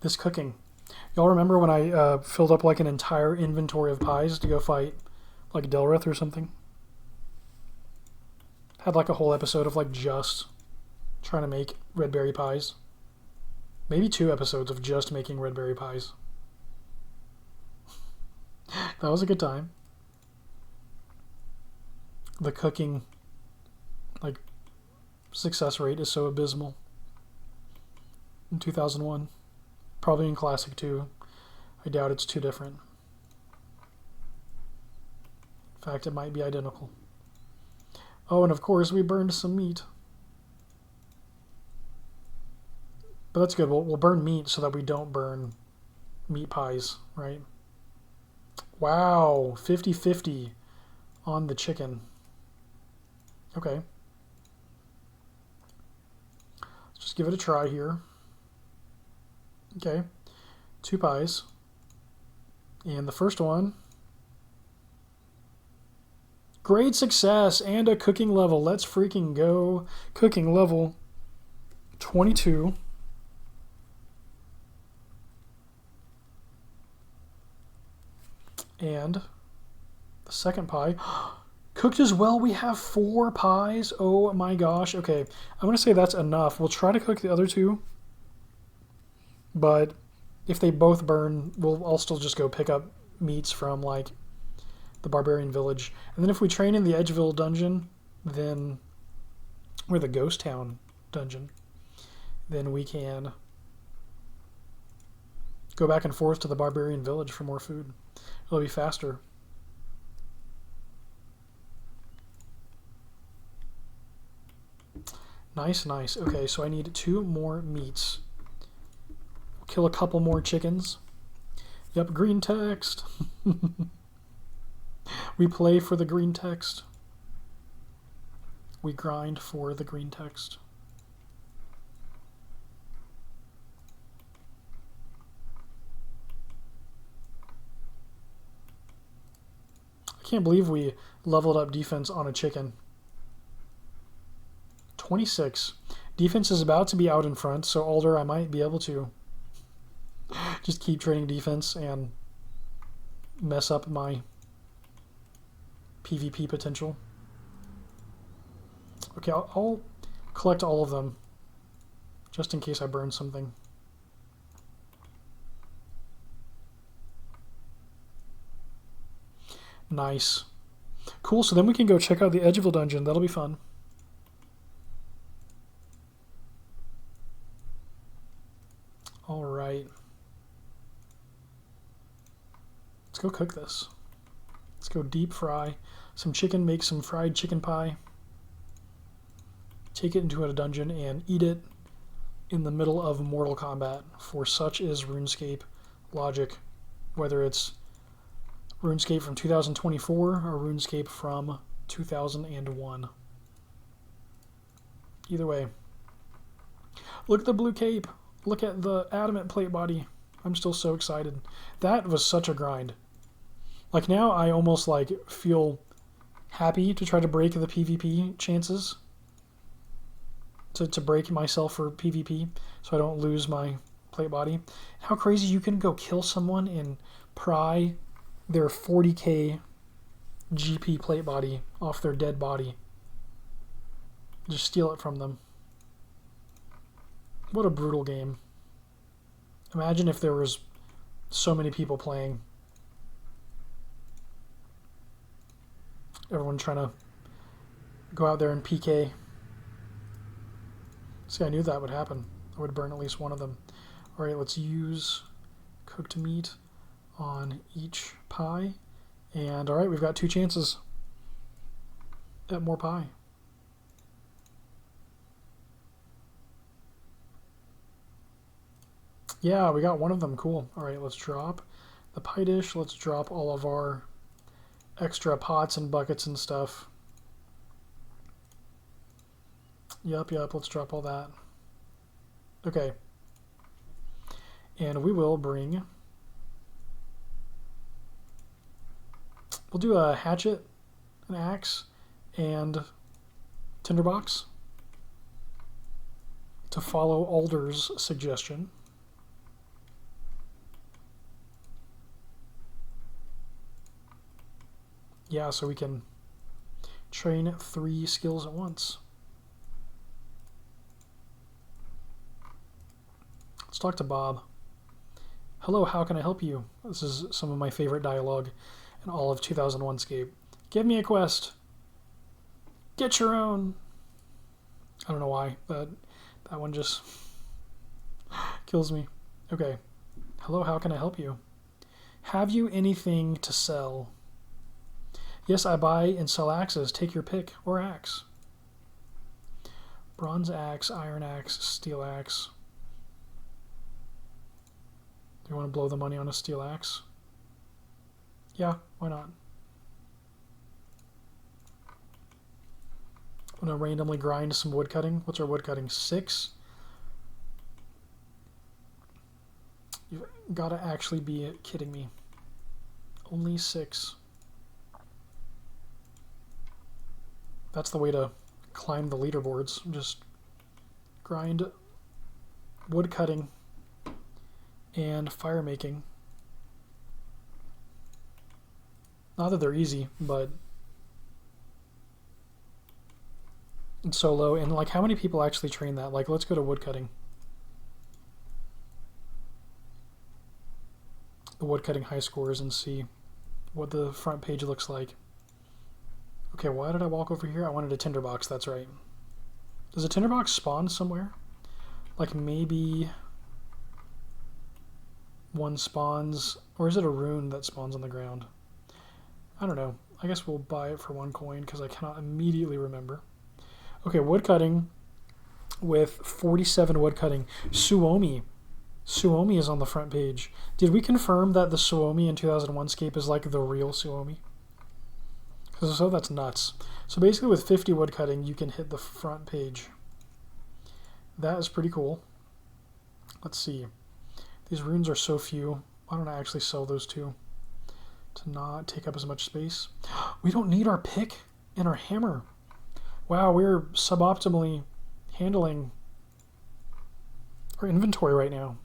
this cooking. Y'all remember when I filled up like an entire inventory of pies to go fight like Delrith or something? Had like a whole episode of like just trying to make red berry pies. Maybe 2 episodes of just making red berry pies. That was a good time. The cooking like success rate is so abysmal. In 2001. Probably in Classic too. I doubt it's too different. In fact, it might be identical. Oh, and of course we burned some meat. But that's good. We'll burn meat so that we don't burn meat pies, right? Wow, 50-50 on the chicken. Okay. Let's just give it a try here. Okay, 2 pies. And the first one, great success and a cooking level. Let's freaking go. Cooking level 22. And the second pie, cooked as well. We have 4 pies. Oh my gosh. Okay, I'm going to say that's enough. We'll try to cook the other 2. But if they both burn, I'll still just go pick up meats from like the Barbarian Village. And then if we train in the Edgeville dungeon, then or the Ghost Town dungeon, then we can go back and forth to the Barbarian Village for more food. It'll be faster. Nice, nice. Okay, so I need 2 more meats. Kill a couple more chickens. Yep, green text. We play for the green text. We grind for the green text. I can't believe we leveled up defense on a chicken. 26. Defense is about to be out in front, so Alder, I might be able to just keep training defense and mess up my PvP potential. Okay, I'll collect all of them just in case I burn something. Nice. Cool, so then we can go check out the Edgeville dungeon. That'll be fun. All right. Let's go cook this. Let's go deep fry some chicken, make some fried chicken pie, take it into a dungeon, and eat it in the middle of Mortal Kombat, for such is RuneScape logic, whether it's RuneScape from 2024 or RuneScape from 2001. Either way. Look at the blue cape. Look at the adamant plate body. I'm still so excited. That was such a grind. Like now I almost like feel happy to try to break the PvP chances. To break myself for PvP so I don't lose my plate body. How crazy you can go kill someone and pry their 40k GP plate body off their dead body. Just steal it from them. What a brutal game. Imagine if there was so many people playing. Everyone trying to go out there and PK. See, I knew that would happen. I would burn at least one of them. Alright, let's use cooked meat on each pie. And all right, we've got 2 chances at more pie. Yeah, we got one of them. Cool. All right, let's drop the pie dish. Let's drop all of our extra pots and buckets and stuff. Yep, let's drop all that. Okay. And we will bring... We'll do a hatchet, an axe, and tinderbox to follow Alder's suggestion. Yeah, so we can train 3 skills at once. Let's talk to Bob. Hello, how can I help you? This is some of my favorite dialogue in all of 2001Scape. Give me a quest. Get your own. I don't know why, but that one just kills me. Okay. Hello, how can I help you? Have you anything to sell? Yes, I buy and sell axes. Take your pick or axe. Bronze axe, iron axe, steel axe. Do you want to blow the money on a steel axe? Yeah, why not? I'm going to randomly grind some wood cutting. What's our wood cutting? 6? You've got to actually be kidding me. Only 6. That's the way to climb the leaderboards. Just grind wood cutting and fire making. Not that they're easy, but it's so low. And like, how many people actually train that? Like, let's go to wood cutting. The wood cutting high scores and see what the front page looks like. Okay, why did I walk over here? I wanted a tinderbox, that's right. Does a tinderbox spawn somewhere? Like maybe one spawns, or is it a rune that spawns on the ground? I don't know. I guess we'll buy it for 1 coin because I cannot immediately remember. Okay, wood cutting with 47 wood cutting. Suomi. Suomi is on the front page. Did we confirm that the Suomi in 2001Scape is like the real Suomi? Because so that's nuts. So basically with 50 wood cutting, you can hit the front page. That is pretty cool. Let's see. These runes are so few. Why don't I actually sell those 2 to not take up as much space? We don't need our pick and our hammer. Wow, we're suboptimally handling our inventory right now.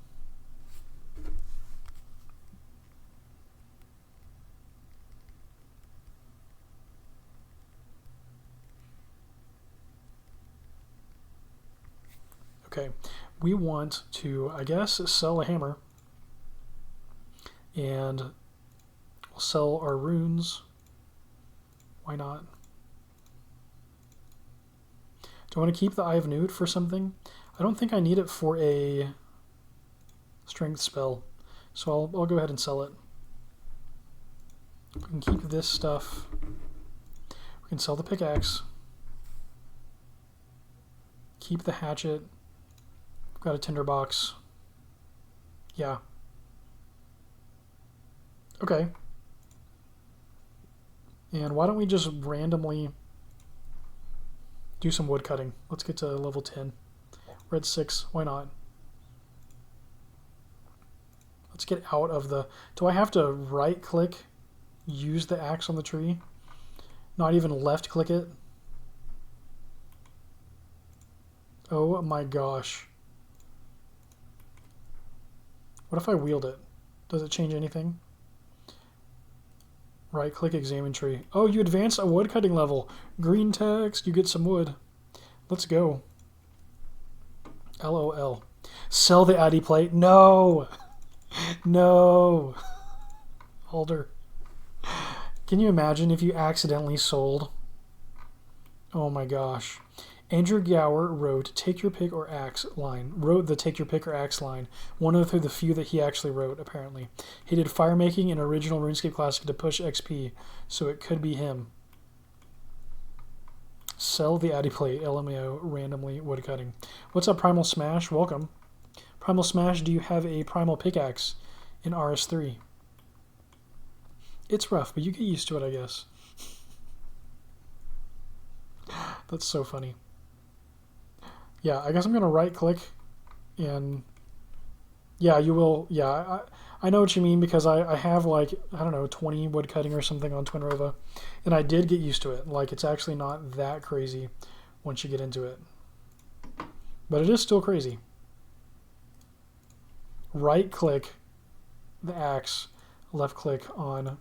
Okay, we want to, I guess, sell a hammer, and we'll sell our runes. Why not? Do I want to keep the Eye of Newt for something? I don't think I need it for a strength spell, so I'll go ahead and sell it. We can keep this stuff. We can sell the pickaxe. Keep the hatchet. Got a tinderbox. Yeah. Okay. And why don't we just randomly do some wood cutting? Let's get to level 10. We're at 6. Why not? Let's get out of the... Do I have to right-click, use the axe on the tree? Not even left-click it? Oh my gosh. What if I wield it? Does it change anything? Right click, examine tree. Oh, you advance a wood cutting level. Green text, you get some wood. Let's go. LOL. Sell the Addy plate. No! No! Alder. Can you imagine if you accidentally sold? Oh my gosh. Andrew Gower wrote "Take Your Pick or Axe" line. Wrote the "Take Your Pick or Axe" line. One of the few that he actually wrote. Apparently, he did fire making in original RuneScape Classic to push XP, so it could be him. Sell the Addy Plate, LMAO, randomly woodcutting. What's up, Primal Smash? Welcome. Primal Smash, do you have a Primal Pickaxe in RS3? It's rough, but you get used to it, I guess. That's so funny. Yeah, I guess I'm going to right-click and... Yeah, you will... Yeah, I know what you mean because I have, like, I don't know, 20 woodcutting or something on Twinrova, and I did get used to it. Like, it's actually not that crazy once you get into it. But it is still crazy. Right-click the axe, left-click on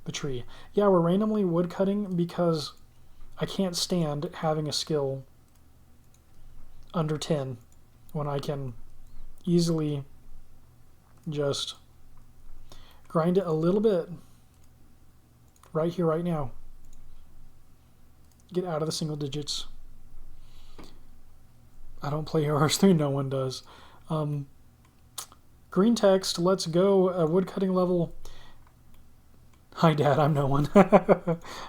the tree. Yeah, we're randomly woodcutting because I can't stand having a skill under 10 when I can easily just grind it a little bit right here, right now. Get out of the single digits. I don't play RS3, no one does. Green text, let's go. Woodcutting level. Hi, Dad, I'm no one.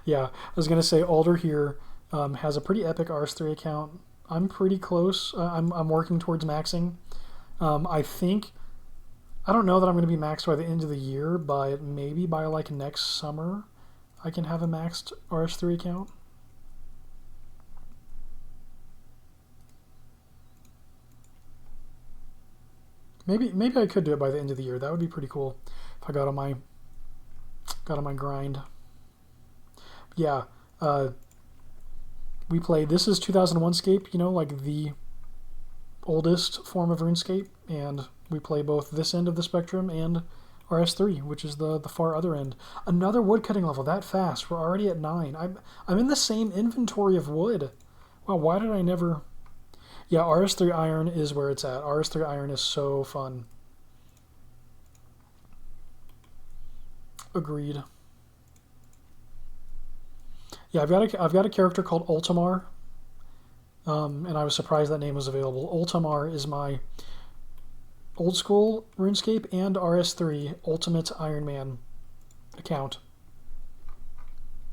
Yeah, I was going to say Alder here has a pretty epic RS3 account. I'm pretty close. I'm working towards maxing. I think, I don't know that I'm going to be maxed by the end of the year, but maybe by like next summer I can have a maxed RS3 account. Maybe I could do it by the end of the year. That would be pretty cool if I got on my grind. Yeah, we play. This is 2001Scape, you know, like the oldest form of RuneScape, and we play both this end of the spectrum and RS3, which is the far other end. Another woodcutting level that fast. We're already at 9. I'm in the same inventory of wood. Wow, why did I never? Yeah, RS3 iron is where it's at. RS3 iron is so fun. Agreed. Yeah, I've got a character called Ultimar, and I was surprised that name was available. Ultimar is my old school RuneScape and RS3 Ultimate Ironman account.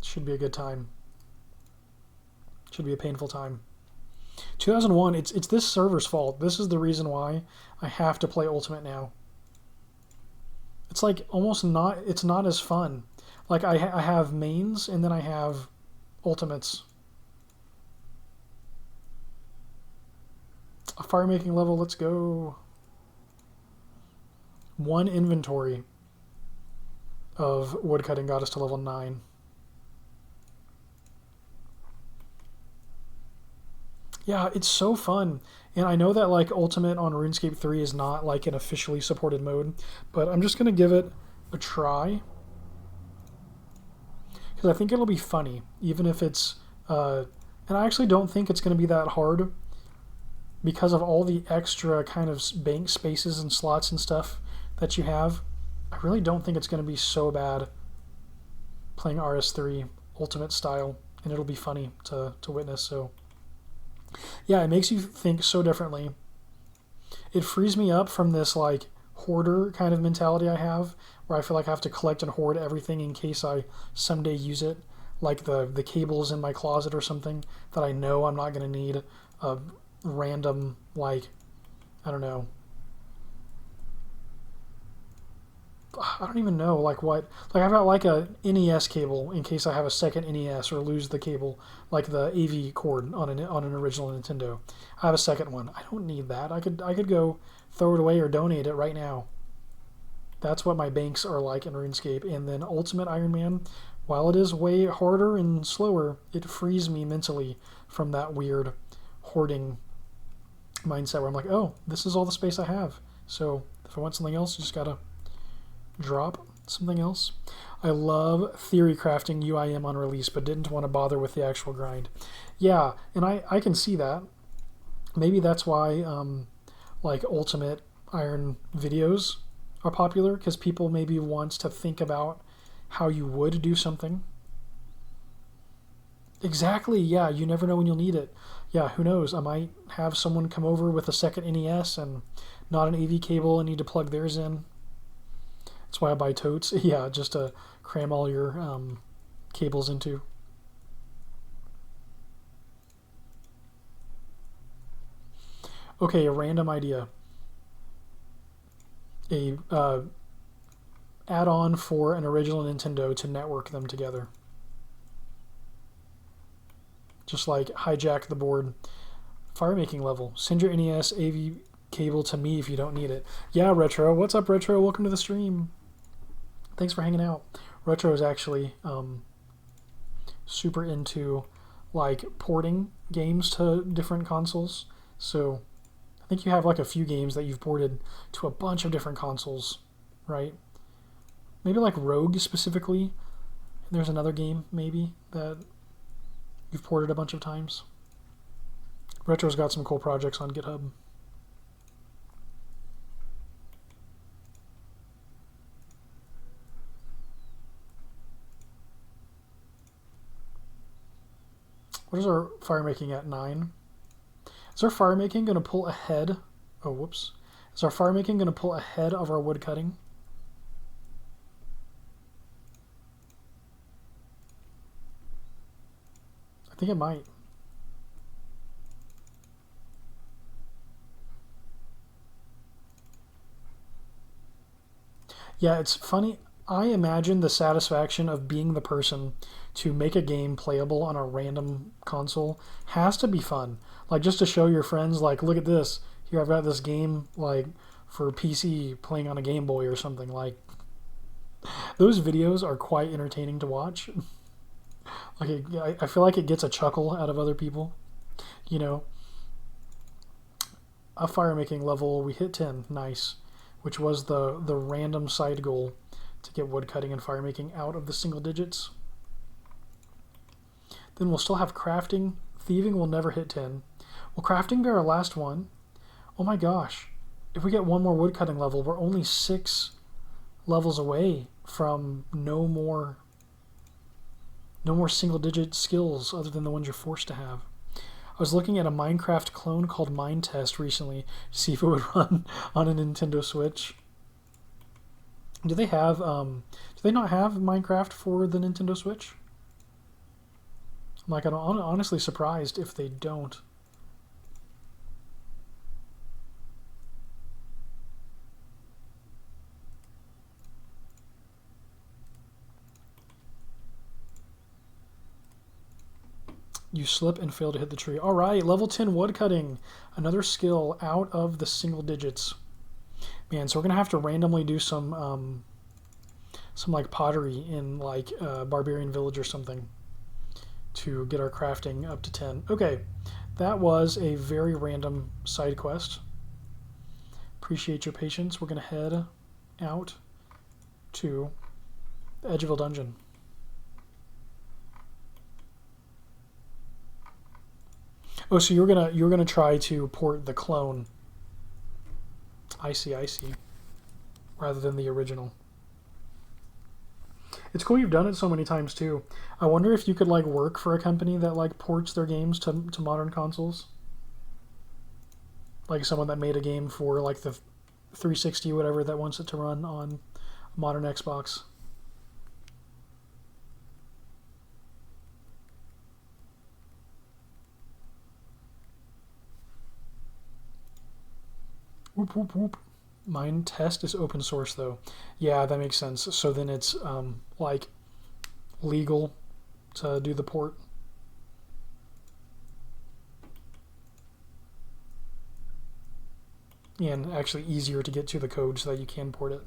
Should be a good time. Should be a painful time. 2001, it's this server's fault. This is the reason why I have to play Ultimate now. It's like almost not, it's not as fun. Like I have mains and then I have ultimates. A fire making level, let's go. 1 inventory of woodcutting got us to level 9. Yeah, it's so fun. And I know that like Ultimate on RuneScape 3 is not like an officially supported mode, but I'm just going to give it a try. Because I think it'll be funny, even if it's... and I actually don't think it's going to be that hard because of all the extra kind of bank spaces and slots and stuff that you have. I really don't think it's going to be so bad playing RS3 Ultimate style, and it'll be funny to witness, so... Yeah, it makes you think so differently. It frees me up from this like hoarder kind of mentality I have, where I feel like I have to collect and hoard everything in case I someday use it, like the cables in my closet or something that I know I'm not going to need a random, like, I don't know. I don't even know, like what, like I've got like a NES cable in case I have a second NES or lose the cable, like the AV cord on an original Nintendo. I have a second one. I don't need that. I could go throw it away or donate it right now. That's what my banks are like in RuneScape. And then Ultimate Iron Man, while it is way harder and slower, it frees me mentally from that weird hoarding mindset where I'm like, oh, this is all the space I have. So if I want something else, I just gotta drop something else. I love theory crafting UIM on release, but didn't want to bother with the actual grind. Yeah, and I can see that. Maybe that's why like Ultimate Iron videos are popular, because people maybe want to think about how you would do something. Exactly, yeah, you never know when you'll need it. Yeah, who knows? I might have someone come over with a second NES and not an AV cable and need to plug theirs in. That's why I buy totes. Yeah, just to cram all your cables into. Okay, a random idea. A add-on for an original Nintendo to network them together. Just like hijack the board. Fire making level. Send your NES AV cable to me if you don't need it. Yeah, Retro. What's up, Retro? Welcome to the stream. Thanks for hanging out. Retro is actually super into like porting games to different consoles. So I think you have like a few games that you've ported to a bunch of different consoles, right? Maybe like Rogue specifically. There's another game maybe that you've ported a bunch of times. Retro's got some cool projects on GitHub. What is our fire making at 9? Is our fire making going to pull ahead? Oh, whoops. Is our fire making going to pull ahead of our wood cutting? I think it might. Yeah, it's funny. I imagine the satisfaction of being the person to make a game playable on a random console has to be fun. Like just to show your friends, like, look at this. Here I've got this game like for PC playing on a Game Boy or something. Like those videos are quite entertaining to watch. Like I feel like it gets a chuckle out of other people. You know, a fire making level we hit 10, nice, which was the random side goal to get wood cutting and fire making out of the single digits. Then we'll still have crafting. Thieving will never hit 10. Will crafting be our last one? Oh my gosh. If we get one more wood cutting level, we're only 6 levels away from no more single digit skills other than the ones you're forced to have. I was looking at a Minecraft clone called Mine Test recently to see if it would run on a Nintendo Switch. Do they have? Do they not have Minecraft for the Nintendo Switch? I'm honestly surprised if they don't. You slip and fail to hit the tree. All right, level 10 woodcutting. Another skill out of the single digits. Man, so we're going to have to randomly do some like pottery in like Barbarian Village or something to get our crafting up to 10. Okay, that was a very random side quest. Appreciate your patience. We're going to head out to the Edgeville Dungeon. Oh, so you're gonna try to port the clone. I see. Rather than the original. It's cool you've done it so many times too. I wonder if you could like work for a company that like ports their games to modern consoles. Like someone that made a game for like the 360 or whatever that wants it to run on modern Xbox. Whoop, whoop, whoop. Mine Test is open source though. Yeah, that makes sense. So then it's like legal to do the port. And actually easier to get to the code so that you can port it.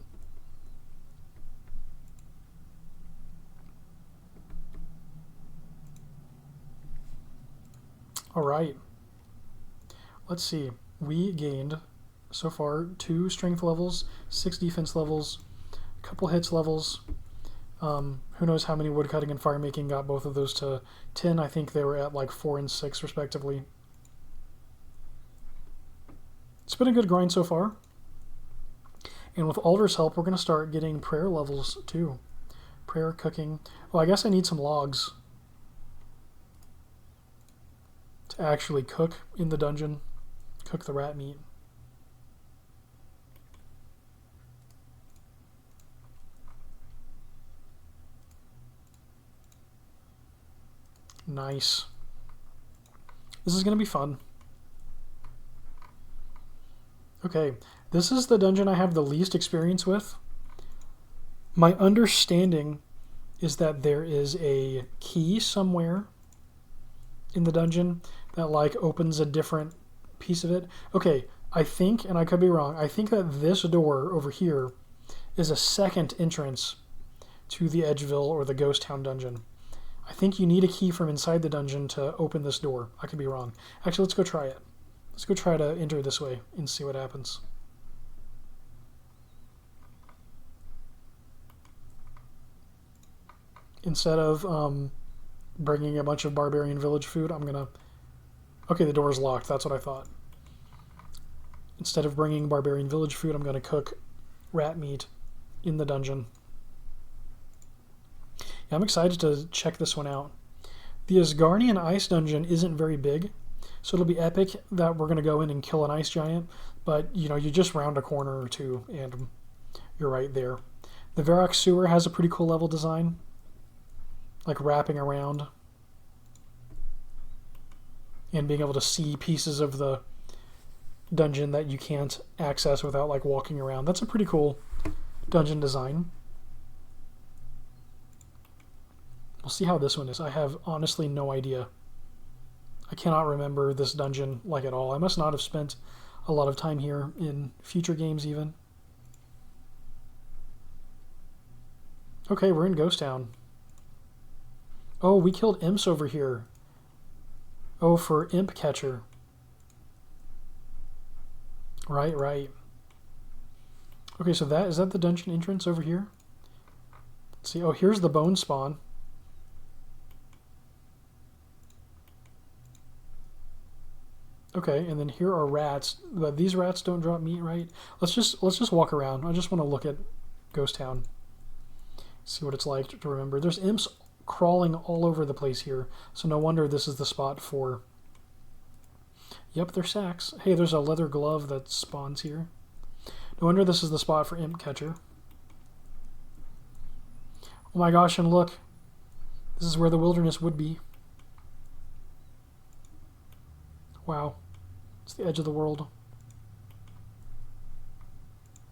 All right. Let's see. We gained so far 2 strength levels, 6 defense levels, a couple hits levels. Who knows how many woodcutting and fire making got both of those to 10. I think they were at like 4 and 6 respectively. It's been a good grind so far. And with Alder's help, we're going to start getting prayer levels too. Prayer, cooking. Oh, I guess I need some logs. to actually cook in the dungeon, cook the rat meat. Nice. This is going to be fun. Okay, this is the dungeon I have the least experience with. My understanding is that there is a key somewhere in the dungeon that like opens a different piece of it. Okay, I think, and I could be wrong, I think that this door over here is a second entrance to the Edgeville or the Ghost Town dungeon. I think you need a key from inside the dungeon to open this door. I could be wrong. Actually, let's go try it. Let's go try to enter this way and see what happens. Instead of bringing a bunch of barbarian village food, I'm gonna... Okay, the door is locked. That's what I thought. Instead of bringing barbarian village food, I'm gonna cook rat meat in the dungeon. Yeah, I'm excited to check this one out. The Asgarnian ice dungeon isn't very big, so it'll be epic that we're gonna go in and kill an ice giant, but you know, you just round a corner or two and you're right there. The Varrock sewer has a pretty cool level design, like wrapping around and being able to see pieces of the dungeon that you can't access without like walking around. That's a pretty cool dungeon design. We'll see how this one is. I have honestly no idea. I cannot remember this dungeon like at all. I must not have spent a lot of time here in future games even. Okay, we're in Ghost Town. Oh, we killed imps over here. Oh, for imp catcher. Right, right. Okay, so is that the dungeon entrance over here? Let's see. Oh, here's the bone spawn. Okay, and then here are rats. But these rats don't drop meat, right? Let's just walk around. I just want to look at Ghost Town. See what it's like to remember. There's imps crawling all over the place here, so no wonder this is the spot for... Yep, they're sacks. Hey, there's a leather glove that spawns here. No wonder this is the spot for imp catcher. Oh my gosh, and look. This is where the wilderness would be. Wow. It's the edge of the world.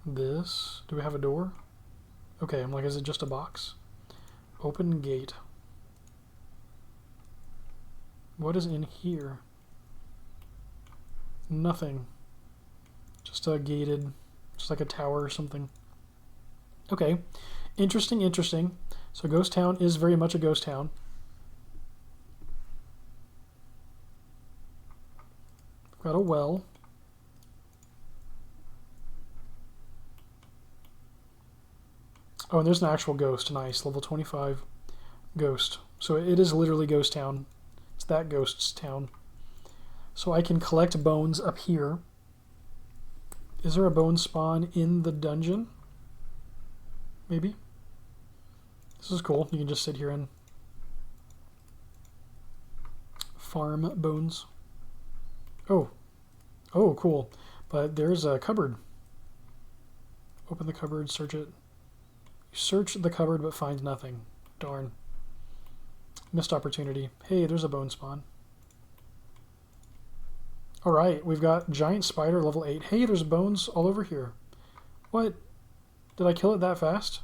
This... Do we have a door? Okay, I'm like, is it just a box? Open gate. What is in here? Nothing. Just a gated... Just like a tower or something. Okay. Interesting, interesting. So Ghost Town is very much a ghost town. Got a well. Oh, and there's an actual ghost. Nice. Level 25 ghost. So it is literally Ghost Town. It's that ghost's town. So I can collect bones up here. Is there a bone spawn in the dungeon? Maybe. This is cool. You can just sit here and farm bones. Oh. Oh, cool. But there's a cupboard. Open the cupboard, search it. You search the cupboard but find nothing. Darn. Missed opportunity. Hey, there's a bone spawn. Alright, we've got giant spider level 8. Hey, there's bones all over here. What? Did I kill it that fast?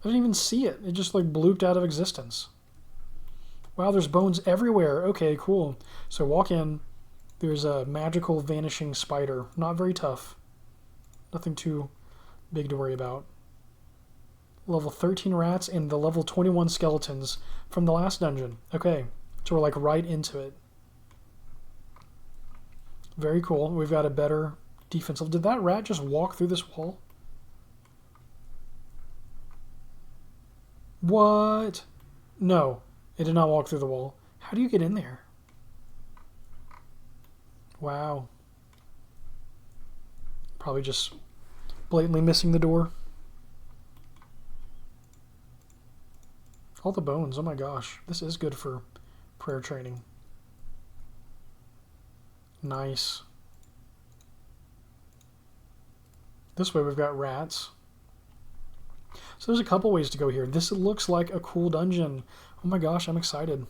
I didn't even see it. It just like blooped out of existence. Wow, there's bones everywhere. Okay, cool. So walk in. There's a magical vanishing spider. Not very tough. Nothing too big to worry about. Level 13 rats and the level 21 skeletons from the last dungeon. Okay, so we're like right into it. Very cool. We've got a better defensive. Did that rat just walk through this wall? What? No, it did not walk through the wall. How do you get in there? Wow. Probably just blatantly missing the door. All the bones. Oh my gosh. This is good for prayer training. Nice. This way we've got rats. So there's a couple ways to go here. This looks like a cool dungeon. Oh my gosh, I'm excited.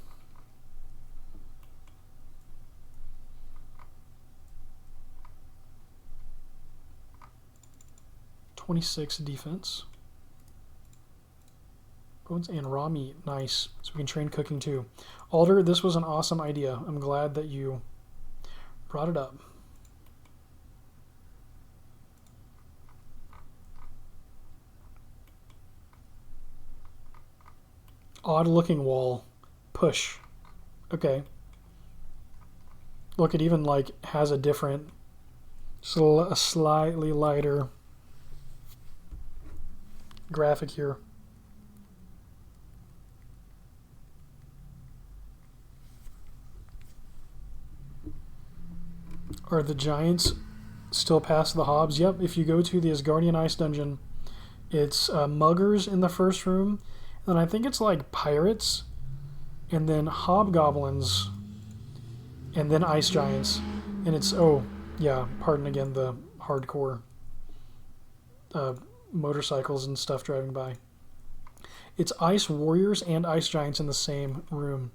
.26 defense. Bones and raw meat. Nice. So we can train cooking too. Alder, this was an awesome idea. I'm glad that you brought it up. Odd looking wall. Push. Okay. Look, it even like has a different, a slightly lighter graphic here. Are the giants still past the hobs? Yep, if you go to the Asgardian Ice Dungeon, it's muggers in the first room, and I think it's like pirates, and then hobgoblins, and then ice giants. And it's, oh, yeah, pardon again the hardcore motorcycles and stuff driving by. It's ice warriors and ice giants in the same room.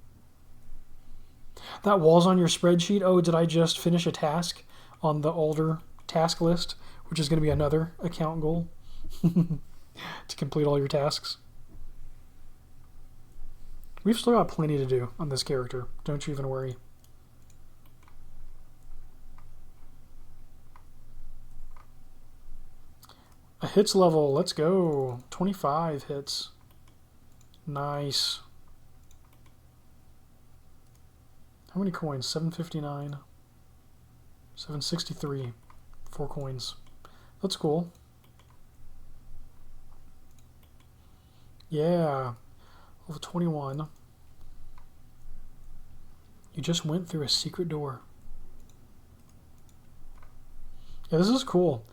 That wall's on your spreadsheet. Oh, did I just finish a task on the older task list, which is going to be another account goal to complete all your tasks? We've still got plenty to do on this character. Don't you even worry. A hits level. Let's go. 25 hits. Nice. How many coins? 759. 763. 4 coins. That's cool. Yeah. Level 21. You just went through a secret door. Yeah, this is cool.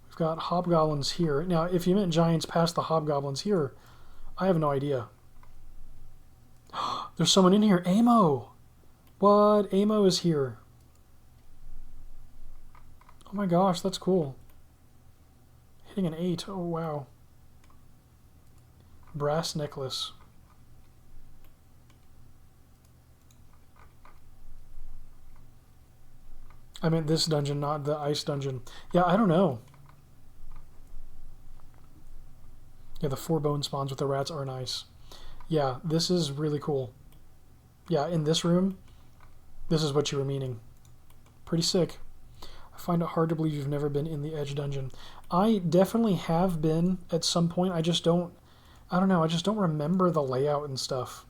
We've got hobgoblins here. Now, if you meant giants past the hobgoblins here, I have no idea. There's someone in here. Amo! What? Amo is here. Oh my gosh, that's cool. Hitting an 8. Oh, wow. Brass necklace. I meant this dungeon, not the ice dungeon. Yeah, I don't know. Yeah, the 4 bone spawns with the rats are nice. Yeah, this is really cool. Yeah, in this room, this is what you were meaning. Pretty sick. I find it hard to believe you've never been in the Edge dungeon. I definitely have been at some point. I don't know, I just don't remember the layout and stuff.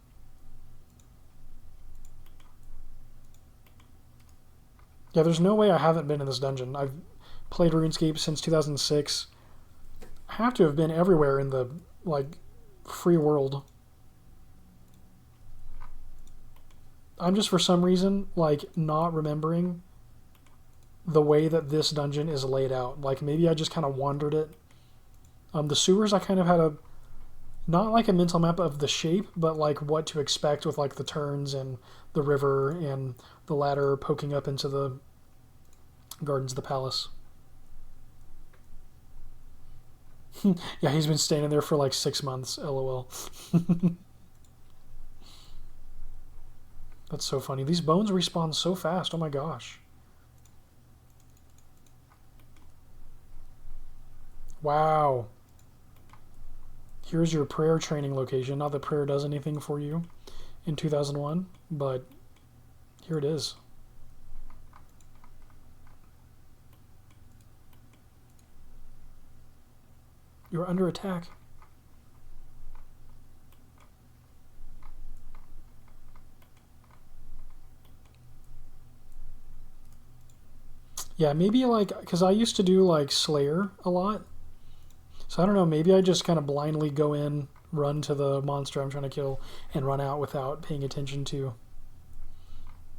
Yeah, there's no way I haven't been in this dungeon. I've played RuneScape since 2006. I have to have been everywhere in the, like, free world. I'm just, for some reason, like, not remembering the way that this dungeon is laid out. Like, maybe I just kind of wandered it. The sewers, I kind of had a, not like a mental map of the shape, but like what to expect with like the turns and the river and the ladder poking up into the gardens of the palace. Yeah, he's been staying there for like 6 months, lol. That's so funny. These bones respawn so fast, oh my gosh. Wow. Here's your prayer training location. Not that prayer does anything for you in 2001, but here it is. You're under attack. Yeah, maybe like, because I used to do like Slayer a lot. So I don't know, maybe I just kind of blindly go in, run to the monster I'm trying to kill, and run out without paying attention to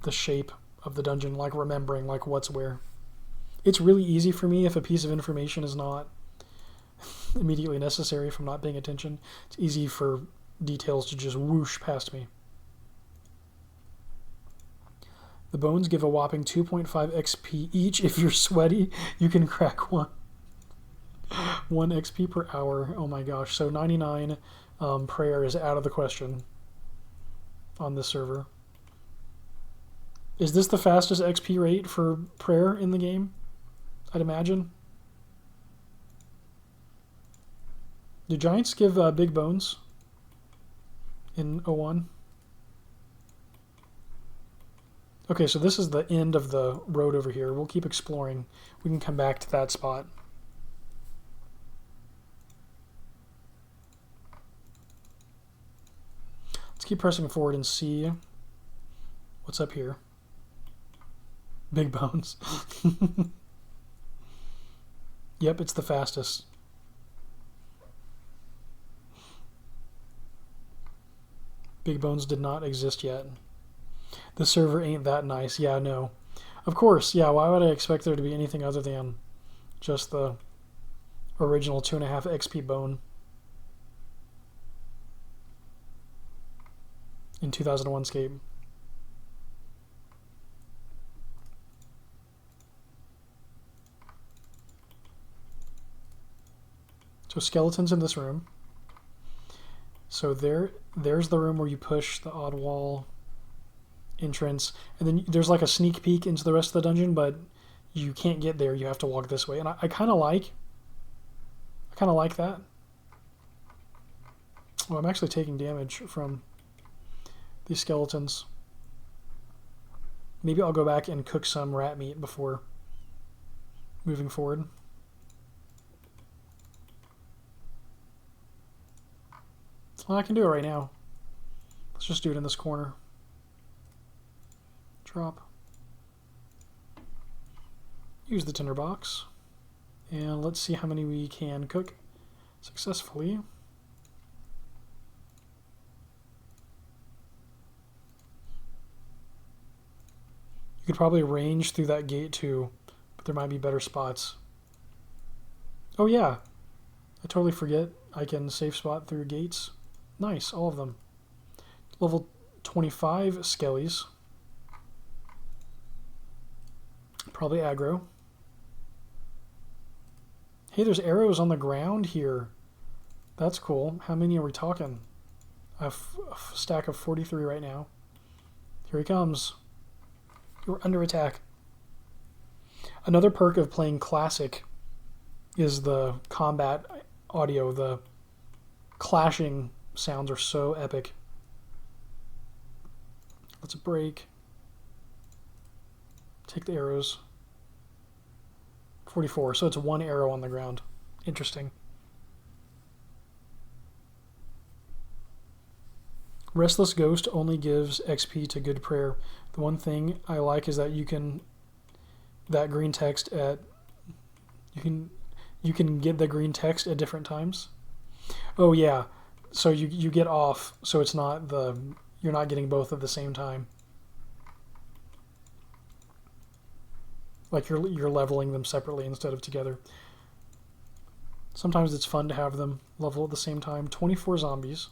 the shape of the dungeon, like remembering like what's where. It's really easy for me if a piece of information is not immediately necessary if I'm not paying attention. It's easy for details to just whoosh past me. The bones give a whopping 2.5 XP each. If you're sweaty, you can crack one. 1 XP per hour. Oh my gosh. So 99 prayer is out of the question on this server. Is this the fastest XP rate for prayer in the game? I'd imagine. Do giants give big bones in 01? Okay, so this is the end of the road over here. We'll keep exploring. We can come back to that spot. Let's keep pressing forward and see what's up here. Big bones. Yep, it's the fastest. Big bones did not exist yet. The server ain't that nice. Yeah, no. Of course, yeah, why would I expect there to be anything other than just the original 2.5 XP bone in 2001Scape. So skeletons in this room. So there's the room where you push the odd wall entrance, and then there's like a sneak peek into the rest of the dungeon, but you can't get there. You have to walk this way, and I kind of like that. Well, I'm actually taking damage from these skeletons. Maybe I'll go back and cook some rat meat before moving forward. Well, I can do it right now. Let's just do it in this corner. Drop. Use the tinderbox. And let's see how many we can cook successfully. You could probably range through that gate too, but there might be better spots. Oh yeah, I totally forget I can safe spot through gates. Nice, all of them. Level 25 skellies. Probably aggro. Hey, there's arrows on the ground here. That's cool. How many are we talking? I have a stack of 43 right now. Here he comes. You're under attack. Another perk of playing classic is the combat audio. The clashing sounds are so epic. Let's break. Take the arrows. 44, so it's 1 arrow on the ground. Interesting. Restless Ghost only gives XP to good prayer. The one thing I like is that you can that green text at you can get the green text at different times. Oh yeah. So you get off, so it's not you're not getting both at the same time. Like you're leveling them separately instead of together. Sometimes it's fun to have them level at the same time. 24 zombies.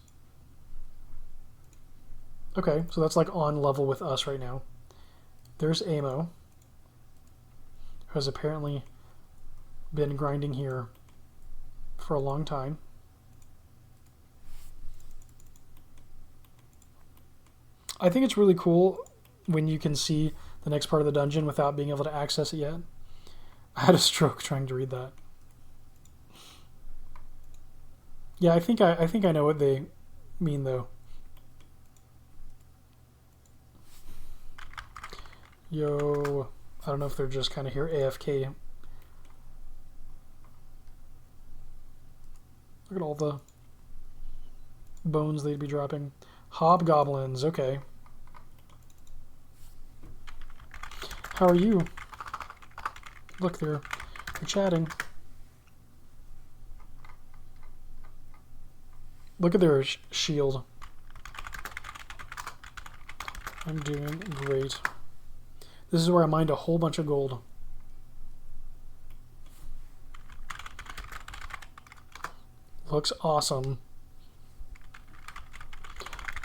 Okay, so that's like on level with us right now. There's Amo, who has apparently been grinding here for a long time. I think it's really cool when you can see the next part of the dungeon without being able to access it yet. I had a stroke trying to read that. Yeah, I think I know what they mean though. Yo, I don't know if they're just kind of here AFK. Look at all the bones they'd be dropping. Hobgoblins, okay. How are you? Look, they're chatting. Look at their shield. I'm doing great. This is where I mined a whole bunch of gold. Looks awesome.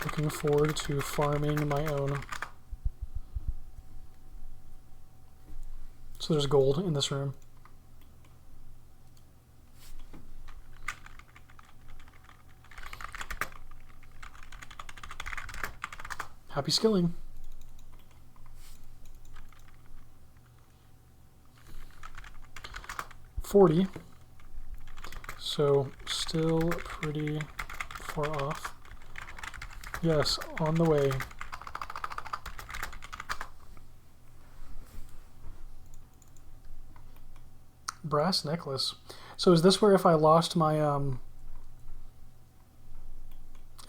Looking forward to farming my own. So there's gold in this room. Happy skilling. $40. So still pretty far off. Yes, on the way. Brass necklace. So is this where if I lost my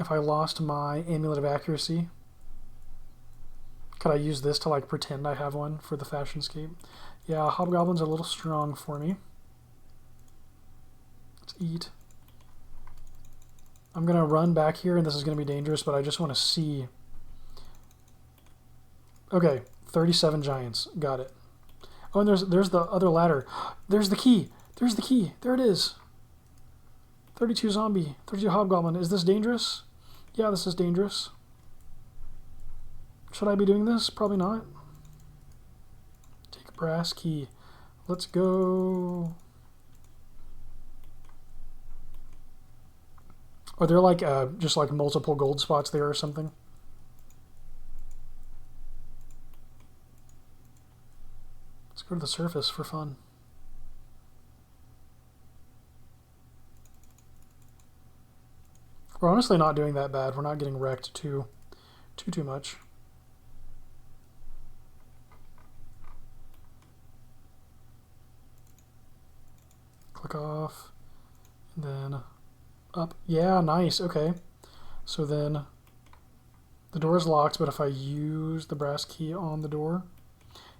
amulet of accuracy, could I use this to like pretend I have one for the fashionscape? Yeah, hobgoblins are a little strong for me. Let's eat. I'm gonna run back here and this is gonna be dangerous, but I just want to see. Okay, 37 giants. Got it. Oh, and there's the other ladder. There's the key. There's the key. There it is. 32 zombie. 32 hobgoblin. Is this dangerous? Yeah, this is dangerous. Should I be doing this? Probably not. Take a brass key. Let's go. Are there like just like multiple gold spots there or something? Let's go to the surface for fun. We're honestly not doing that bad. We're not getting wrecked too much. Click off, and then up. Yeah, nice. Okay. So then the door is locked, but if I use the brass key on the door,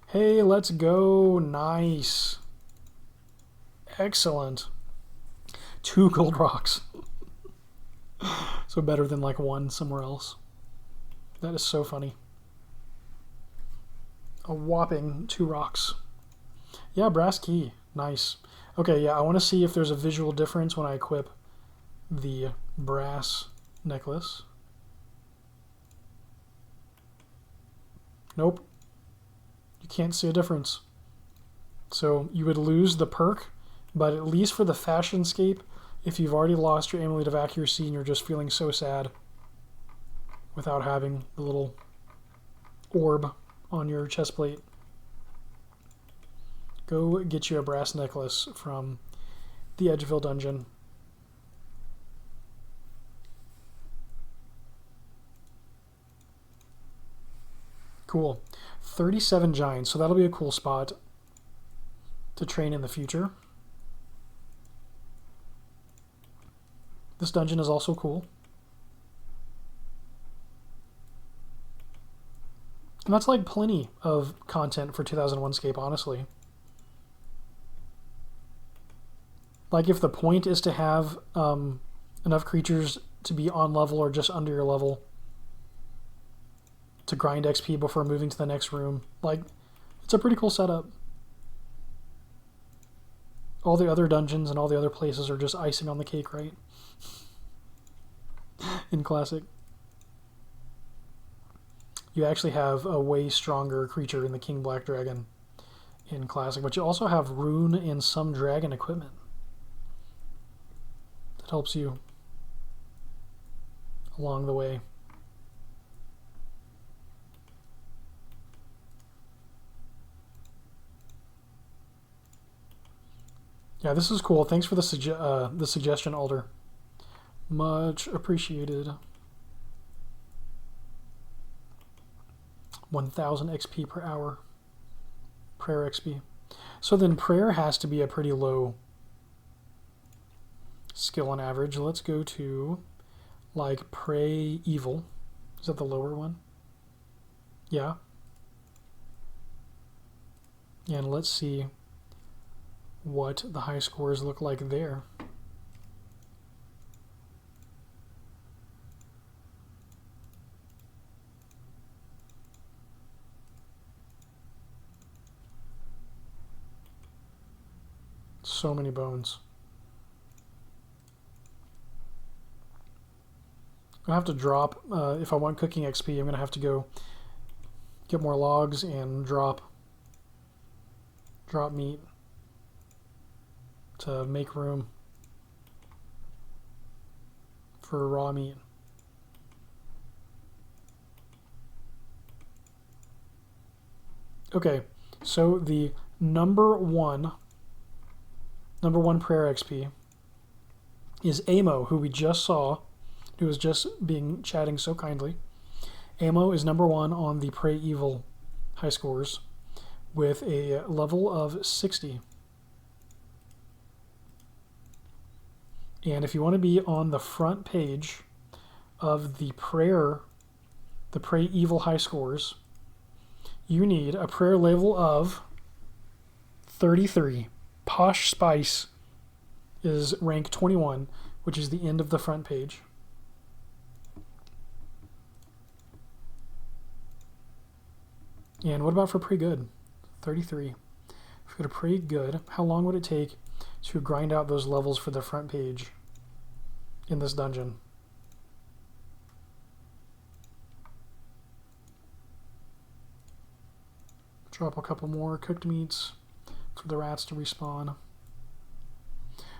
hey, let's go. Nice. Excellent. 2 gold rocks. So better than like 1 somewhere else. That is so funny. A whopping 2 rocks. Yeah, brass key. Nice. Okay, yeah, I want to see if there's a visual difference when I equip the brass necklace. Nope. You can't see a difference. So you would lose the perk, but at least for the fashionscape, if you've already lost your amulet of accuracy and you're just feeling so sad without having the little orb on your chest plate, go get you a brass necklace from the Edgeville dungeon. Cool. 37 giants, so that'll be a cool spot to train in the future. This dungeon is also cool. And that's like plenty of content for 2001Scape, honestly. Like if the point is to have enough creatures to be on level or just under your level to grind XP before moving to the next room, like it's a pretty cool setup. All the other dungeons and all the other places are just icing on the cake, right? In Classic. You actually have a way stronger creature in the King Black Dragon in Classic, but you also have rune and some dragon equipment that helps you along the way. Yeah, this is cool. Thanks for the suggestion, Alder. Much appreciated. 1000 XP per hour. Prayer XP. So then prayer has to be a pretty low skill on average. Let's go to like pray evil. Is that the lower one? Yeah. And let's see what the high scores look like there. So many bones. I'm gonna have to drop, if I want cooking XP, I'm gonna have to go get more logs and drop Drop meat to make room for raw meat. Okay, so the number one prayer XP is Amo, who we just saw, who was just chatting so kindly. Amo is number one on the Pray Evil high scores with a level of 60. And if you want to be on the front page of the Pray Evil high scores, you need a prayer level of 33. Posh Spice is rank 21, which is the end of the front page. And what about for Pray Good? 33. If we go to Pray Good, how long would it take to grind out those levels for the front page in this dungeon? Drop a couple more cooked meats for the rats to respawn.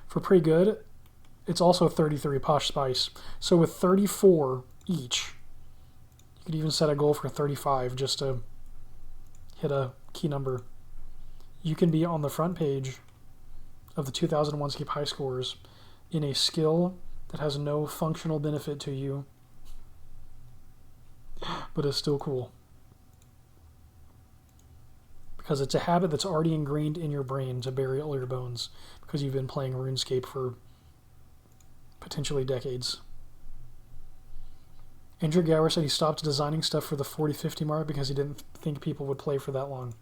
For Pray Good, it's also 33 Posh Spice. So with 34 each, you could even set a goal for 35 just to hit a key number. You can be on the front page of the 2001Scape high scores in a skill that has no functional benefit to you, but is still cool. Because it's a habit that's already ingrained in your brain to bury all your bones because you've been playing RuneScape for potentially decades. Andrew Gower said he stopped designing stuff for the 40-50 mark because he didn't think people would play for that long.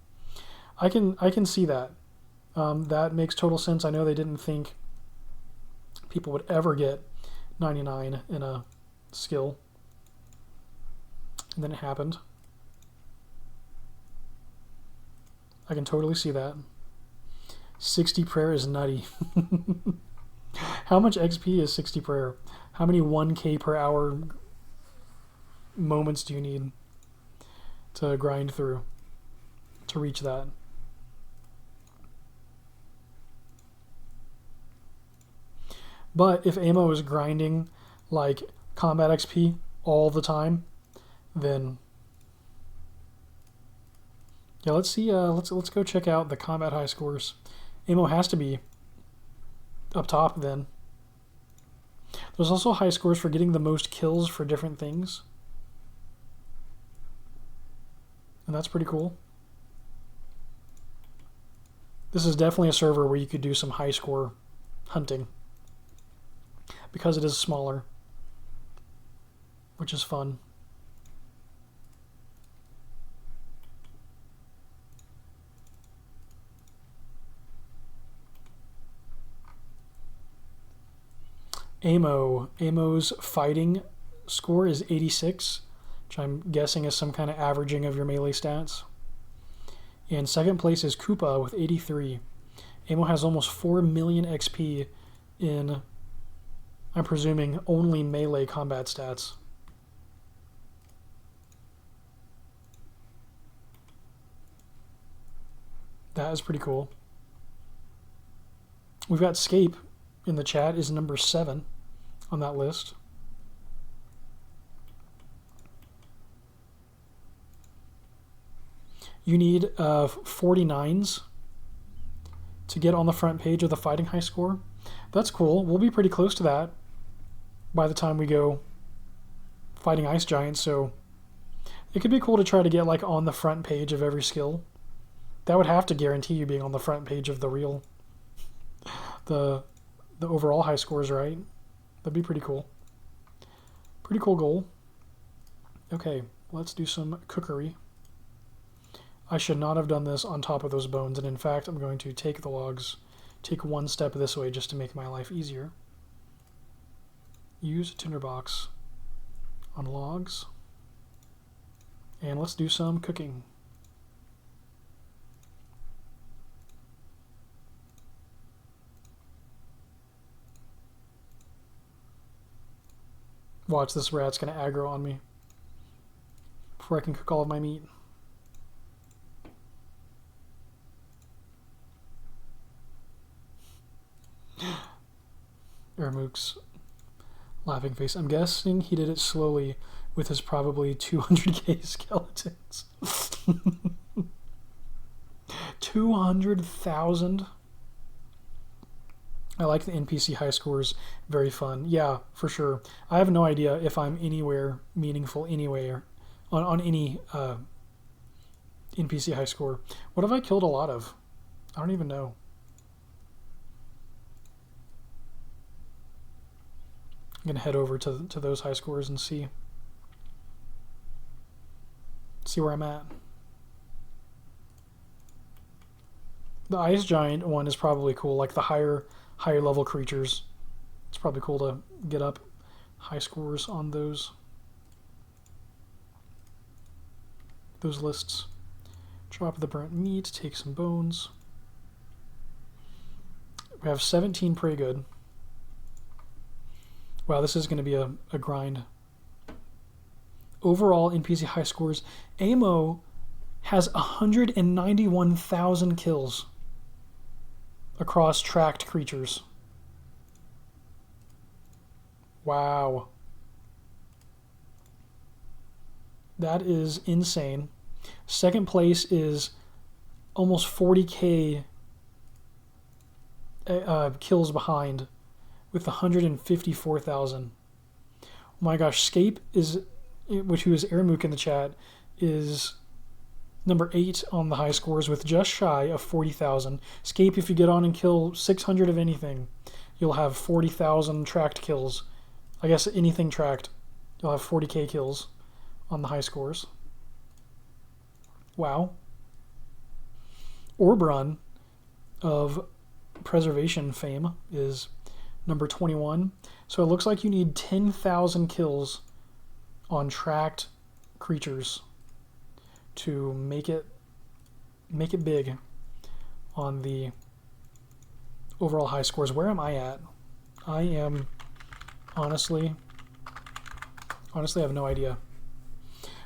I can see that. That makes total sense. I know they didn't think people would ever get 99 in a skill. And then it happened. I can totally see that. 60 prayer is nutty. How much XP is 60 prayer? How many 1K per hour moments do you need to grind through to reach that? But if Amo is grinding like combat XP all the time, then yeah, let's see. Let's go check out the combat high scores. Amo has to be up top then. There's also high scores for getting the most kills for different things, and that's pretty cool. This is definitely a server where you could do some high score hunting because it is smaller, which is fun. Amo's fighting score is 86, which I'm guessing is some kind of averaging of your melee stats. And second place is Koopa with 83. Amo has almost 4 million XP in, I'm presuming, only melee combat stats. That is pretty cool. We've got Scape in the chat is number 7 on that list. You need 49s to get on the front page of the fighting high score. That's cool. We'll be pretty close to that by the time we go fighting ice giants, so it could be cool to try to get like on the front page of every skill. That would have to guarantee you being on the front page of the real the overall high scores, right? That'd be pretty cool. Pretty cool goal. Okay, let's do some cookery. I should not have done this on top of those bones, and in fact, I'm going to take the logs, take one step this way just to make my life easier. Use a tinderbox on logs, and let's do some cooking. Watch, this rat's going to aggro on me before I can cook all of my meat. Ermuk's laughing face. I'm guessing he did it slowly with his probably 200k skeletons. 200,000. I like the NPC high scores. Very fun. Yeah, for sure. I have no idea if I'm anywhere meaningful anywhere on any NPC high score. What have I killed a lot of? I don't even know. I'm gonna head over to those high scores and see where I'm at. The ice giant one is probably cool, like the higher level creatures. It's probably cool to get up high scores on those lists. Drop the burnt meat, take some bones. We have 17 pretty good. Wow, this is going to be a grind. Overall NPC high scores. Amo has 191,000 kills across tracked creatures. Wow. That is insane. Second place is almost 40k kills behind with 154,000. Oh my gosh, Scape is, who is Ermuk in the chat, is number 8 on the high scores with just shy of 40,000. Scape, if you get on and kill 600 of anything, you'll have 40,000 tracked kills. I guess anything tracked, you'll have 40k kills on the high scores. Wow. Orbron of Preservation fame is number 21. So it looks like you need 10,000 kills on tracked creatures to make it big on the overall high scores. Where am I at? I am honestly I have no idea.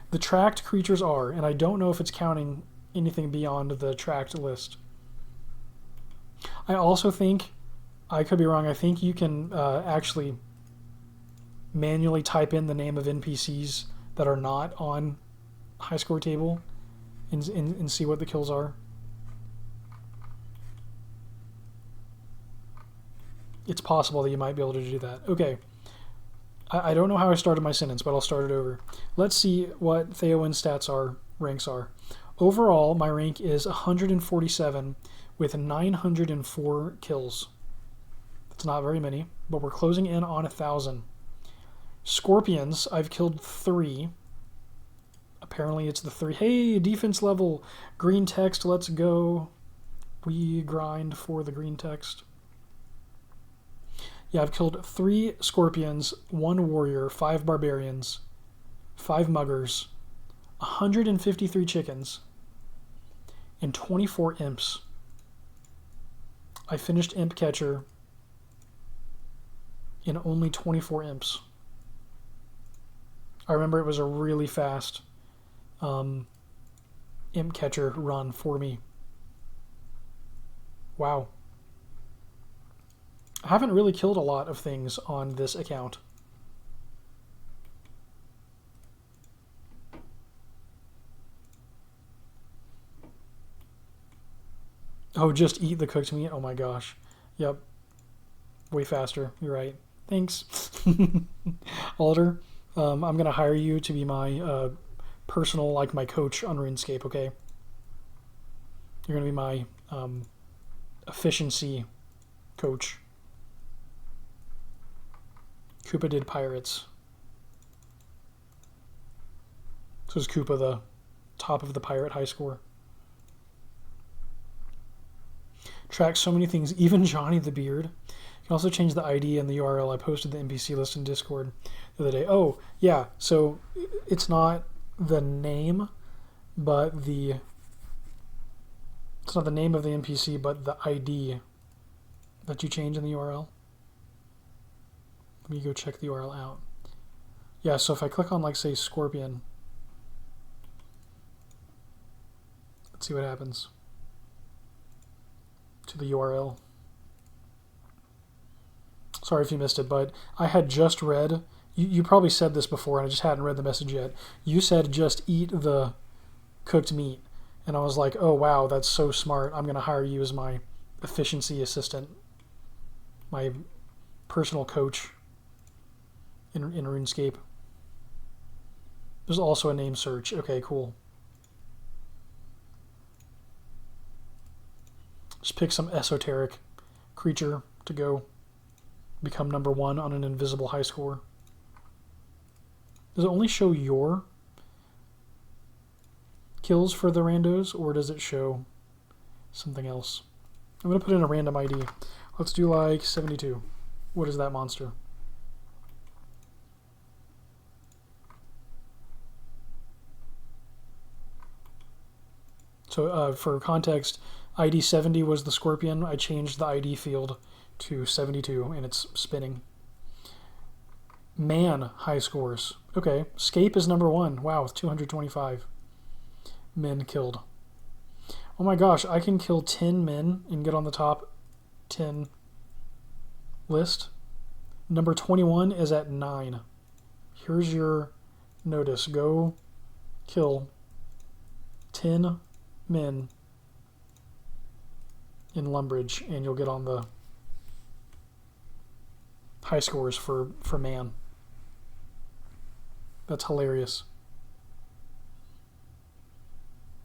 The tracked creatures are, and I don't know if it's counting anything beyond the tracked list. I also think, I could be wrong, I think you can actually manually type in the name of NPCs that are not on high score table and see what the kills are. It's possible that you might be able to do that. Okay. I don't know how I started my sentence, but I'll start it over. Let's see what Theoin's stats are, ranks are. Overall, my rank is 147 with 904 kills. That's not very many, but we're closing in on 1,000. Scorpions, I've killed 3. Apparently it's the 3. Hey, defense level, green text, let's go. We grind for the green text. Yeah, I've killed 3 scorpions, 1 warrior, 5 barbarians, 5 muggers, 153 chickens, and 24 imps. I finished imp catcher in only 24 imps. I remember it was a really fast imp catcher run for me. Wow. I haven't really killed a lot of things on this account. Oh, just eat the cooked meat? Oh my gosh. Yep. Way faster. You're right. Thanks. Alder, I'm going to hire you to be my personal, like my coach on RuneScape, okay? You're going to be my efficiency coach. Koopa did pirates. So is Koopa the top of the pirate high score? Track so many things, even Johnny the Beard. You can also change the ID and the URL. I posted the NPC list in Discord the other day. Oh, yeah, so it's not the name, but it's not the name of the NPC, but the ID that you change in the URL. Let me go check the URL out. Yeah, so if I click on, like, say, Scorpion, let's see what happens to the URL. So sorry if you missed it, but I had just read, you probably said this before and I just hadn't read the message yet. You said just eat the cooked meat. And I was like, oh wow, that's so smart. I'm going to hire you as my efficiency assistant, my personal coach in RuneScape. There's also a name search. Okay, cool. Just pick some esoteric creature to go become number 1 on an invisible high score. Does it only show your kills for the randos, or does it show something else? I'm going to put in a random ID. Let's do like 72. What is that monster? So for context, ID 70 was the scorpion. I changed the ID field to 72 and it's spinning. Man high scores. Okay, Scape is number 1. Wow, with 225 men killed. Oh my gosh, I can kill 10 men and get on the top 10 list. Number 21 is at 9. Here's your notice. Go kill 10 men in Lumbridge and you'll get on the high scores for man. That's hilarious.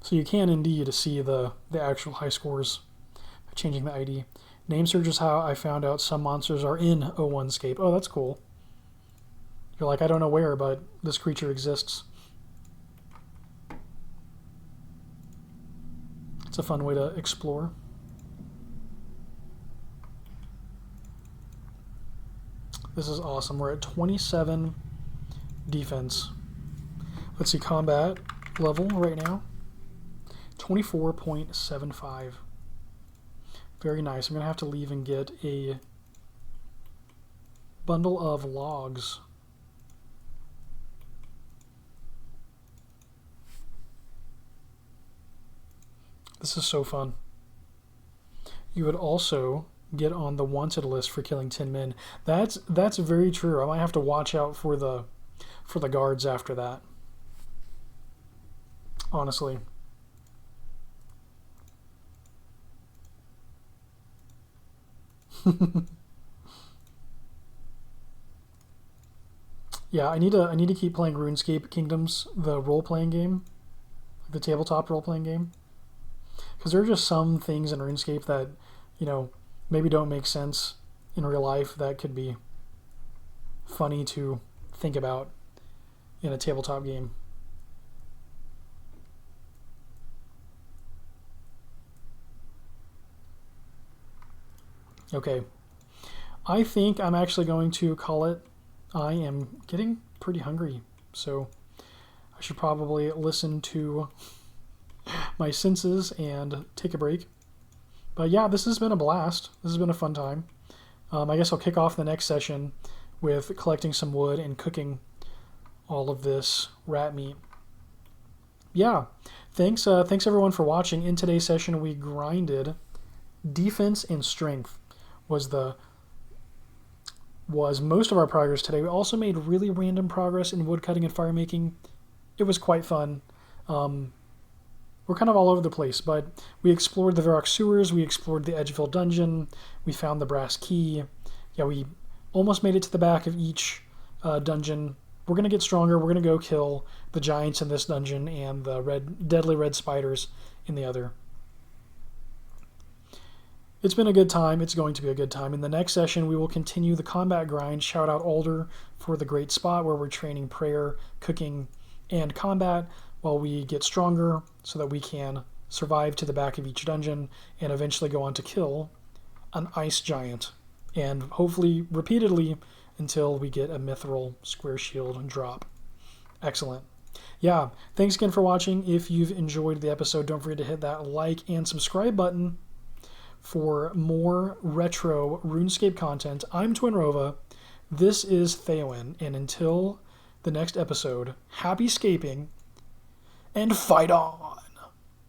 So you can indeed see the actual high scores by changing the ID. Name search is how I found out some monsters are in 2001Scape. Oh, that's cool. You're like, I don't know where, but this creature exists. It's a fun way to explore. This is awesome. We're at 27 defense. Let's see, combat level right now. 24.75. Very nice. I'm going to have to leave and get a bundle of logs. This is so fun. You would also get on the wanted list for killing 10 men. That's very true. I might have to watch out for the guards after that. Honestly. Yeah, I need to keep playing RuneScape Kingdoms, the role-playing game, the tabletop role-playing game, because there are just some things in RuneScape that, you know, maybe don't make sense in real life that could be funny to think about in a tabletop game. Okay, I think I'm actually going to call it. I am getting pretty hungry, so I should probably listen to my senses and take a break. But yeah, this has been a blast. This has been a fun time. I guess I'll kick off the next session with collecting some wood and cooking all of this rat meat. Yeah, thanks everyone for watching. In today's session, we grinded defense and strength. Was most of our progress today. We also made really random progress in woodcutting and fire making. It was quite fun. We're kind of all over the place, but we explored the Varrock sewers, we explored the Edgeville dungeon, we found the brass key. Yeah, we almost made it to the back of each dungeon. We're going to get stronger. We're going to go kill the giants in this dungeon and the deadly red spiders in the other. It's been a good time. It's going to be a good time. In the next session, we will continue the combat grind. Shout out Alder for the great spot where we're training prayer, cooking, and combat while we get stronger so that we can survive to the back of each dungeon and eventually go on to kill an ice giant. And hopefully repeatedly until we get a mithril square shield drop. Excellent. Yeah, thanks again for watching. If you've enjoyed the episode, don't forget to hit that like and subscribe button for more retro RuneScape content. I'm Twinrova. This is Theoin, and until the next episode, happy scaping and fight on!